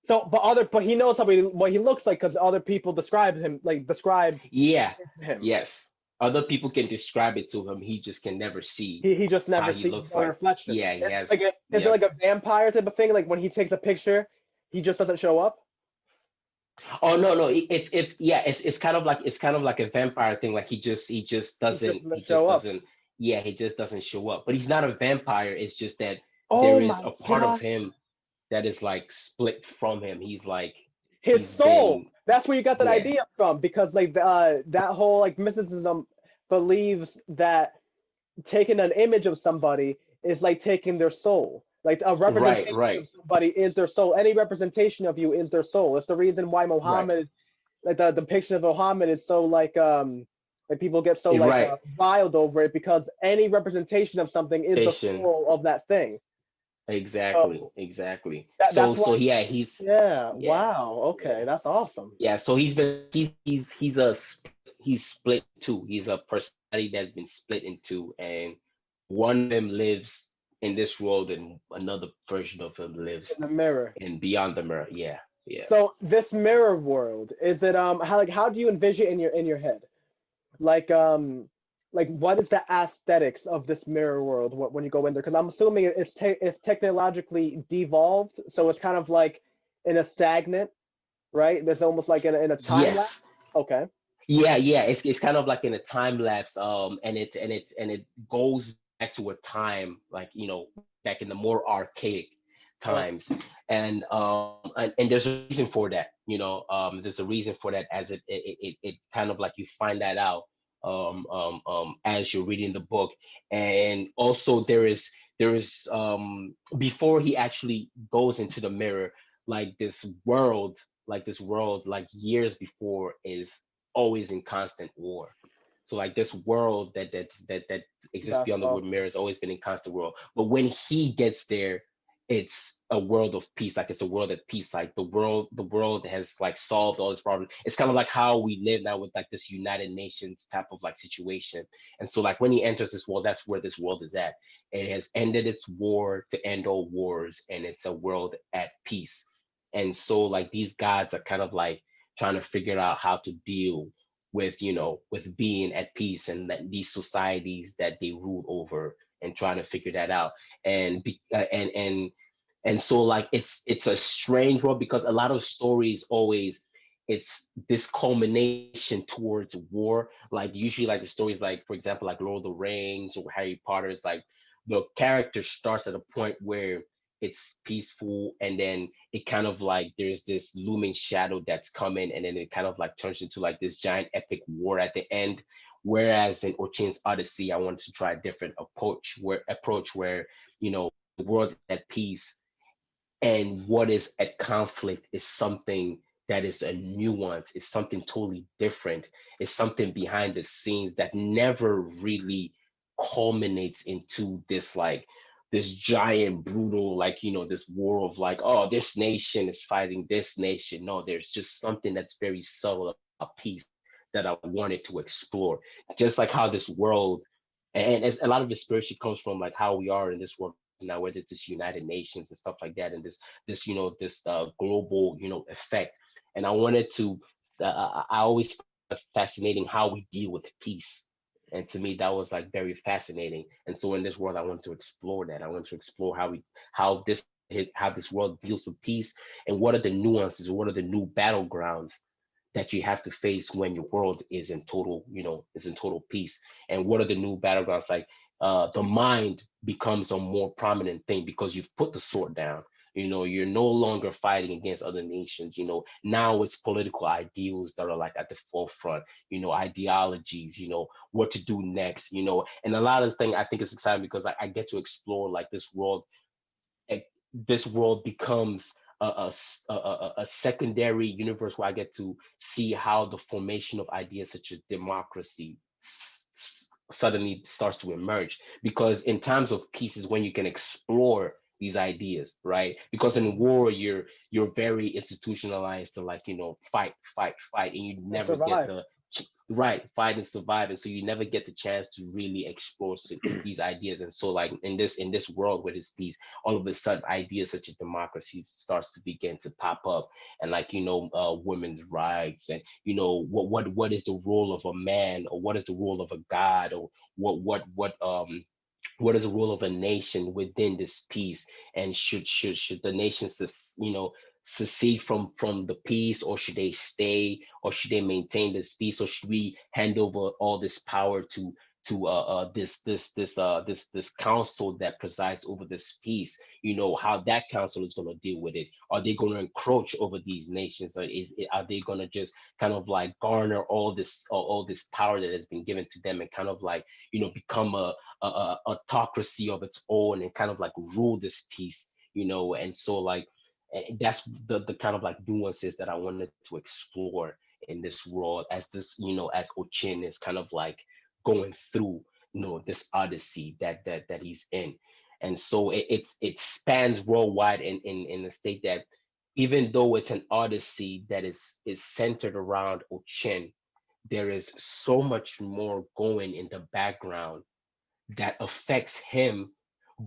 Speaker 1: but he knows what he looks like because other people describe him like describe
Speaker 2: Yeah.
Speaker 1: him.
Speaker 2: Yes. Other people can describe it to him. He just can never see
Speaker 1: He just
Speaker 2: how
Speaker 1: never
Speaker 2: he
Speaker 1: sees his
Speaker 2: looks
Speaker 1: own
Speaker 2: like.
Speaker 1: reflection.
Speaker 2: Yeah, he
Speaker 1: Is it
Speaker 2: has.
Speaker 1: like is it
Speaker 2: Yep.
Speaker 1: like a vampire type of thing? Like when he takes a picture, he just doesn't show up.
Speaker 2: Oh no, no. If yeah, it's kind of like a vampire thing. Like
Speaker 1: He just
Speaker 2: he
Speaker 1: doesn't
Speaker 2: just
Speaker 1: show up.
Speaker 2: doesn't yeah, he just doesn't show up. But he's not a vampire. It's just that
Speaker 1: Oh
Speaker 2: there is
Speaker 1: my
Speaker 2: a part of
Speaker 1: God.
Speaker 2: him that is like split from him.
Speaker 1: His
Speaker 2: He's
Speaker 1: soul.
Speaker 2: been
Speaker 1: That's where you got that
Speaker 2: yeah.
Speaker 1: idea from, because like that whole like mysticism believes that taking an image of somebody is like taking their soul. Like a
Speaker 2: Right,
Speaker 1: representation
Speaker 2: right,
Speaker 1: of somebody is their soul. Any representation of you is their soul. It's the reason why
Speaker 2: right.
Speaker 1: Muhammad, like the depiction of Muhammad is so like people get so like
Speaker 2: Right.
Speaker 1: riled over it because any representation of something is the
Speaker 2: Station.
Speaker 1: soul of that thing.
Speaker 2: Exactly,
Speaker 1: So
Speaker 2: exactly.
Speaker 1: that's
Speaker 2: So
Speaker 1: why.
Speaker 2: yeah,
Speaker 1: Yeah.
Speaker 2: yeah,
Speaker 1: Wow. Okay.
Speaker 2: yeah.
Speaker 1: That's awesome.
Speaker 2: Yeah, so he's split in two. He's a personality that's been split in two, and one of them lives in this world, and another version of him lives
Speaker 1: In the mirror.
Speaker 2: in beyond the mirror. Yeah, yeah,
Speaker 1: So this mirror world, is it how do you envision it in your head? Like what is the aesthetics of this mirror world when you go in there? Because I'm assuming it's technologically devolved, so it's kind of like in a stagnant, right? There's almost like in a time lapse.
Speaker 2: yes,
Speaker 1: Okay.
Speaker 2: yeah, yeah. It's kind of like in a time lapse, and it goes back to a time like back in the more archaic
Speaker 1: Okay.
Speaker 2: times, and there's a reason for that. There's a reason for that as it kind of like you find that out as you're reading the book, and also there is before he actually goes into the mirror, like this world like years before is always in constant war. So like this world that exists
Speaker 1: That's
Speaker 2: beyond the word
Speaker 1: awesome.
Speaker 2: mirror has always been in constant war. But when he gets there, it's a world of peace. Like it's a world at peace. Like the world has like solved all its problems. It's kind of like how we live now with like this United Nations type of like situation. And so like when he enters this world, that's where this world is at. It has ended its war to end all wars, and it's a world at peace. And so like these gods are kind of like trying to figure out how to deal with with being at peace, and that these societies that they rule over, and trying to figure that out. And be, and so like it's a strange world, because a lot of stories always it's this culmination towards war. Like usually like the stories, like for example like Lord of the Rings or Harry Potter, it's like the character starts at a point where it's peaceful, and then it kind of like there's this looming shadow that's coming, and then it kind of like turns into like this giant epic war at the end. Whereas in Ochin's Odyssey, I wanted to try a different approach where the world is at peace, and what is at conflict is something that is a nuance, it's something totally different, it's something behind the scenes that never really culminates into this like this giant brutal like this war of like, oh, this nation is fighting this nation. No, there's just something that's very subtle about peace that I wanted to explore. Just like how this world, and a lot of the spiritually comes from like how we are in this world now, whether it's this United Nations and stuff like that, and this global effect. And I wanted to, I always find it fascinating how we deal with peace, and to me that was like very fascinating. And so in this world, I wanted to explore that. I wanted to explore how this world deals with peace, and what are the nuances, what are the new battlegrounds that you have to face when your world is in total peace. And what are the new battlegrounds? Like the mind becomes a more prominent thing because you've put the sword down. You're no longer fighting against other nations. Now it's political ideals that are like at the forefront, ideologies, what to do next, and a lot of things I think is exciting because I get to explore like eh, this world becomes a secondary universe where I get to see how the formation of ideas such as democracy suddenly starts to emerge. Because in times of peace is when you can explore these ideas, right? Because in war you're very institutionalized to like fight, fight, fight, and you
Speaker 1: And
Speaker 2: never get
Speaker 1: survive.
Speaker 2: the right fight and survive, and so you never get the chance to really explore these ideas. And so like in this world where there's peace, all of a sudden ideas such as democracy starts to begin to pop up, and like women's rights, and what is the role of a man, or what is the role of a god, or what is the role of a nation within this peace, and should the nation secede from the peace, or should they stay, or should they maintain this peace, or should we hand over all this power to this council that presides over this peace? How that council is going to deal with it. Are they going to encroach over these nations, or are they going to just kind of like garner all this power that has been given to them, and kind of like become a autocracy of its own, and kind of like rule this piece, and so like that's the kind of like nuances that I wanted to explore in this world, as Ochin is kind of like going through this odyssey that he's in. And so it spans worldwide in the state that even though it's an odyssey that is centered around Ochin, there is so much more going in the background that affects him,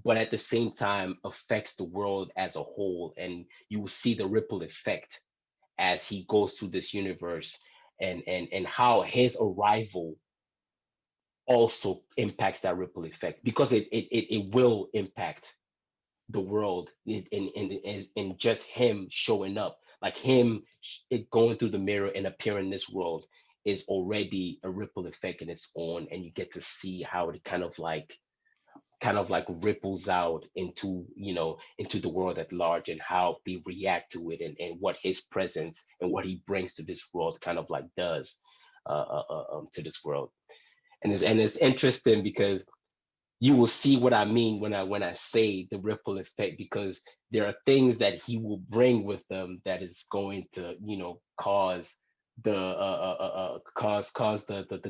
Speaker 2: but at the same time affects the world as a whole. And you will see the ripple effect as he goes through this universe, and how his arrival also impacts that ripple effect, because it will impact the world in just him showing up, like him it going through the mirror and appearing in this world is already a ripple effect in its own. And you get to see how it kind of like ripples out into the world at large, and how they react to it, and what his presence and what he brings to this world kind of like does to this world. And it's interesting because you will see what I mean when I say the ripple effect, because there are things that he will bring with them that is going to cause the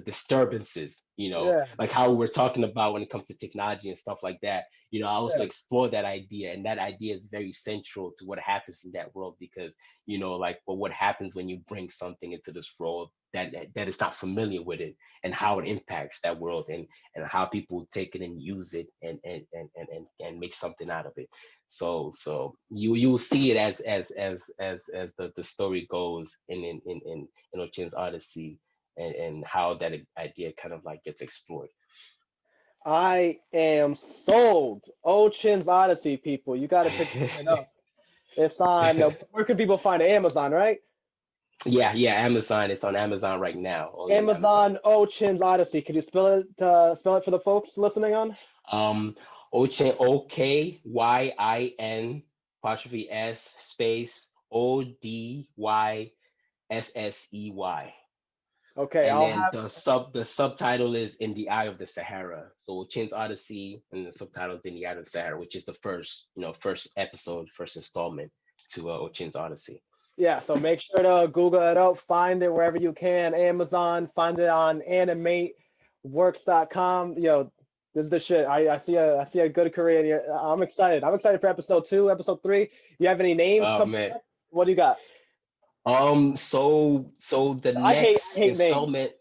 Speaker 2: disturbances,
Speaker 1: Yeah,
Speaker 2: like how we're talking about when it comes to technology and stuff like that. I also
Speaker 1: yeah.
Speaker 2: explore that idea, and that idea is very central to what happens in that world, because like, well, what happens when you bring something into this world that is not familiar with it, and how it impacts that world, and how people take it and use it, and make something out of it. So you'll see it as the story goes in Ochin's Odyssey, and how that idea kind of like gets explored.
Speaker 1: I am sold. Ochin's Odyssey, people. You got to pick this shit up. It's on. Where can people find it? Amazon, right?
Speaker 2: Yeah, Amazon. It's on Amazon right now, only on Amazon.
Speaker 1: Amazon Ochin's Odyssey. Can you spell it? Spell it for the folks listening on.
Speaker 2: Um, Ochin, Okyin apostrophe S space Odyssey.
Speaker 1: Okay,
Speaker 2: And
Speaker 1: I'll
Speaker 2: then
Speaker 1: have.
Speaker 2: the subtitle is In the Eye of the Sahara. So Chin's Odyssey, and the subtitle is In the Eye of the Sahara, which is the first episode, first installment to Ochin's Odyssey.
Speaker 1: Yeah, so make sure to Google it out, find it wherever you can. Amazon, find it on animateworks.com. This is the shit. I see a good career in here. I'm excited. I'm excited for episode 2, episode 3. You have any names
Speaker 2: Oh
Speaker 1: coming
Speaker 2: man.
Speaker 1: up? What do you got?
Speaker 2: So the
Speaker 1: I
Speaker 2: next
Speaker 1: hate names.
Speaker 2: installment.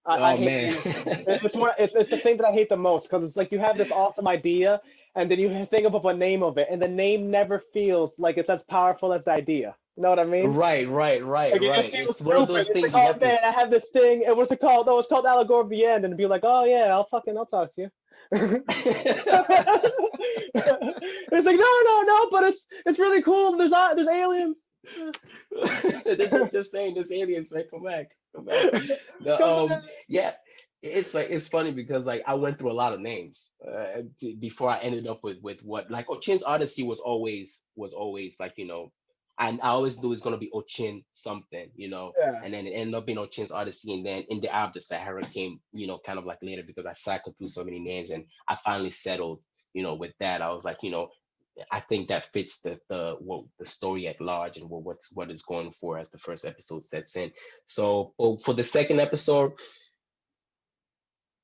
Speaker 1: I
Speaker 2: Oh
Speaker 1: hate
Speaker 2: man.
Speaker 1: names. It's the thing that I hate the most, because it's like you have this awesome idea, and then you think of a name of it, and the name never feels like it's as powerful as the idea. You know what I mean?
Speaker 2: Right, right, right,
Speaker 1: Like it
Speaker 2: right.
Speaker 1: feels
Speaker 2: It's one of
Speaker 1: stupid.
Speaker 2: those
Speaker 1: It's like,
Speaker 2: things you
Speaker 1: oh
Speaker 2: have to.
Speaker 1: man, I have this thing. And what's it called? No, it's called Allegory of the End, and be like, oh yeah, I'll talk to you. It's like, no, no, no, but it's really cool. There's aliens.
Speaker 2: This is just saying, this aliens, man, come back, come back. The
Speaker 1: Come on.
Speaker 2: yeah, it's funny because like I went through a lot of names before I ended up with what like Ochin's Odyssey was always like I always knew it's gonna be Ochin something
Speaker 1: Yeah.
Speaker 2: and then it ended up being Ochin's Odyssey, and then in the Eye of the Sahara came kind of like later because I cycled through so many names and I finally settled with that. I was like I think that fits the story at large and what it's going for as the first episode sets in. So for the second episode,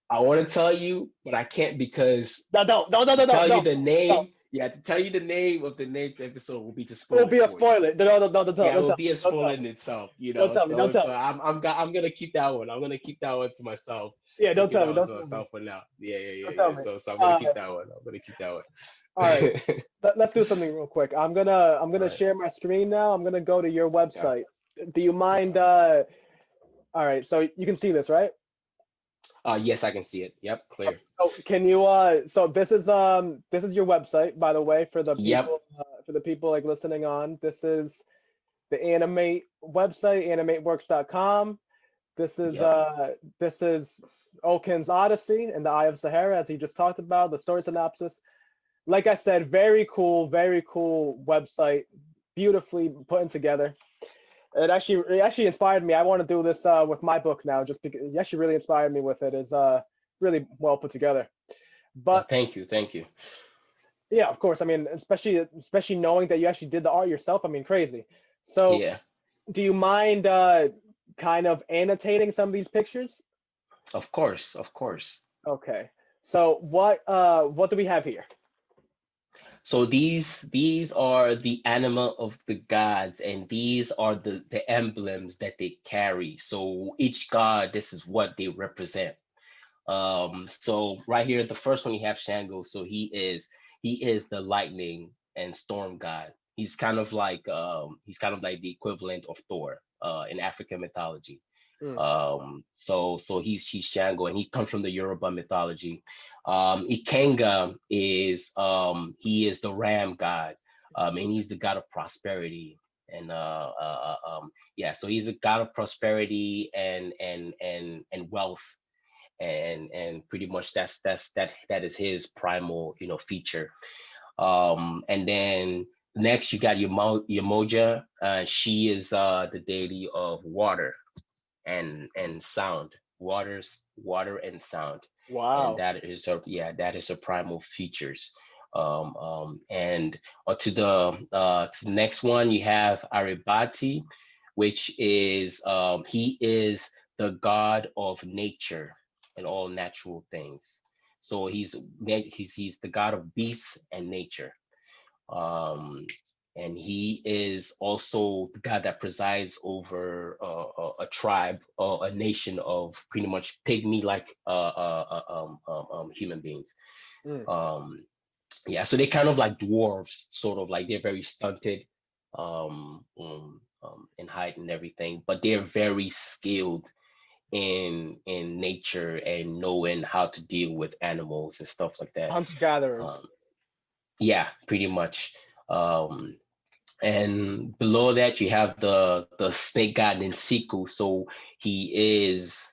Speaker 2: I want to tell you, but I can't because
Speaker 1: No, no, no, no,
Speaker 2: to
Speaker 1: no, no,
Speaker 2: tell you
Speaker 1: no,
Speaker 2: the
Speaker 1: no.
Speaker 2: name, yeah, to tell you the name of the next episode will be to
Speaker 1: It will
Speaker 2: spoil it
Speaker 1: be a
Speaker 2: for you.
Speaker 1: spoiler. No, no, no, no,
Speaker 2: Yeah, it
Speaker 1: don't
Speaker 2: will
Speaker 1: tell
Speaker 2: be a
Speaker 1: me. Don't
Speaker 2: spoiler
Speaker 1: tell
Speaker 2: in
Speaker 1: me.
Speaker 2: itself,
Speaker 1: Don't tell me. Don't
Speaker 2: So
Speaker 1: tell me.
Speaker 2: I'm gonna keep that one. I'm gonna keep that one to myself.
Speaker 1: Yeah,
Speaker 2: I'm gonna
Speaker 1: don't
Speaker 2: keep
Speaker 1: tell
Speaker 2: that
Speaker 1: me.
Speaker 2: one
Speaker 1: Don't
Speaker 2: to
Speaker 1: tell me.
Speaker 2: myself for now. Yeah, yeah, yeah,
Speaker 1: Don't tell
Speaker 2: yeah.
Speaker 1: me.
Speaker 2: So I'm gonna
Speaker 1: Uh,
Speaker 2: keep that one. I'm gonna keep that
Speaker 1: all right.
Speaker 2: one.
Speaker 1: Let's do something real quick. I'm
Speaker 2: All
Speaker 1: gonna
Speaker 2: right.
Speaker 1: share my screen now. I'm gonna go to your
Speaker 2: Yeah.
Speaker 1: website. Do you mind?
Speaker 2: Okay.
Speaker 1: All right. So you can see this, right?
Speaker 2: Yes, I can see it. Yep, clear.
Speaker 1: Oh, can you? So this is your website, by the way,
Speaker 2: Yep.
Speaker 1: for the people like listening on. This is the Animate website, animateworks.com.
Speaker 2: Yep.
Speaker 1: This is Okin's Odyssey and the Eye of Sahara, as he just talked about. The story synopsis. Like I said, very cool website, beautifully put together. It actually inspired me. I want to do this with my book now, just because it actually really inspired me with it. It's really well put together. But
Speaker 2: Thank you. Thank you.
Speaker 1: yeah, of course. I mean, especially knowing that you actually did the art yourself. I mean, crazy. So,
Speaker 2: Yeah.
Speaker 1: do you mind kind of annotating some of these pictures?
Speaker 2: Of course. Of course.
Speaker 1: Okay. So what do we have here?
Speaker 2: So these are the animal of the gods, and these are the emblems that they carry. So each god, this is what they represent. So right here, the first one you have Shango. So he is the lightning and storm god. He's kind of like the equivalent of Thor in African mythology.
Speaker 1: Mm.
Speaker 2: So he's Shango, and he comes from the Yoruba mythology. Ikenga he is the ram god, and he's the god of prosperity. And yeah, so he's a god of prosperity and wealth, and pretty much that is his primal feature. And then next you got Yamoja. She is the deity of water and sound, water and sound, and
Speaker 1: Wow.
Speaker 2: that is her primal features. And to the next one you have Aribati, which is he is the god of nature and all natural things. So he's the god of beasts and nature. um, and he is also the god that presides over a tribe or a nation of pretty much pygmy like human beings.
Speaker 1: Mm.
Speaker 2: Um, yeah, so they kind of like dwarves, sort of like they're very stunted in height and everything, but they're very skilled in nature and knowing how to deal with animals and stuff like that.
Speaker 1: Hunter gatherers.
Speaker 2: Um, yeah, pretty much. Um, and below that you have the snake god Ninsiku. So he is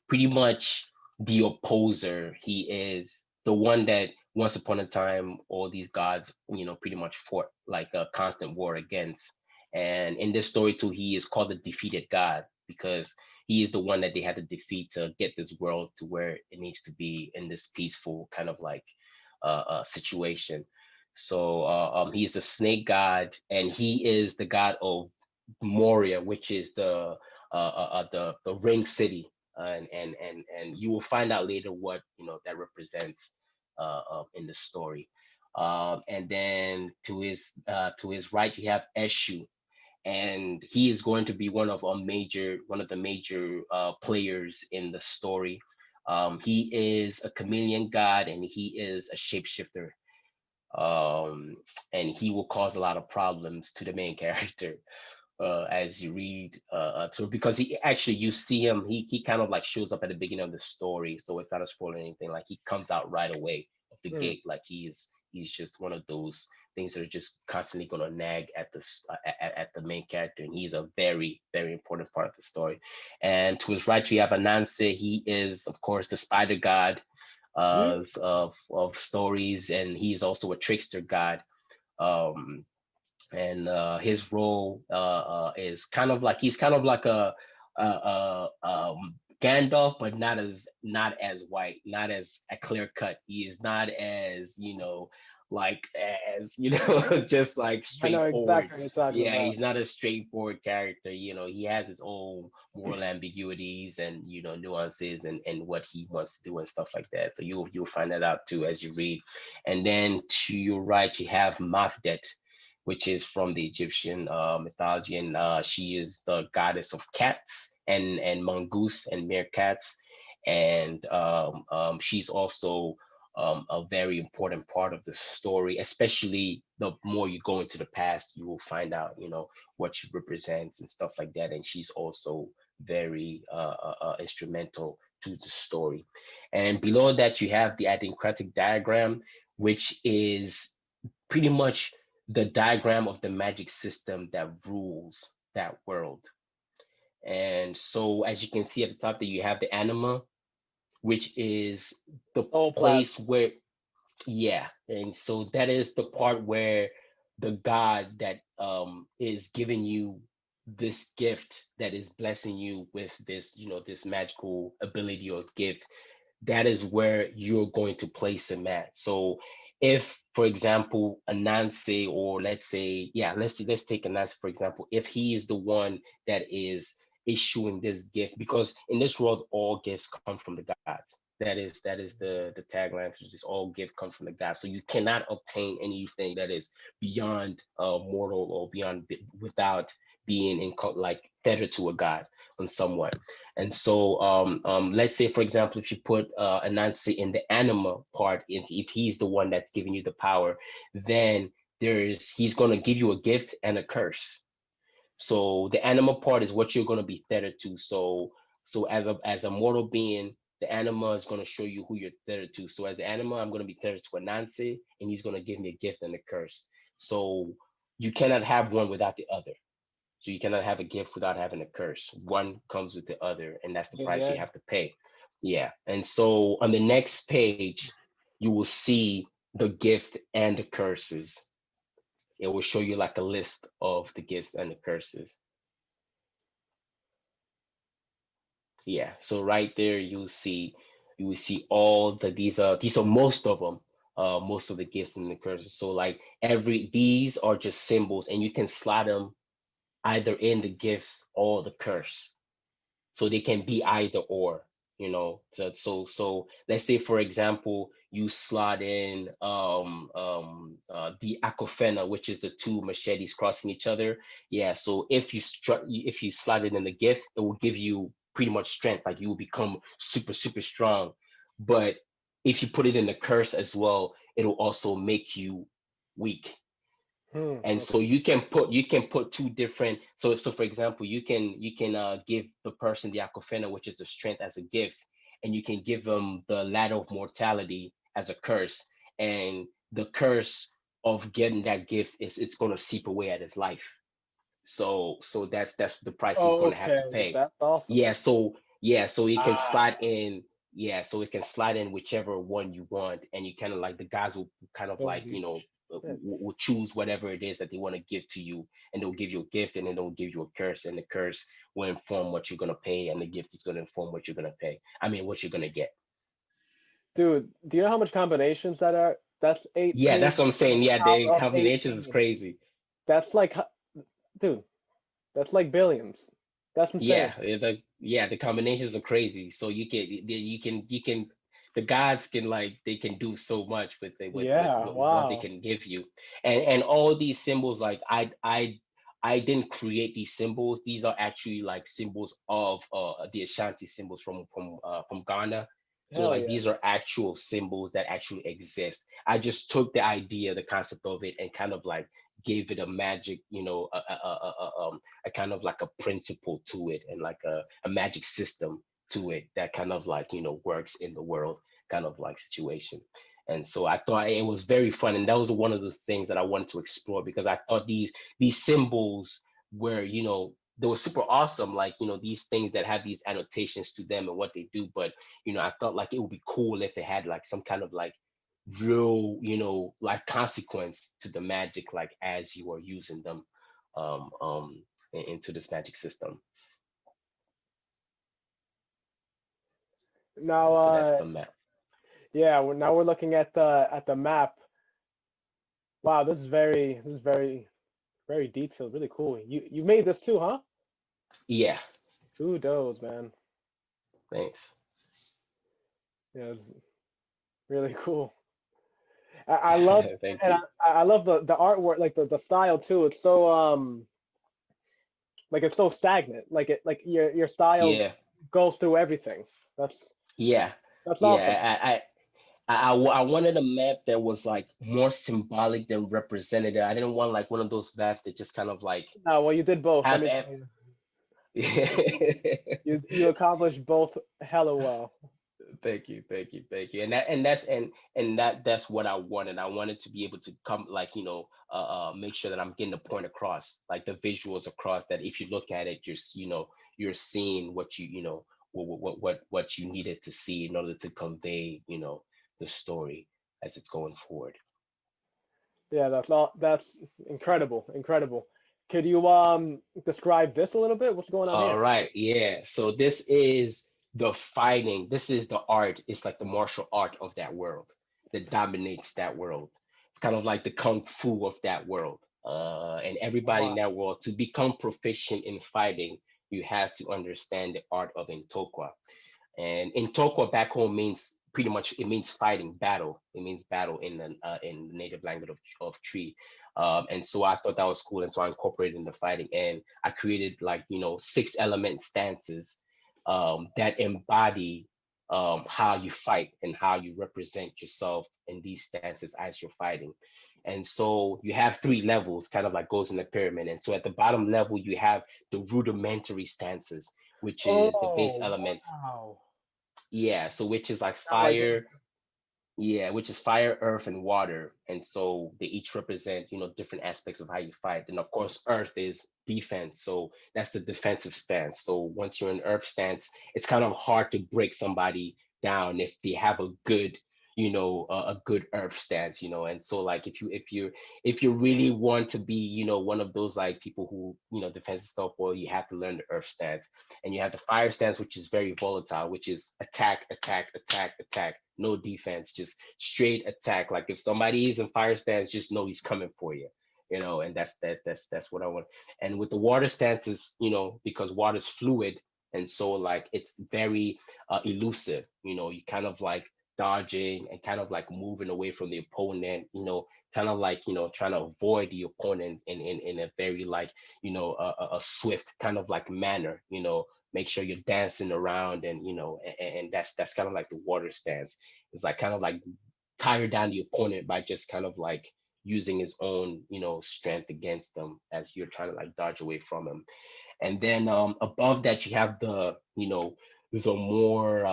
Speaker 2: pretty much the opposer. He is the one that once upon a time all these gods pretty much fought like a constant war against. And in this story too, he is called the defeated god because he is the one that they had to defeat to get this world to where it needs to be in this peaceful kind of like situation. So he's the snake god, and he is the god of Moria, which is the ring city, and you will find out later what that represents in the story. And then to his right you have Eshu, and he is going to be one of the major players in the story. He is a chameleon god, and he is a shapeshifter, um, and he will cause a lot of problems to the main character as you read to because he actually you see him he kind of like shows up at the beginning of the story, so it's not a spoiler or anything. Like he comes out right away of the
Speaker 1: Mm.
Speaker 2: gate, like he's just one of those things that are just constantly going to nag at at the main character, and he's a very very important part of the story. And to his right, you have Anansi. He is, of course, the spider god
Speaker 1: Mm.
Speaker 2: of stories, and he's also a trickster god. Um, and his role is kind of like he's kind of like a Gandalf, but not as white, not as a clear cut. He is not as like as just like
Speaker 1: I know
Speaker 2: straightforward.
Speaker 1: exactly what you're talking
Speaker 2: Yeah,
Speaker 1: about.
Speaker 2: he's not a straightforward character. He has his own moral ambiguities and nuances and what he wants to do and stuff like that. So you'll find that out too as you read. And then to your right, you have Mafdet, which is from the Egyptian mythology, and she is the goddess of cats and mongoose and meerkats, and she's also a very important part of the story. Especially the more you go into the past, you will find out, what she represents and stuff like that. And she's also very instrumental to the story. And below that, you have the adiabatic diagram, which is pretty much the diagram of the magic system that rules that world. And so, as you can see at the top, that you have the anima, which is the
Speaker 1: Soul plasma.
Speaker 2: place where, yeah, and so that is the part where the god that is giving you this gift, that is blessing you with this, this magical ability or gift, that is where you're going to place him at. So if, for example, Anansi, or let's say, yeah, let's take Anansi for example, if he is the one that is issuing this gift, because in this world all gifts come from the gods. That is the tagline. So just all gift come from the gods. So you cannot obtain anything that is beyond mortal or beyond without being like tethered to a god on somewhat. And so, let's say, for example, if you put Anansi in the anima part, if he's the one that's giving you the power, then he's going to give you a gift and a curse. So the anima part is what you're going to be tethered to. So as a mortal being, the anima is going to show you who you're tethered to. So as the anima, I'm going to be tethered to Anansi, and he's going to give me a gift and a curse. So you cannot have one without the other. So you cannot have a gift without having a curse. One comes with the other, and that's the
Speaker 1: Yin
Speaker 2: price you
Speaker 1: yang.
Speaker 2: have to pay. Yeah. And so on the next page, you will see the gift and the curses. It will show you like a list of the gifts and the curses. Yeah. So right there, you will see all these are most of them. Most of the gifts and the curses. So like these are just symbols, and you can slot them either in the gift or the curse. So they can be either or, so let's say, for example, you slot in the akofena, which is the two machetes crossing each other. Yeah, so if you slot it in the gift, it will give you pretty much strength, like you will become super super strong. But if you put it in the curse as well, it'll also make you weak.
Speaker 1: Hmm.
Speaker 2: And so
Speaker 1: Okay.
Speaker 2: you can put two different. So for example, you can give the person the akofena, which is the strength, as a gift, and you can give them the ladder of mortality as a curse. And the curse of getting that gift is it's going to seep away at his life. So that's the price he's
Speaker 1: Oh,
Speaker 2: going to have to
Speaker 1: okay.
Speaker 2: pay.
Speaker 1: That's awesome.
Speaker 2: Yeah, so it can
Speaker 1: Ah.
Speaker 2: slide in. Yeah, so it can slide in whichever one you want, and you kind of like the guys will kind of like
Speaker 1: Holy shit.
Speaker 2: will choose whatever it is that they want to give to you, and they'll give you a gift, and then they'll give you a curse, and the curse will inform what you're gonna pay, and the gift is gonna inform what you're gonna pay. I mean, what you're gonna get.
Speaker 1: Dude, do you know how much combinations that are? That's
Speaker 2: Yeah, that's
Speaker 1: 18
Speaker 2: what I'm
Speaker 1: to the
Speaker 2: saying. Yeah,
Speaker 1: power
Speaker 2: the
Speaker 1: of
Speaker 2: combinations is
Speaker 1: 18.
Speaker 2: crazy.
Speaker 1: That's like, dude, that's like billions. That's insane.
Speaker 2: The combinations are crazy. So you can the gods can like they can do so much with it
Speaker 1: Yeah,
Speaker 2: with what they
Speaker 1: wow.
Speaker 2: can give you. And all these symbols, like I didn't create these symbols. These are actually like symbols of the Ashanti symbols from Ghana. So
Speaker 1: Hell
Speaker 2: like
Speaker 1: yeah.
Speaker 2: these are actual symbols that actually exist. I just took the idea, the concept of it, and kind of like gave it a magic, a kind of like a principle to it, and like a magic system to it that kind of like works in the world kind of like situation. And so I thought it was very fun, and that was one of the things that I wanted to explore because I thought these symbols were, they were super awesome, like, these things that have these annotations to them and what they do. But I felt like it would be cool if it had like some kind of like real, like consequence to the magic, like as you are using them um um into this magic system.
Speaker 1: Now,
Speaker 2: And so that's the map.
Speaker 1: yeah, now we're looking at the map. Wow, this is very detailed, really cool. You made this too, huh?
Speaker 2: Yeah,
Speaker 1: Kudos, man.
Speaker 2: thanks.
Speaker 1: Yeah, it's really cool. I love
Speaker 2: Thank
Speaker 1: and
Speaker 2: you.
Speaker 1: I love the artwork, like the style too. It's so like it's so stagnant. Like your style
Speaker 2: Yeah,
Speaker 1: goes through everything. That's
Speaker 2: yeah,
Speaker 1: that's awesome.
Speaker 2: yeah. I wanted a map that was like more symbolic than representative. I didn't want like one of those maps that just kind of like
Speaker 1: No, well, you did both. Let
Speaker 2: have
Speaker 1: me tell you, you accomplished both hella well.
Speaker 2: Thank you, thank you, thank you. And that's what I wanted. I wanted to be able to come like, make sure that I'm getting the point across, like the visuals across, that if you look at it, you're seeing what what you needed to see in order to convey, the story as it's going forward.
Speaker 1: Yeah, that's all. That's incredible, incredible. Could you describe this a little bit? What's going on
Speaker 2: All
Speaker 1: here?
Speaker 2: right, yeah. So this is the fighting. This is the art. It's like the martial art of that world that dominates that world. It's kind of like the kung fu of that world. And everybody in
Speaker 1: Wow.
Speaker 2: that world, to become proficient in fighting, you have to understand the art of Intokwa. And Intokwa back home means pretty much, it means fighting, battle. It means battle in the native language of Tree. And so I thought that was cool, and so I incorporated in the fighting, and I created like, six element stances that embody how you fight and how you represent yourself in these stances as you're fighting. And so you have three levels, kind of like goes in the pyramid. And so at the bottom level, you have the rudimentary stances, which is the base
Speaker 1: Oh,
Speaker 2: elements.
Speaker 1: wow.
Speaker 2: Yeah, so which is like
Speaker 1: Now I get
Speaker 2: fire, yeah, which is fire, earth, and water. And so they each represent, different aspects of how you fight. And of course, earth is defense. So that's the defensive stance. So once you're in earth stance, it's kind of hard to break somebody down if they have a good, a good earth stance, And so like if you really want to be, one of those like people who, defensive stuff, well, you have to learn the earth stance. And you have the fire stance, which is very volatile, which is attack, attack, attack, attack, no defense, just straight attack. Like if somebody is in fire stance, just know he's coming for you, and that's what I want. And with the water stances, because water's fluid, and so like it's very elusive, you kind of like dodging and kind of like moving away from the opponent, kind of like, trying to avoid the opponent in a very like, a swift kind of like manner, make sure you're dancing around, and and that's kind of like the water stance. It's like kind of like tire down the opponent by just kind of like using his own, strength against them as you're trying to like dodge away from him. And then above that you have the more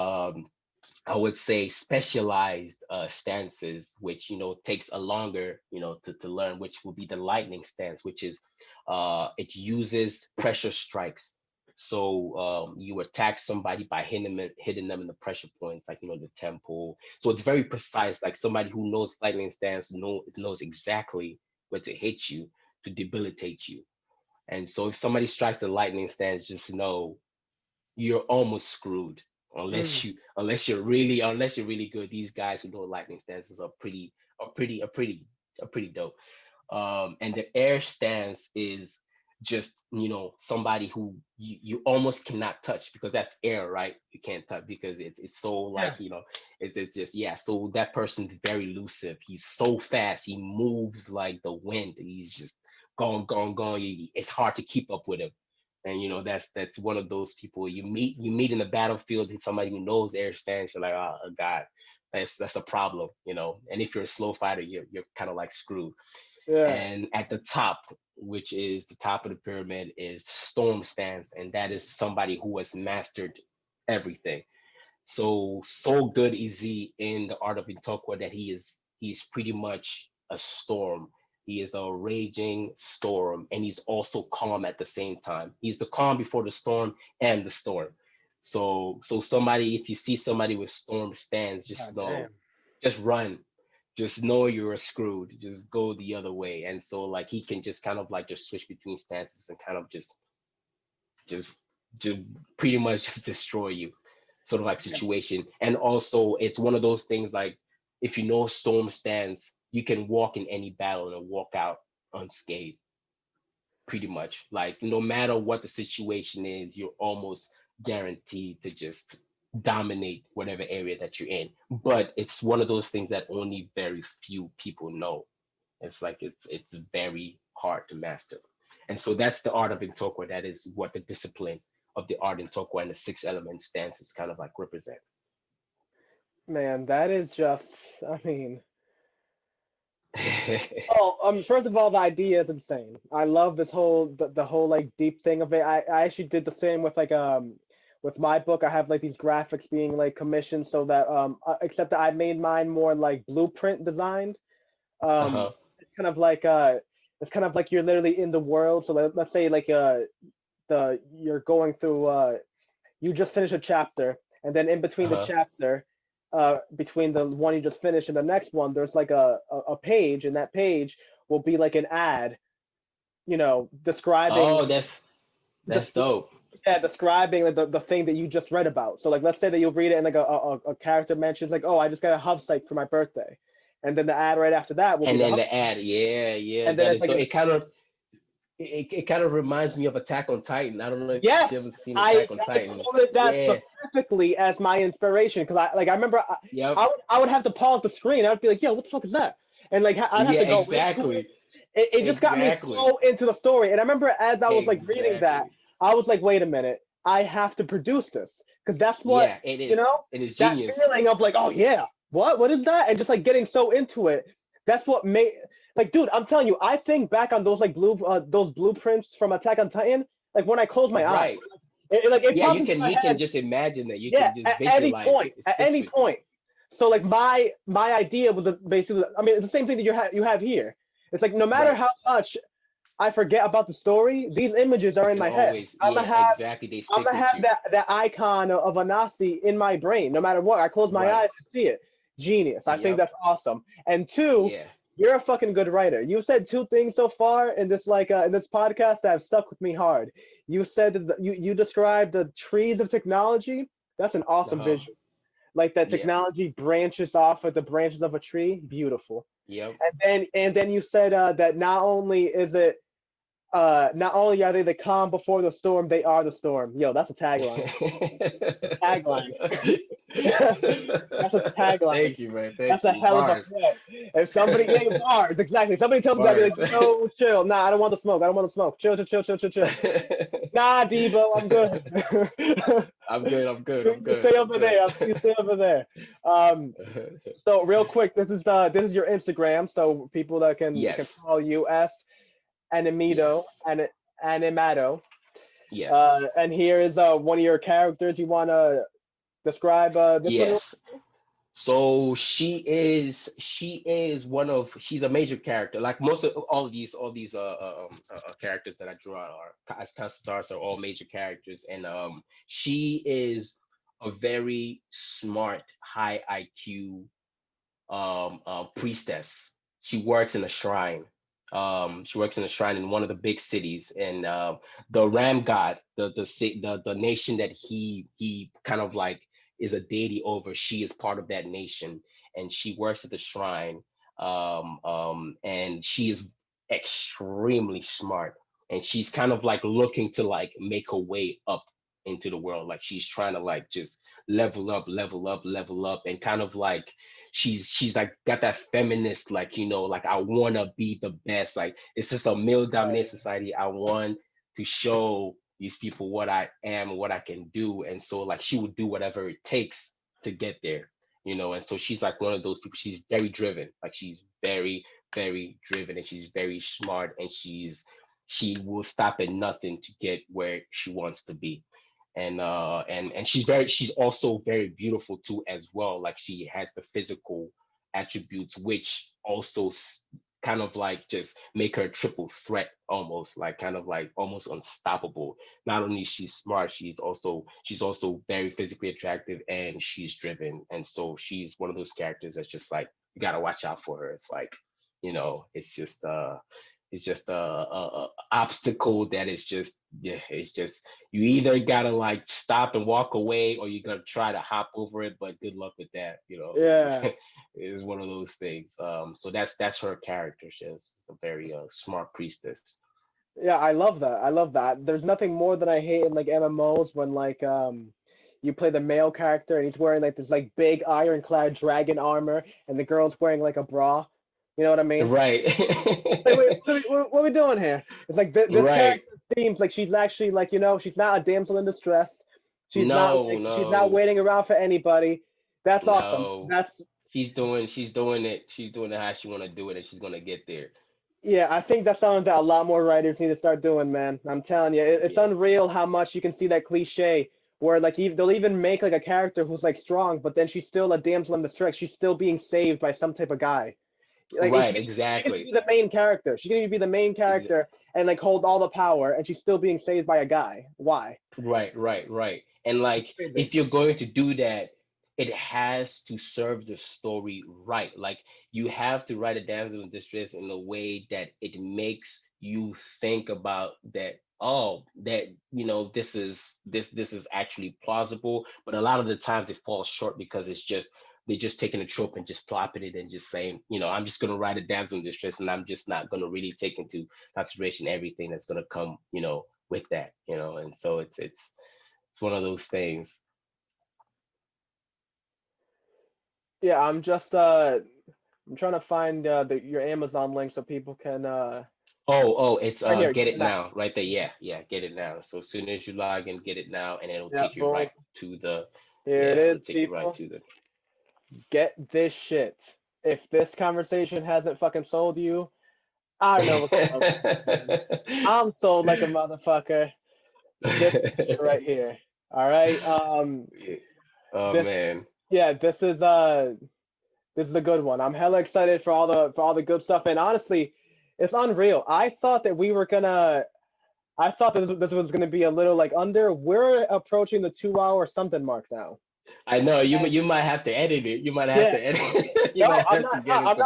Speaker 2: I would say specialized stances, which takes a longer to learn, which will be the lightning stance, which is it uses pressure strikes. So you attack somebody by hitting them in the pressure points, like the temple. So it's very precise. Like somebody who knows lightning stance knows exactly where to hit you to debilitate you. And so if somebody strikes the lightning stance, just know you're almost screwed
Speaker 1: Mm.
Speaker 2: unless you're really good. These guys who know lightning stances are pretty dope. And the air stance is just somebody who you almost cannot touch because that's air, right? You can't touch because it's so
Speaker 1: Yeah.
Speaker 2: like it's just, yeah. So that person's very elusive. He's so fast. He moves like the wind. He's just going, going, going. It's hard to keep up with him. And that's one of those people you meet in the battlefield. Somebody who knows air stance. You're like, oh God, that's a problem. And if you're a slow fighter, you're kind of like screwed.
Speaker 1: Yeah.
Speaker 2: And at the top, which is the top of the pyramid, is storm stance, and that is somebody who has mastered everything. So good is he in the art of Intokwa that he's pretty much a storm. He is a raging storm, and he's also calm at the same time. He's the calm before the storm and the storm. So somebody, if you see somebody with storm stance, just
Speaker 1: God
Speaker 2: know,
Speaker 1: damn.
Speaker 2: just run. Just know you're screwed. Just go the other way. And so like he can just kind of like just switch between stances and kind of just just pretty much just destroy you, sort of like situation. And also it's one of those things like if you know storm stance, you can walk in any battle and walk out unscathed, pretty much. Like no matter what the situation is, you're almost guaranteed to just dominate whatever area that you're in. But it's one of those things that only very few people know. It's like it's very hard to master. And so that's the art of Intokwa. That is what the discipline of the art in Intokwa and the six element stance is kind of like represent.
Speaker 1: Man, that is just, I mean, oh, first of all, the idea is insane. I love this whole the whole like deep thing of it. I actually did the same with like with my book. I have like these graphics being like commissioned so that except that I made mine more like blueprint designed. Um,
Speaker 2: Uh-huh.
Speaker 1: it's kind of like it's kind of like you're literally in the world. So let's say like the you're going through you just finished a chapter, and then in between the
Speaker 2: Uh-huh.
Speaker 1: chapter, between the one you just finished and the next one, there's like a page, and that page will be like an ad, describing
Speaker 2: Oh, that's
Speaker 1: this,
Speaker 2: dope.
Speaker 1: yeah, describing like, the thing that you just read about. So like, let's say that you'll read it, and like a character mentions like, oh, I just got a hub site for my birthday, and then the ad right after that will be
Speaker 2: And
Speaker 1: the
Speaker 2: then
Speaker 1: hub,
Speaker 2: the ad, yeah, yeah,
Speaker 1: and then
Speaker 2: that
Speaker 1: it's
Speaker 2: is
Speaker 1: like
Speaker 2: dope. It kind of reminds me of Attack on Titan. I don't know if you ever
Speaker 1: yes,
Speaker 2: seen Attack on
Speaker 1: I
Speaker 2: Titan.
Speaker 1: quoted that
Speaker 2: Yeah,
Speaker 1: specifically as my inspiration because I remember
Speaker 2: yep,
Speaker 1: I would have to pause the screen. I would be like, "Yo, what the fuck is that?" And like I'd have
Speaker 2: yeah,
Speaker 1: to go into it.
Speaker 2: exactly,
Speaker 1: It just got me
Speaker 2: exactly,
Speaker 1: so into the story. And I remember as I was like reading that,
Speaker 2: exactly.
Speaker 1: I was like, "Wait a minute, I have to produce this because that's what
Speaker 2: Yeah, it
Speaker 1: you
Speaker 2: is.
Speaker 1: know
Speaker 2: It is
Speaker 1: that
Speaker 2: genius.
Speaker 1: feeling of like, oh yeah, what is that?" And just like getting so into it. That's what made like, dude, I'm telling you, I think back on those like those blueprints from Attack on Titan, like when I close my eyes.
Speaker 2: Right.
Speaker 1: It
Speaker 2: Yeah,
Speaker 1: pops into my
Speaker 2: you can
Speaker 1: head.
Speaker 2: just imagine that. You
Speaker 1: Yeah,
Speaker 2: can just visualize it. It
Speaker 1: at
Speaker 2: sticks
Speaker 1: any
Speaker 2: with you.
Speaker 1: point. So like my idea was basically, I mean, it's the same thing that you have here. It's like no matter
Speaker 2: Right.
Speaker 1: how much I forget about the story, these images
Speaker 2: You
Speaker 1: are in
Speaker 2: can
Speaker 1: my head.
Speaker 2: always, yeah, exactly. They
Speaker 1: I'm
Speaker 2: stick
Speaker 1: gonna
Speaker 2: with
Speaker 1: have
Speaker 2: you.
Speaker 1: that icon of Anasi in my brain no matter what. I close my
Speaker 2: Right.
Speaker 1: eyes and see it. Genius. I think
Speaker 2: Yep.
Speaker 1: that's awesome. And two,
Speaker 2: Yeah.
Speaker 1: you're a fucking good writer. You said two things so far in this in this podcast that have stuck with me hard. You said that you described the trees of technology. That's an awesome
Speaker 2: Uh-huh.
Speaker 1: vision. Like that
Speaker 2: Yeah.
Speaker 1: technology branches off at the branches of a tree. Beautiful.
Speaker 2: Yep.
Speaker 1: And then you said that not only are they the calm before the storm, they are the storm. Yo, that's a tagline. Tagline. That's a tagline.
Speaker 2: Thank you, man. Thank
Speaker 1: That's a
Speaker 2: you.
Speaker 1: hell of a
Speaker 2: Bars.
Speaker 1: quote. If somebody, yeah, bars, exactly. Somebody tells me that, I'd be like,
Speaker 2: Bars.
Speaker 1: yo, chill. Nah, I don't want the smoke. I don't want the smoke. Chill, chill, chill, chill, chill, chill. Nah, Debo, I'm good.
Speaker 2: I'm good. I'm good.
Speaker 1: you,
Speaker 2: I'm
Speaker 1: you
Speaker 2: good.
Speaker 1: stay
Speaker 2: I'm
Speaker 1: over
Speaker 2: good.
Speaker 1: there. You stay over there. Um, so real quick, this is your Instagram, so people that can
Speaker 2: Yes.
Speaker 1: follow you S Animito
Speaker 2: Yes.
Speaker 1: and Animado.
Speaker 2: Yes.
Speaker 1: And here is one of your characters. You want to describe this one?
Speaker 2: Yes. So she is one of she's a major character. Like most of all these characters that I draw are as cast stars are all major characters, and she is a very smart, high IQ priestess. She works in a shrine. She works in a shrine in one of the big cities, and the Ram God, the nation that he kind of like is a deity over. She is part of that nation, and she works at the shrine. And she is extremely smart, and she's kind of like looking to like make her way up into the world. Like she's trying to like just level up, level up, level up, and kind of like she's like got that feminist like like I want to be the best. Like it's just a male dominated society. I want to show these people what I am and what I can do, and so like she would do whatever it takes to get there. And so she's like one of those people. She's very driven. Like she's very, very driven, and she's very smart, and she will stop at nothing to get where she wants to be. and she's also very beautiful too as well. Like she has the physical attributes which also kind of like just make her a triple threat, almost like kind of like almost unstoppable. Not only she's smart, she's also very physically attractive, and she's driven. And so she's one of those characters that's just like you got to watch out for her. It's like, it's just a obstacle that is just, yeah, it's just, you either gotta like stop and walk away, or you gotta try to hop over it, but good luck with that. It's just
Speaker 1: Yeah.
Speaker 2: it's one of those things. So that's her character. She's a very smart priestess.
Speaker 1: Yeah, I love that. I love that. There's nothing more that I hate in like MMOs when like you play the male character and he's wearing like this like big ironclad dragon armor and the girl's wearing like a bra. You know what I mean?
Speaker 2: Right.
Speaker 1: Like, wait, what are we doing here? It's like this
Speaker 2: Right.
Speaker 1: character seems like she's actually like, she's not a damsel in distress.
Speaker 2: No,
Speaker 1: She's not
Speaker 2: no,
Speaker 1: waiting around for anybody. That's awesome.
Speaker 2: no.
Speaker 1: That's
Speaker 2: She's doing it how she want to do it, and she's gonna get there.
Speaker 1: Yeah, I think that's something that a lot more writers need to start doing, man. I'm telling you, it's
Speaker 2: Yeah.
Speaker 1: unreal how much you can see that cliche where like they'll even make like a character who's like strong, but then she's still a damsel in distress. She's still being saved by some type of guy. Like
Speaker 2: Right.
Speaker 1: she can
Speaker 2: Exactly.
Speaker 1: be the main character. She can even be the main
Speaker 2: Ex-
Speaker 1: character and like hold all the power, and she's still being saved by a guy. Why?
Speaker 2: Right, right, right. And like,
Speaker 1: Crazy.
Speaker 2: if you're going to do that, it has to serve the story right. Like, you have to write a damsel in distress in a way that it makes you think about that. Oh, that this is actually plausible. But a lot of the times it falls short because it's just they're just taking a trope and just plopping it and just saying, I'm just gonna write a damsel in distress, and I'm just not gonna really take into consideration everything that's gonna come, with that, and so it's one of those things.
Speaker 1: Yeah, I'm trying to find your Amazon link so people can
Speaker 2: Oh, it's
Speaker 1: right here,
Speaker 2: get
Speaker 1: get
Speaker 2: it
Speaker 1: it now.
Speaker 2: now right there. Yeah, yeah, get it now. So as soon as you log in, get it now, and it'll
Speaker 1: Yeah,
Speaker 2: take you
Speaker 1: boom.
Speaker 2: right to the
Speaker 1: Here it
Speaker 2: yeah,
Speaker 1: is,
Speaker 2: it'll take you right
Speaker 1: people.
Speaker 2: to the
Speaker 1: Get this shit. If this conversation hasn't fucking sold you, I don't know what can help you, man. I'm sold like a motherfucker. This is the shit right here. All right.
Speaker 2: Yeah. Oh
Speaker 1: This
Speaker 2: man.
Speaker 1: yeah, this is a good one. I'm hella excited for all the good stuff. And honestly, it's unreal. I thought this was gonna be a little like under. We're approaching the 2 hour something mark now.
Speaker 2: I know
Speaker 1: And
Speaker 2: you might have to edit it. You might have
Speaker 1: yeah,
Speaker 2: to edit it. You
Speaker 1: no,
Speaker 2: might
Speaker 1: I'm
Speaker 2: have to
Speaker 1: not. No,
Speaker 2: get into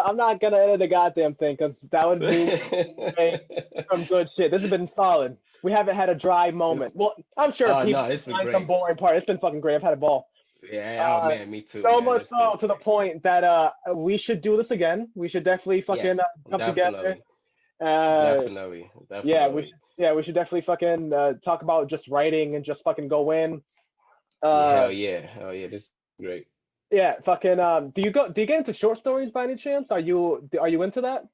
Speaker 1: I'm not gonna edit the goddamn thing because that would mean away
Speaker 2: it.
Speaker 1: some good shit. This has been solid. We haven't had a dry
Speaker 2: It's,
Speaker 1: moment. Well, I'm sure
Speaker 2: oh
Speaker 1: people
Speaker 2: no, it's been
Speaker 1: find some
Speaker 2: great.
Speaker 1: boring part. It's been fucking great. I've had a ball.
Speaker 2: Yeah, oh
Speaker 1: Uh,
Speaker 2: man, me too,
Speaker 1: so
Speaker 2: man.
Speaker 1: much
Speaker 2: It's been
Speaker 1: so to the
Speaker 2: great.
Speaker 1: point that we should do this again. We should definitely fucking
Speaker 2: Yes,
Speaker 1: come together.
Speaker 2: definitely,
Speaker 1: Uh,
Speaker 2: definitely,
Speaker 1: yeah,
Speaker 2: definitely.
Speaker 1: we should definitely fucking talk about just writing and just fucking go in.
Speaker 2: Yeah,
Speaker 1: Uh,
Speaker 2: hell yeah. This is great.
Speaker 1: yeah, fucking. Do you get into short stories by any chance? Are you into that?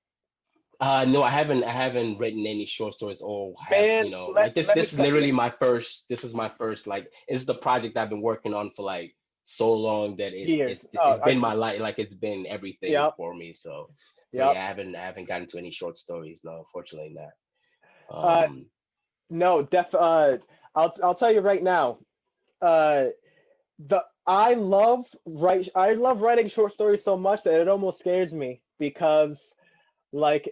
Speaker 2: No, I haven't written any short stories or have,
Speaker 1: Man,
Speaker 2: like this.
Speaker 1: let me
Speaker 2: This is
Speaker 1: tell you.
Speaker 2: literally my first. This is my first. Like, it's the project I've been working on for like so long that it's
Speaker 1: Years.
Speaker 2: it's
Speaker 1: Oh,
Speaker 2: it's been my life. Like, it's been everything
Speaker 1: yep,
Speaker 2: for me. So
Speaker 1: yep.
Speaker 2: yeah, I haven't gotten to any short stories. No, unfortunately not.
Speaker 1: Uh,
Speaker 2: Um,
Speaker 1: no, I'll tell you right now. Uh, I love writing short stories so much that it almost scares me because like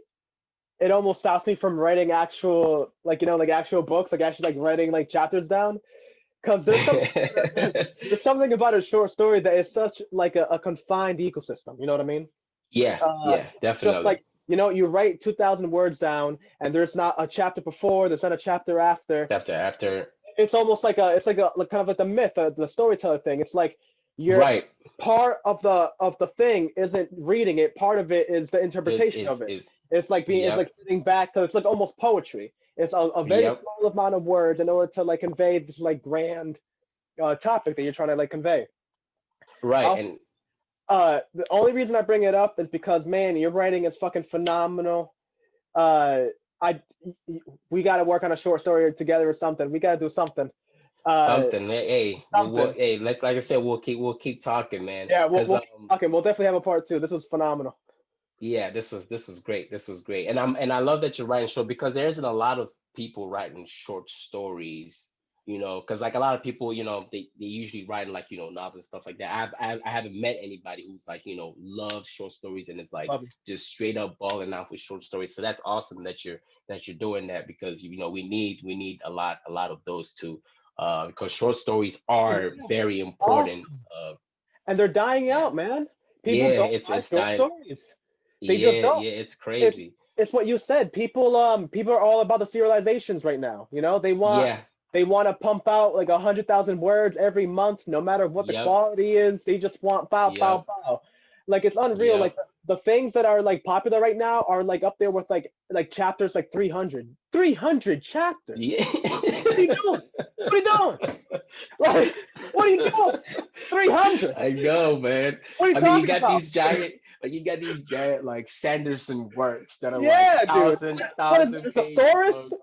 Speaker 1: it almost stops me from writing actual like like actual books, like actually like writing like chapters down. Because there's something about a short story that is such like a confined ecosystem. You know what I mean?
Speaker 2: yeah,
Speaker 1: Uh,
Speaker 2: yeah,
Speaker 1: it's just
Speaker 2: definitely.
Speaker 1: like you write 2,000 words down, and there's not a chapter before, there's not a chapter after.
Speaker 2: After,
Speaker 1: It's almost like kind of like the myth, the storyteller thing. It's like you're
Speaker 2: right.
Speaker 1: part of the thing isn't reading it. Part of it is the
Speaker 2: Is
Speaker 1: interpretation of
Speaker 2: is
Speaker 1: it.
Speaker 2: is
Speaker 1: It's like
Speaker 2: Yep,
Speaker 1: sitting back. So it's like almost poetry. It's a very
Speaker 2: yep.
Speaker 1: small amount of words in order to like convey this like grand topic that you're trying to like convey.
Speaker 2: Right,
Speaker 1: Also,
Speaker 2: and
Speaker 1: the only reason I bring it up is because man, your writing is fucking phenomenal. Uh, I we got to work on a short story together or something. We got to do something. Uh,
Speaker 2: something. Hey,
Speaker 1: something.
Speaker 2: hey, let's, like I said, we'll keep talking, man.
Speaker 1: Yeah,
Speaker 2: Because
Speaker 1: we'll keep talking. We'll definitely have a part two. This was phenomenal.
Speaker 2: yeah, this was great. This was great, and I love that you're writing short, because there isn't a lot of people writing short stories because like a lot of people, they usually write like novels and stuff like that. I haven't met anybody who's like loves short stories and it's like
Speaker 1: Love it.
Speaker 2: just straight up balling out with short stories. So that's awesome that you're doing that, because we need a lot of those too, because short stories are
Speaker 1: Yeah,
Speaker 2: very important.
Speaker 1: awesome. And they're dying
Speaker 2: Yeah,
Speaker 1: out, man. People
Speaker 2: yeah,
Speaker 1: don't
Speaker 2: it's
Speaker 1: write
Speaker 2: it's
Speaker 1: short
Speaker 2: dying.
Speaker 1: stories. They just
Speaker 2: Yeah,
Speaker 1: don't.
Speaker 2: yeah, it's
Speaker 1: It's
Speaker 2: crazy.
Speaker 1: it's what you said. People are all about the serializations right now.
Speaker 2: Yeah,
Speaker 1: They want to pump out like 100,000 words every month, no matter what the
Speaker 2: yep,
Speaker 1: quality is. They just want pow pow
Speaker 2: yep,
Speaker 1: pow. Like it's unreal. Like
Speaker 2: yep.
Speaker 1: the things that are like popular right now are like up there with like chapters like 300 chapters.
Speaker 2: Yeah.
Speaker 1: What are you doing? What are you doing? Like what are you doing? 300.
Speaker 2: I know, man.
Speaker 1: What are you
Speaker 2: I mean,
Speaker 1: talking about?
Speaker 2: you got these giant like Sanderson works that are like
Speaker 1: Yeah, dude. What is
Speaker 2: thousand
Speaker 1: this, a
Speaker 2: page
Speaker 1: thesaurus?
Speaker 2: books,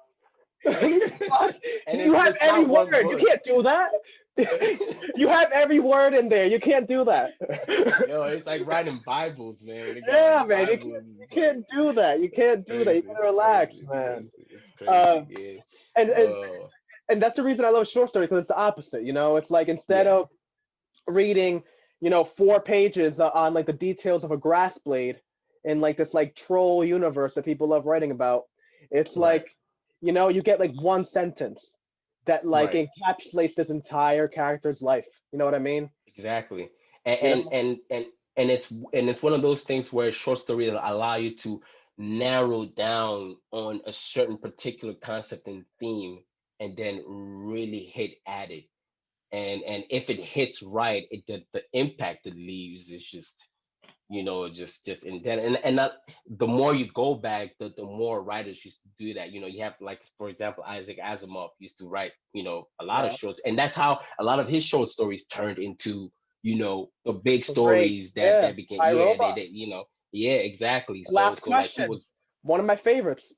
Speaker 1: Fuck.
Speaker 2: and
Speaker 1: You
Speaker 2: it's
Speaker 1: have
Speaker 2: it's
Speaker 1: every
Speaker 2: not one
Speaker 1: word. You
Speaker 2: book.
Speaker 1: can't do that. You have every word in there. You can't do that.
Speaker 2: Yo, it's like writing Bibles, man. They got
Speaker 1: Yeah,
Speaker 2: like
Speaker 1: man.
Speaker 2: Bibles.
Speaker 1: You
Speaker 2: It's like
Speaker 1: can't do that. You can't do that. You
Speaker 2: crazy.
Speaker 1: gotta
Speaker 2: It's
Speaker 1: relax,
Speaker 2: crazy. It's
Speaker 1: man.
Speaker 2: crazy. It's
Speaker 1: Uh,
Speaker 2: crazy. Yeah.
Speaker 1: and and
Speaker 2: Oh,
Speaker 1: and that's the reason I love short stories, because it's the opposite. It's like instead
Speaker 2: yeah.
Speaker 1: of reading, 4 pages on like the details of a grass blade in like this like troll universe that people love writing about. It's
Speaker 2: Right.
Speaker 1: like, you get like one sentence that like
Speaker 2: Right.
Speaker 1: encapsulates this entire character's life. You know what I mean?
Speaker 2: Exactly. And
Speaker 1: You
Speaker 2: and
Speaker 1: know?
Speaker 2: and and, and it's one of those things where short stories allow you to narrow down on a certain particular concept and theme and then really hit at it. And if it hits right, the impact it leaves is just just in that. And not, the more you go back, the more writers used to do that. You have, like, for example, Isaac Asimov used to write a lot of
Speaker 1: Yeah.
Speaker 2: short, and that's how a lot of his short stories turned into the big
Speaker 1: The great.
Speaker 2: stories that
Speaker 1: Yeah.
Speaker 2: that became,
Speaker 1: I
Speaker 2: yeah,
Speaker 1: Robot.
Speaker 2: yeah, exactly. so
Speaker 1: Last
Speaker 2: so like he
Speaker 1: question.
Speaker 2: was.
Speaker 1: One of my favorites.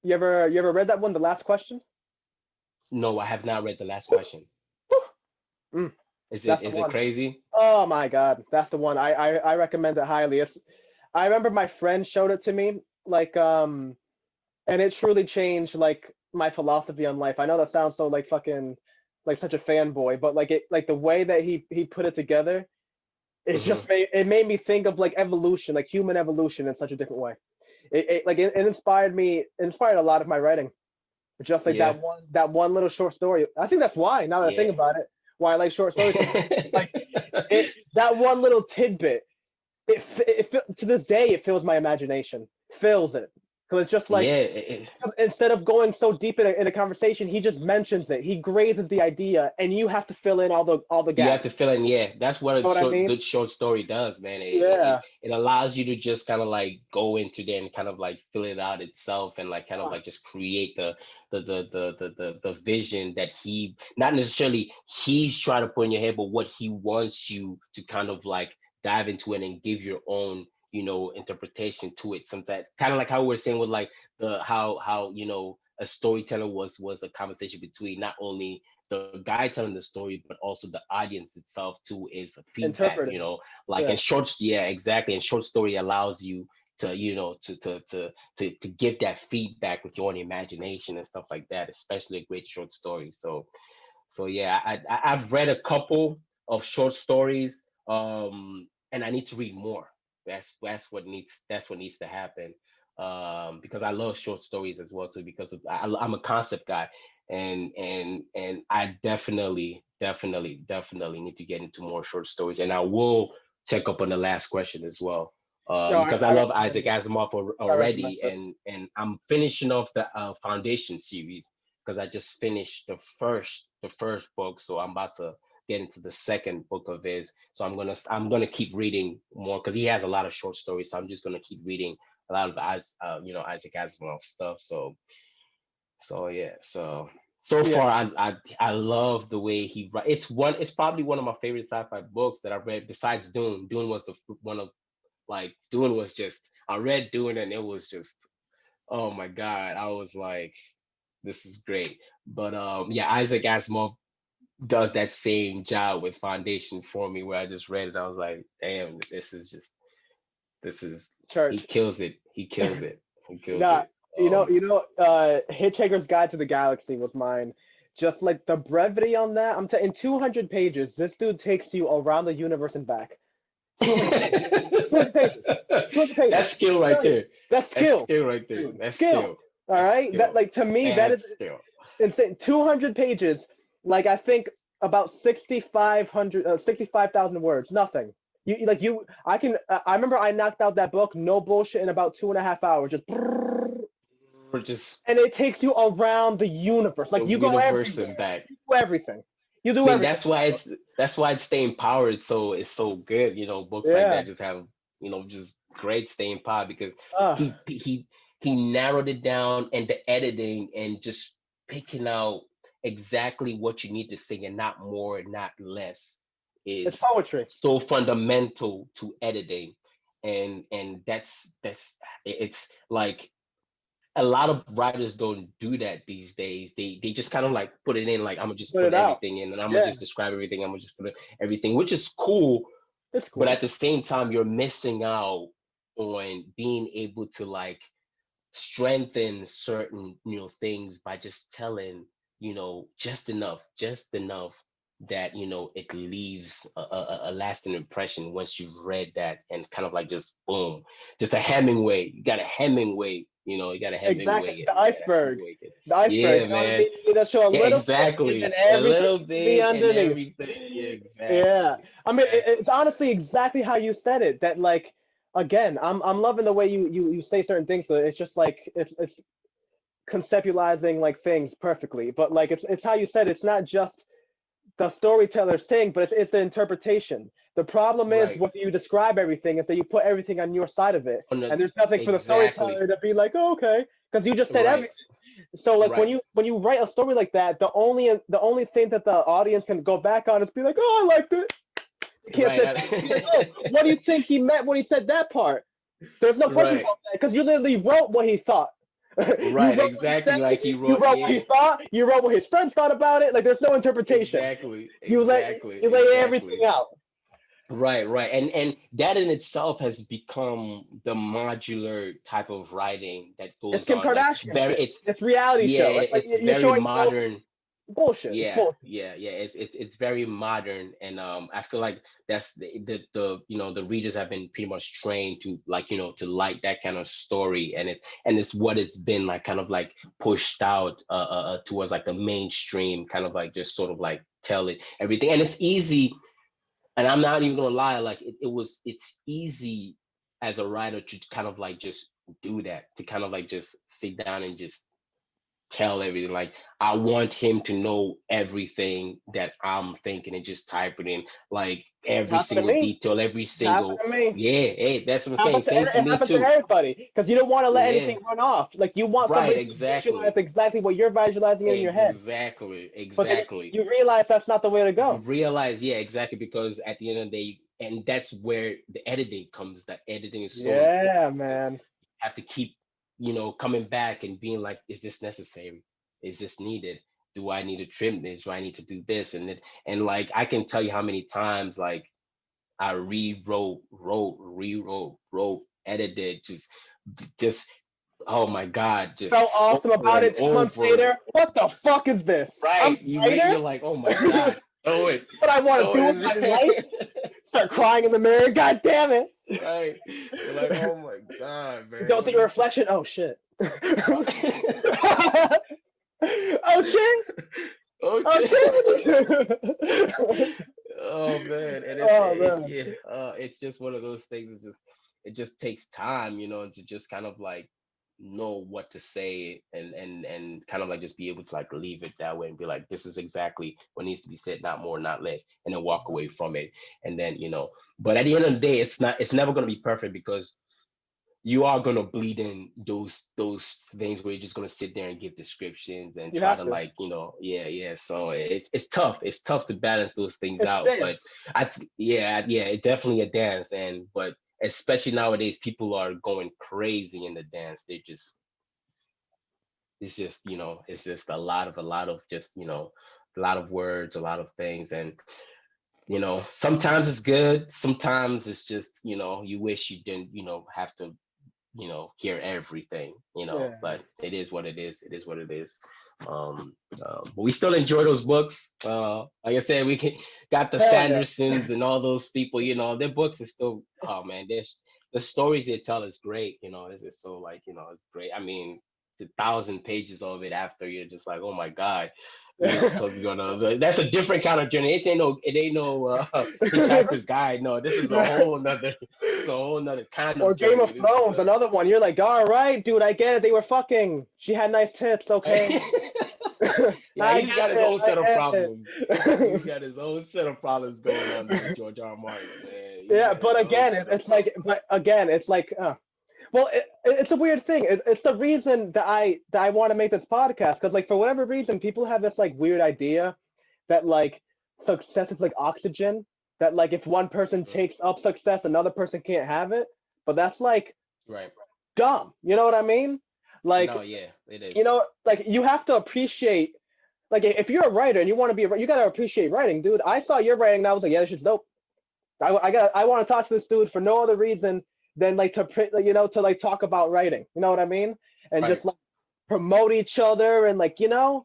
Speaker 1: You ever read that one? The last question.
Speaker 2: No, I have not read the last question.
Speaker 1: Mm,
Speaker 2: is it
Speaker 1: that's the
Speaker 2: is it
Speaker 1: one.
Speaker 2: crazy?
Speaker 1: Oh my God, that's the one. I recommend it highly. I remember my friend showed it to me, like and it truly changed like my philosophy on life. I know that sounds so like fucking like such a fanboy, but like the way that he put it together,
Speaker 2: Hmm.
Speaker 1: it made me think of like evolution, like human evolution in such a different way. It inspired me, it inspired a lot of my writing. Just like
Speaker 2: Yeah,
Speaker 1: that one little short story. I think that's why, now that I think
Speaker 2: yeah.
Speaker 1: about it, why I like short stories so much. Like it that one little tidbit, to this day it fills my imagination, fills it, because it's just like,
Speaker 2: Yeah,
Speaker 1: instead of going so deep in a conversation, he just mentions it, he grazes the idea, and you have to fill in all the
Speaker 2: you have
Speaker 1: gaps.
Speaker 2: to fill in. Yeah, that's what
Speaker 1: You
Speaker 2: a
Speaker 1: know what I
Speaker 2: short
Speaker 1: mean?
Speaker 2: good short story does, man. It
Speaker 1: Yeah.
Speaker 2: allows you to just kind of like go into there and kind of like fill it out itself, and like kind of
Speaker 1: Ah,
Speaker 2: like just create the vision that he, not necessarily he's trying to put in your head, but what he wants you to kind of like dive into it and give your own interpretation to it. Sometimes kind of like how we were saying with like the how a storyteller was a conversation between not only the guy telling the story, but also the audience itself too, is a feedback,
Speaker 1: interpreting.
Speaker 2: like in
Speaker 1: Yeah.
Speaker 2: short, yeah, exactly. And short story allows you to, to give that feedback with your own imagination and stuff like that, especially a great short story. So yeah, I've read a couple of short stories, and I need to read more. That's what needs to happen, because I love short stories as well too, because I'm a concept guy, and I definitely need to get into more short stories, and I will check up on the last question as well,
Speaker 1: No,
Speaker 2: because I
Speaker 1: I
Speaker 2: love
Speaker 1: recommend
Speaker 2: Isaac
Speaker 1: it.
Speaker 2: Asimov
Speaker 1: I recommend
Speaker 2: already,
Speaker 1: it.
Speaker 2: and I'm finishing off the Foundation series, because I just finished the first book, so I'm about to get into the second book of his. So I'm gonna keep reading more, because he has a lot of short stories. So I'm just gonna keep reading a lot of Isaac Asimov stuff. So yeah, so
Speaker 1: Yeah.
Speaker 2: far I love the way he writes. It's probably one of my favorite sci-fi books that I read besides Dune. Dune was the one of like Dune was just, I read Dune and it was just, oh my God, I was like, this is great. But yeah, Isaac Asimov does that same job with Foundation for me, where I just read it, I was like, damn, this is he
Speaker 1: Church.
Speaker 2: kills it. He kills it. He kills
Speaker 1: Nah,
Speaker 2: it.
Speaker 1: Hitchhiker's Guide to the Galaxy was mine. just like the brevity on that. In 200 pages, this dude takes you around the universe and back. 200 pages. 200 pages. 200 pages.
Speaker 2: That's skill right there.
Speaker 1: That's
Speaker 2: That's
Speaker 1: skill.
Speaker 2: skill right there.
Speaker 1: Dude,
Speaker 2: That's
Speaker 1: skill.
Speaker 2: skill.
Speaker 1: All
Speaker 2: That's
Speaker 1: right. That
Speaker 2: skill.
Speaker 1: like to me, that is
Speaker 2: That's skill.
Speaker 1: insane. 200 pages. Like I think about 6,500, 65,000 words. Nothing. I can. I remember I knocked out that book, no bullshit, in about 2.5 hours. Just.
Speaker 2: We're just
Speaker 1: And it takes you around the universe.
Speaker 2: the
Speaker 1: Like you go
Speaker 2: universe
Speaker 1: everywhere.
Speaker 2: and back.
Speaker 1: You do everything. You
Speaker 2: I
Speaker 1: do
Speaker 2: mean,
Speaker 1: everything.
Speaker 2: that's why it's staying power. It's so good. You know, books like
Speaker 1: Yeah.
Speaker 2: that just have just great staying power because
Speaker 1: Uh,
Speaker 2: he narrowed it down and the editing and just picking out exactly what you need to say and not more, not less
Speaker 1: it's
Speaker 2: is
Speaker 1: poetry.
Speaker 2: so fundamental to editing, and that's it's like a lot of writers don't do that these days. They just kind of like put it in like I'm gonna just
Speaker 1: Put
Speaker 2: put
Speaker 1: it out.
Speaker 2: everything in and I'm gonna
Speaker 1: Yeah.
Speaker 2: just describe everything. I'm gonna just put everything, which is cool,
Speaker 1: It's
Speaker 2: but
Speaker 1: cool.
Speaker 2: at the same time you're missing out on being able to like strengthen certain things by just telling just enough that it leaves a lasting impression once you've read that and kind of like just boom, just a Hemingway. You got a Hemingway, you got a
Speaker 1: Exactly.
Speaker 2: Hemingway it.
Speaker 1: The
Speaker 2: You got a
Speaker 1: iceberg.
Speaker 2: Hemingway it.
Speaker 1: The iceberg.
Speaker 2: Yeah,
Speaker 1: You know what I
Speaker 2: man.
Speaker 1: mean? You know, show a
Speaker 2: Yeah,
Speaker 1: little bit and
Speaker 2: exactly.
Speaker 1: then
Speaker 2: A
Speaker 1: everything
Speaker 2: little
Speaker 1: can be
Speaker 2: bit and
Speaker 1: underneath.
Speaker 2: everything. Yeah,
Speaker 1: Yeah.
Speaker 2: exactly.
Speaker 1: I mean, it's
Speaker 2: Exactly.
Speaker 1: honestly exactly how you said it. That like again, I'm loving the way you say certain things. But it's just like it's conceptualizing like things perfectly. But like it's how you said. It's not just the storyteller's thing, but it's the interpretation. The problem is
Speaker 2: Right.
Speaker 1: when you describe everything is that you put everything on your side of it,
Speaker 2: On the
Speaker 1: and there's nothing for the
Speaker 2: exactly.
Speaker 1: storyteller to be like, oh, okay, because you just said
Speaker 2: Right.
Speaker 1: everything. So like when
Speaker 2: Right.
Speaker 1: you write a story like that, the only thing that the audience can go back on is be like, oh, I liked it. You can't
Speaker 2: Right.
Speaker 1: sit back and be like, oh, what do you think he meant when he said that part? There's no question
Speaker 2: Right.
Speaker 1: about that because you literally wrote what he thought. You
Speaker 2: Right.
Speaker 1: wrote what he
Speaker 2: Exactly.
Speaker 1: said.
Speaker 2: Like he
Speaker 1: You
Speaker 2: wrote.
Speaker 1: wrote what he
Speaker 2: Yeah.
Speaker 1: thought. You wrote what his friends thought about it. Like there's no interpretation.
Speaker 2: Exactly.
Speaker 1: You lay
Speaker 2: Exactly.
Speaker 1: you lay everything
Speaker 2: Exactly.
Speaker 1: out.
Speaker 2: Right. Right. And that in itself has become the modular type of writing that
Speaker 1: It's
Speaker 2: goes
Speaker 1: Kim
Speaker 2: on. Like
Speaker 1: Kardashian
Speaker 2: very.
Speaker 1: shit.
Speaker 2: It's
Speaker 1: It's reality
Speaker 2: yeah.
Speaker 1: show. Like
Speaker 2: It's
Speaker 1: you're
Speaker 2: very
Speaker 1: showing girls
Speaker 2: modern.
Speaker 1: bullshit. It's
Speaker 2: Yeah,
Speaker 1: bullshit.
Speaker 2: yeah, yeah. It's very modern, and I feel like that's the the readers have been pretty much trained to like to like that kind of story, and it's what it's been like kind of like pushed out towards like the mainstream kind of like just sort of like tell it everything, and it's easy, and I'm not even gonna lie, like it's easy as a writer to kind of like just do that, to kind of like just sit down and just tell everything. Like I want him to know everything that I'm thinking and just type it in, like
Speaker 1: It
Speaker 2: every
Speaker 1: happened to
Speaker 2: single
Speaker 1: me.
Speaker 2: detail, every
Speaker 1: It happened
Speaker 2: single.
Speaker 1: to me.
Speaker 2: Yeah, hey, that's what I'm saying. Same to
Speaker 1: It
Speaker 2: me
Speaker 1: happens to
Speaker 2: too.
Speaker 1: everybody because you don't want to let
Speaker 2: Yeah,
Speaker 1: anything run off. Like you want
Speaker 2: right,
Speaker 1: somebody to visualize
Speaker 2: exactly,
Speaker 1: exactly what you're visualizing in your head,
Speaker 2: exactly,
Speaker 1: but then
Speaker 2: exactly.
Speaker 1: you realize that's not the way to
Speaker 2: You
Speaker 1: go.
Speaker 2: realize, yeah, exactly, because at the end of the day, and that's where the editing comes. That editing is so important
Speaker 1: Yeah,
Speaker 2: because
Speaker 1: man.
Speaker 2: you have to keep, coming back and being like, is this necessary? Is this needed? Do I need to trim this? Do I need to do this? And like I can tell you how many times like I rewrote, wrote, edited, just oh my God,
Speaker 1: Felt
Speaker 2: just
Speaker 1: awesome
Speaker 2: over
Speaker 1: about
Speaker 2: and
Speaker 1: it 2 months
Speaker 2: over.
Speaker 1: later. What the fuck is this? I'm
Speaker 2: Right.
Speaker 1: a writer.
Speaker 2: You're like, oh my God, throw it,
Speaker 1: What I want to
Speaker 2: throw
Speaker 1: do
Speaker 2: it
Speaker 1: with
Speaker 2: in
Speaker 1: my life?
Speaker 2: there.
Speaker 1: Start crying in the mirror. God damn it!
Speaker 2: Right. You're like, oh my God,
Speaker 1: You
Speaker 2: man,
Speaker 1: don't see
Speaker 2: what
Speaker 1: your
Speaker 2: is this?
Speaker 1: reflection. Oh shit.
Speaker 2: Right.
Speaker 1: Oh shit. Oh
Speaker 2: Okay.
Speaker 1: shit.
Speaker 2: Oh man, and
Speaker 1: Oh
Speaker 2: it's
Speaker 1: man.
Speaker 2: yeah, it's just one of those things. It just takes time, to just kind of like know what to say and kind of like just be able to like leave it that way and be like, this is exactly what needs to be said, not more, not less, and then walk away from it. And then but at the end of the day, it's never gonna be perfect because you are gonna bleed in those things where you're just gonna sit there and give descriptions and
Speaker 1: You
Speaker 2: try
Speaker 1: have
Speaker 2: to
Speaker 1: to.
Speaker 2: like yeah, yeah. So it's tough. It's tough to balance those things
Speaker 1: It's a
Speaker 2: out.
Speaker 1: dance.
Speaker 2: But yeah, yeah, it's definitely a dance. And but especially nowadays, people are going crazy in the dance. It's just a lot of just a lot of words, a lot of things, and sometimes it's good. Sometimes it's just you wish you didn't have to hear everything,
Speaker 1: Yeah.
Speaker 2: but it is what it is. It is what it is. But we still enjoy those books. Like I said, got the
Speaker 1: Hell yeah.
Speaker 2: Sandersons and all those people. Their books are still. Oh man, the stories they tell is great. This is so like it's great. I mean, the 1,000 pages of it after you're just like, oh my god, that's a different kind of journey. It ain't no Hitchhiker's Guide. No, this is a whole nother. It's a whole nother kind
Speaker 1: Or
Speaker 2: of
Speaker 1: Game of
Speaker 2: journey. This is
Speaker 1: Thrones, another one. You're like, all right, dude, I get it. They were fucking. She had nice tits, okay.
Speaker 2: Yeah,
Speaker 1: I
Speaker 2: he's got
Speaker 1: get
Speaker 2: his
Speaker 1: it.
Speaker 2: own
Speaker 1: I
Speaker 2: set of
Speaker 1: get
Speaker 2: problems. He's
Speaker 1: it.
Speaker 2: got his own set of problems going on there, George R. Martin, man. He's
Speaker 1: Yeah,
Speaker 2: got his
Speaker 1: but
Speaker 2: own
Speaker 1: again,
Speaker 2: set of
Speaker 1: it's like,
Speaker 2: problems.
Speaker 1: but again, it's like, well, it's a weird thing. It's the reason that I want to make this podcast because, like, for whatever reason, people have this like weird idea that like success is like oxygen. That like if one person
Speaker 2: Mhm.
Speaker 1: takes up success, another person can't have it. But that's like
Speaker 2: Right.
Speaker 1: dumb. You know what I mean?
Speaker 2: No,
Speaker 1: Like,
Speaker 2: yeah, it is.
Speaker 1: like you have to appreciate. Like, if you're a writer and you want to be, you gotta appreciate writing, dude. I saw your writing and I was like, yeah, this shit's dope. I want to talk to this dude for no other reason than like to to like talk about writing. You know what I mean? And
Speaker 2: Right.
Speaker 1: just like promote each other and like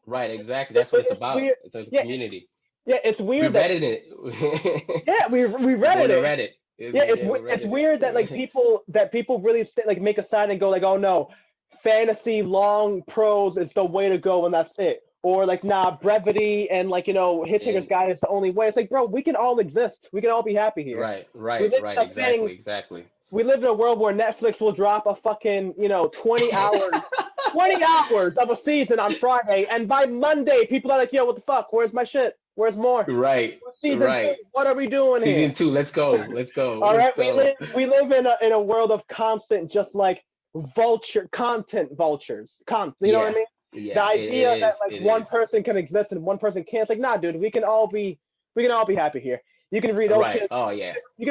Speaker 2: Right, exactly. That's what it's
Speaker 1: it's
Speaker 2: about.
Speaker 1: weird.
Speaker 2: It's a
Speaker 1: Yeah,
Speaker 2: community.
Speaker 1: yeah, it's
Speaker 2: We
Speaker 1: weird that
Speaker 2: Reddit it.
Speaker 1: yeah we
Speaker 2: We're
Speaker 1: read
Speaker 2: going to
Speaker 1: it.
Speaker 2: Reddit.
Speaker 1: Yeah,
Speaker 2: Yeah, we
Speaker 1: it's
Speaker 2: Reddit
Speaker 1: weird that like
Speaker 2: it.
Speaker 1: people really like make a sign and go like, oh no, fantasy long prose is the way to go and that's it. Or like nah, brevity and like Hitchhiker's
Speaker 2: And
Speaker 1: Guide is the only way. It's like, bro, we can all exist. We can all be happy here.
Speaker 2: right,
Speaker 1: We
Speaker 2: right,
Speaker 1: live
Speaker 2: right.
Speaker 1: in a thing.
Speaker 2: Exactly, exactly.
Speaker 1: We live in a world where Netflix will drop a fucking 20 hours of a season on Friday, and by Monday people are like, yo, what the fuck? Where's my shit? Where's more?
Speaker 2: Right,
Speaker 1: What's season two?
Speaker 2: right.
Speaker 1: What are we doing here?
Speaker 2: Season 2, let's go. Let's go.
Speaker 1: All
Speaker 2: Let's
Speaker 1: right, we
Speaker 2: go.
Speaker 1: live we live in a world of constant, just like content vultures. You know what I
Speaker 2: Yeah.
Speaker 1: mean? The
Speaker 2: Yeah, it
Speaker 1: idea that
Speaker 2: is.
Speaker 1: like
Speaker 2: It
Speaker 1: one
Speaker 2: is.
Speaker 1: person can exist and one person can't. It's like, nah, dude, we can all be happy here. You can read
Speaker 2: Right.
Speaker 1: Ocean.
Speaker 2: Oh yeah.
Speaker 1: You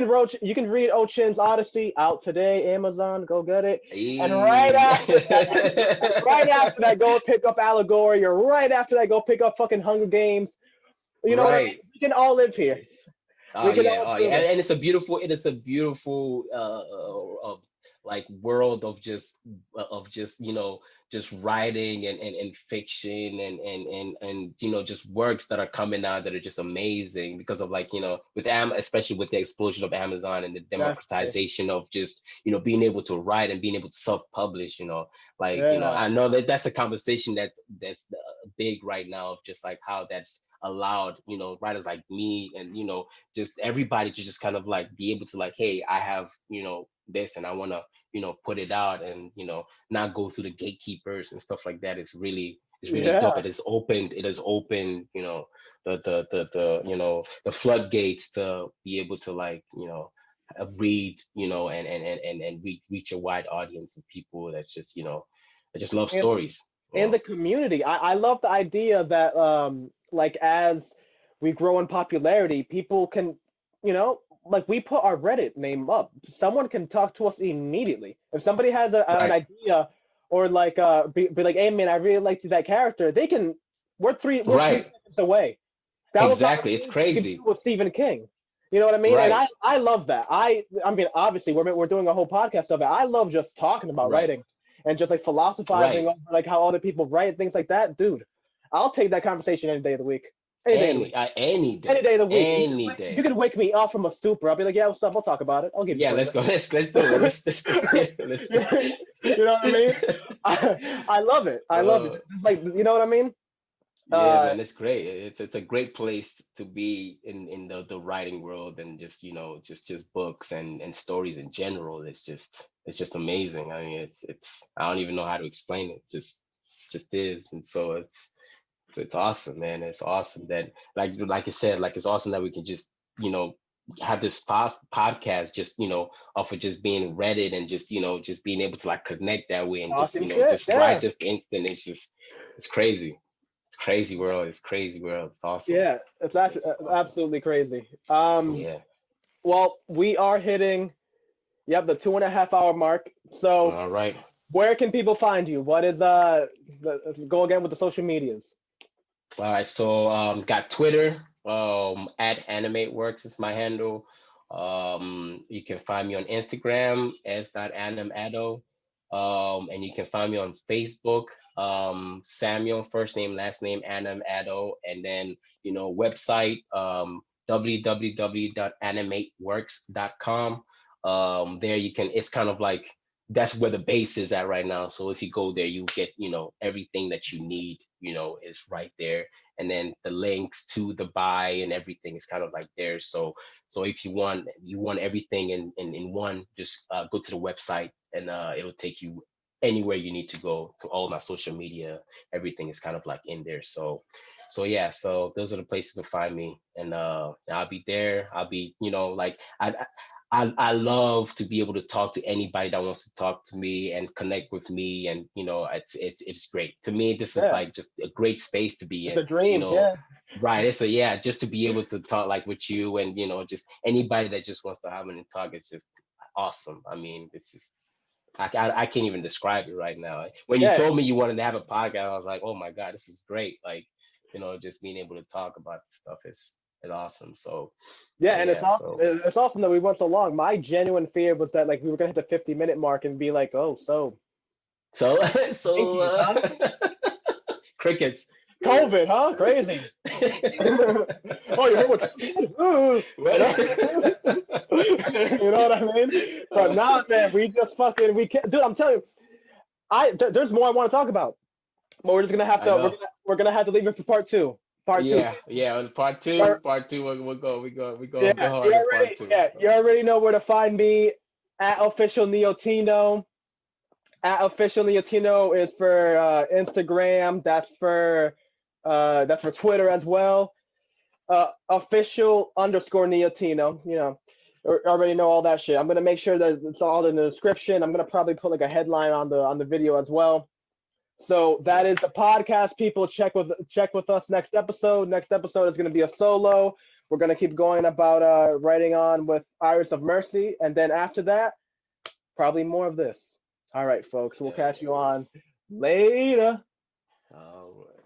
Speaker 1: can read Ocean's Odyssey out today. Amazon, go get it. And right
Speaker 2: Hey.
Speaker 1: after that, and right after that, go pick up Allegory. Or right after that, go pick up fucking Hunger Games. You know what I mean?
Speaker 2: Right.
Speaker 1: We can all live here.
Speaker 2: Yes. Oh
Speaker 1: We can
Speaker 2: yeah,
Speaker 1: all
Speaker 2: oh
Speaker 1: do
Speaker 2: yeah,
Speaker 1: this.
Speaker 2: and it's a beautiful like world of just just writing and fiction and just works that are coming out that are just amazing because of like with especially with the explosion of Amazon and the
Speaker 1: Definitely.
Speaker 2: democratization of just being able to write and being able to self-publish. Like
Speaker 1: Yeah.
Speaker 2: I know that that's a conversation that's big right now of just like how that's allowed writers like me and just everybody to just kind of like be able to like, hey, I have this and I want to put it out and not go through the gatekeepers and stuff like that. It's really dope.
Speaker 1: Yeah.
Speaker 2: It has opened the floodgates to be able to like read and reach a wide audience of people that just love
Speaker 1: And
Speaker 2: stories.
Speaker 1: and the community. I love the idea that like as we grow in popularity, people can, like we put our Reddit name up. Someone can talk to us immediately. If somebody has an
Speaker 2: Right,
Speaker 1: idea or like be like, hey man, I really liked that character, they can we're three
Speaker 2: right.
Speaker 1: seconds away. That was
Speaker 2: Exactly. It's
Speaker 1: something we could do
Speaker 2: crazy.
Speaker 1: with Stephen King. You know what I mean? And
Speaker 2: Right,
Speaker 1: I love that. I mean, obviously we're doing a whole podcast of it. I love just talking about
Speaker 2: right,
Speaker 1: writing and just like philosophizing
Speaker 2: right.
Speaker 1: over like how other people write things like that, dude. I'll take that conversation any day of the week. Any day of the week.
Speaker 2: Any
Speaker 1: Any
Speaker 2: day,
Speaker 1: day of the week.
Speaker 2: any
Speaker 1: You
Speaker 2: day.
Speaker 1: can wake me up from a stupor. I'll be like, yeah, what's up? We'll talk about it. I'll give you
Speaker 2: Yeah,
Speaker 1: 20
Speaker 2: let's go. Let's do it. Let's yeah, let's.
Speaker 1: minutes. You know what I mean? I love it. I love it.
Speaker 2: uh,
Speaker 1: Like, you know what I mean?
Speaker 2: yeah,
Speaker 1: Uh,
Speaker 2: man, it's great. It's a great place to be in the writing world and just just books and stories in general. It's just amazing. I mean, it's I don't even know how to explain it. Just is, and so it's awesome, man. It's awesome that like I said, like it's awesome that we can just you know have this podcast just off of just being Reddit and just just being able to like connect that way and just
Speaker 1: talking shit.
Speaker 2: just write
Speaker 1: Yeah.
Speaker 2: just instant. It's crazy. It's crazy world. It's crazy world. It's awesome.
Speaker 1: Yeah. It's actually
Speaker 2: It's awesome.
Speaker 1: absolutely crazy.
Speaker 2: Yeah.
Speaker 1: Well, we are hitting, yep, the 2.5 hour mark. So
Speaker 2: All right.
Speaker 1: where can people find you? What is let's go again with the social medias.
Speaker 2: All right. So got Twitter. At Animate Works is my handle. You can find me on Instagram as Anim Addo. And you can find me on Facebook, Samuel, first name, last name, Anim, Addo, and then, website, www.animateworks.com. There you can, it's kind of like, that's where the base is at right now. So if you go there, you get, everything that you need, is right there. And then the links to the buy and everything is kind of like there. So if you want everything in one, just go to the website, and it'll take you anywhere you need to go, to all my social media. Everything is kind of like in there. So yeah, so those are the places to find me, and I'll be there. I'll be, like, I love to be able to talk to anybody that wants to talk to me and connect with me, and it's great to me. This is
Speaker 1: Yeah,
Speaker 2: like just a great space to be
Speaker 1: it's
Speaker 2: in,
Speaker 1: a dream. Yeah,
Speaker 2: right? It's a, yeah, just to be able to talk like with you, and just anybody that just wants to have an talk. It's just awesome. I mean, it's just, I can't even describe it right now. When you
Speaker 1: yeah,
Speaker 2: told me you wanted to have a podcast, I was like, oh my God, this is great. Like, just being able to talk about this stuff is awesome.
Speaker 1: yeah.
Speaker 2: So
Speaker 1: And it's
Speaker 2: yeah,
Speaker 1: awesome.
Speaker 2: so
Speaker 1: It's awesome that we went so long. My genuine fear was that like we were gonna hit the 50-minute mark and be like, oh, so
Speaker 2: so so
Speaker 1: Yankees, huh?
Speaker 2: crickets.
Speaker 1: COVID, huh? Crazy. Oh, you heard what Trump said? Ooh, you know,
Speaker 2: What?
Speaker 1: you know what I mean? But nah, man, we just fucking we can't, dude. I'm telling you, there's more I want to talk about, but we're just gonna have
Speaker 2: I
Speaker 1: to
Speaker 2: know.
Speaker 1: we're gonna have to leave it for part two. Part two.
Speaker 2: Yeah, yeah. Part
Speaker 1: You
Speaker 2: two, part two. We'll go. We go
Speaker 1: Yeah,
Speaker 2: hard in part two.
Speaker 1: you already know where to find me at official Neotino. At official Neotino is for Instagram. That's for Twitter as well. Official underscore Neotino. Already know all that shit. I'm gonna make sure that it's all in the description. I'm gonna probably put like a headline on the video as well. So that
Speaker 2: Yeah.
Speaker 1: is the podcast. People, check with us next episode. Next episode is gonna be a solo. We're gonna keep going about writing on with Iris of Mercy, and then after that, probably more of this. All right, folks. We'll
Speaker 2: Yeah.
Speaker 1: catch you on later.
Speaker 2: All right.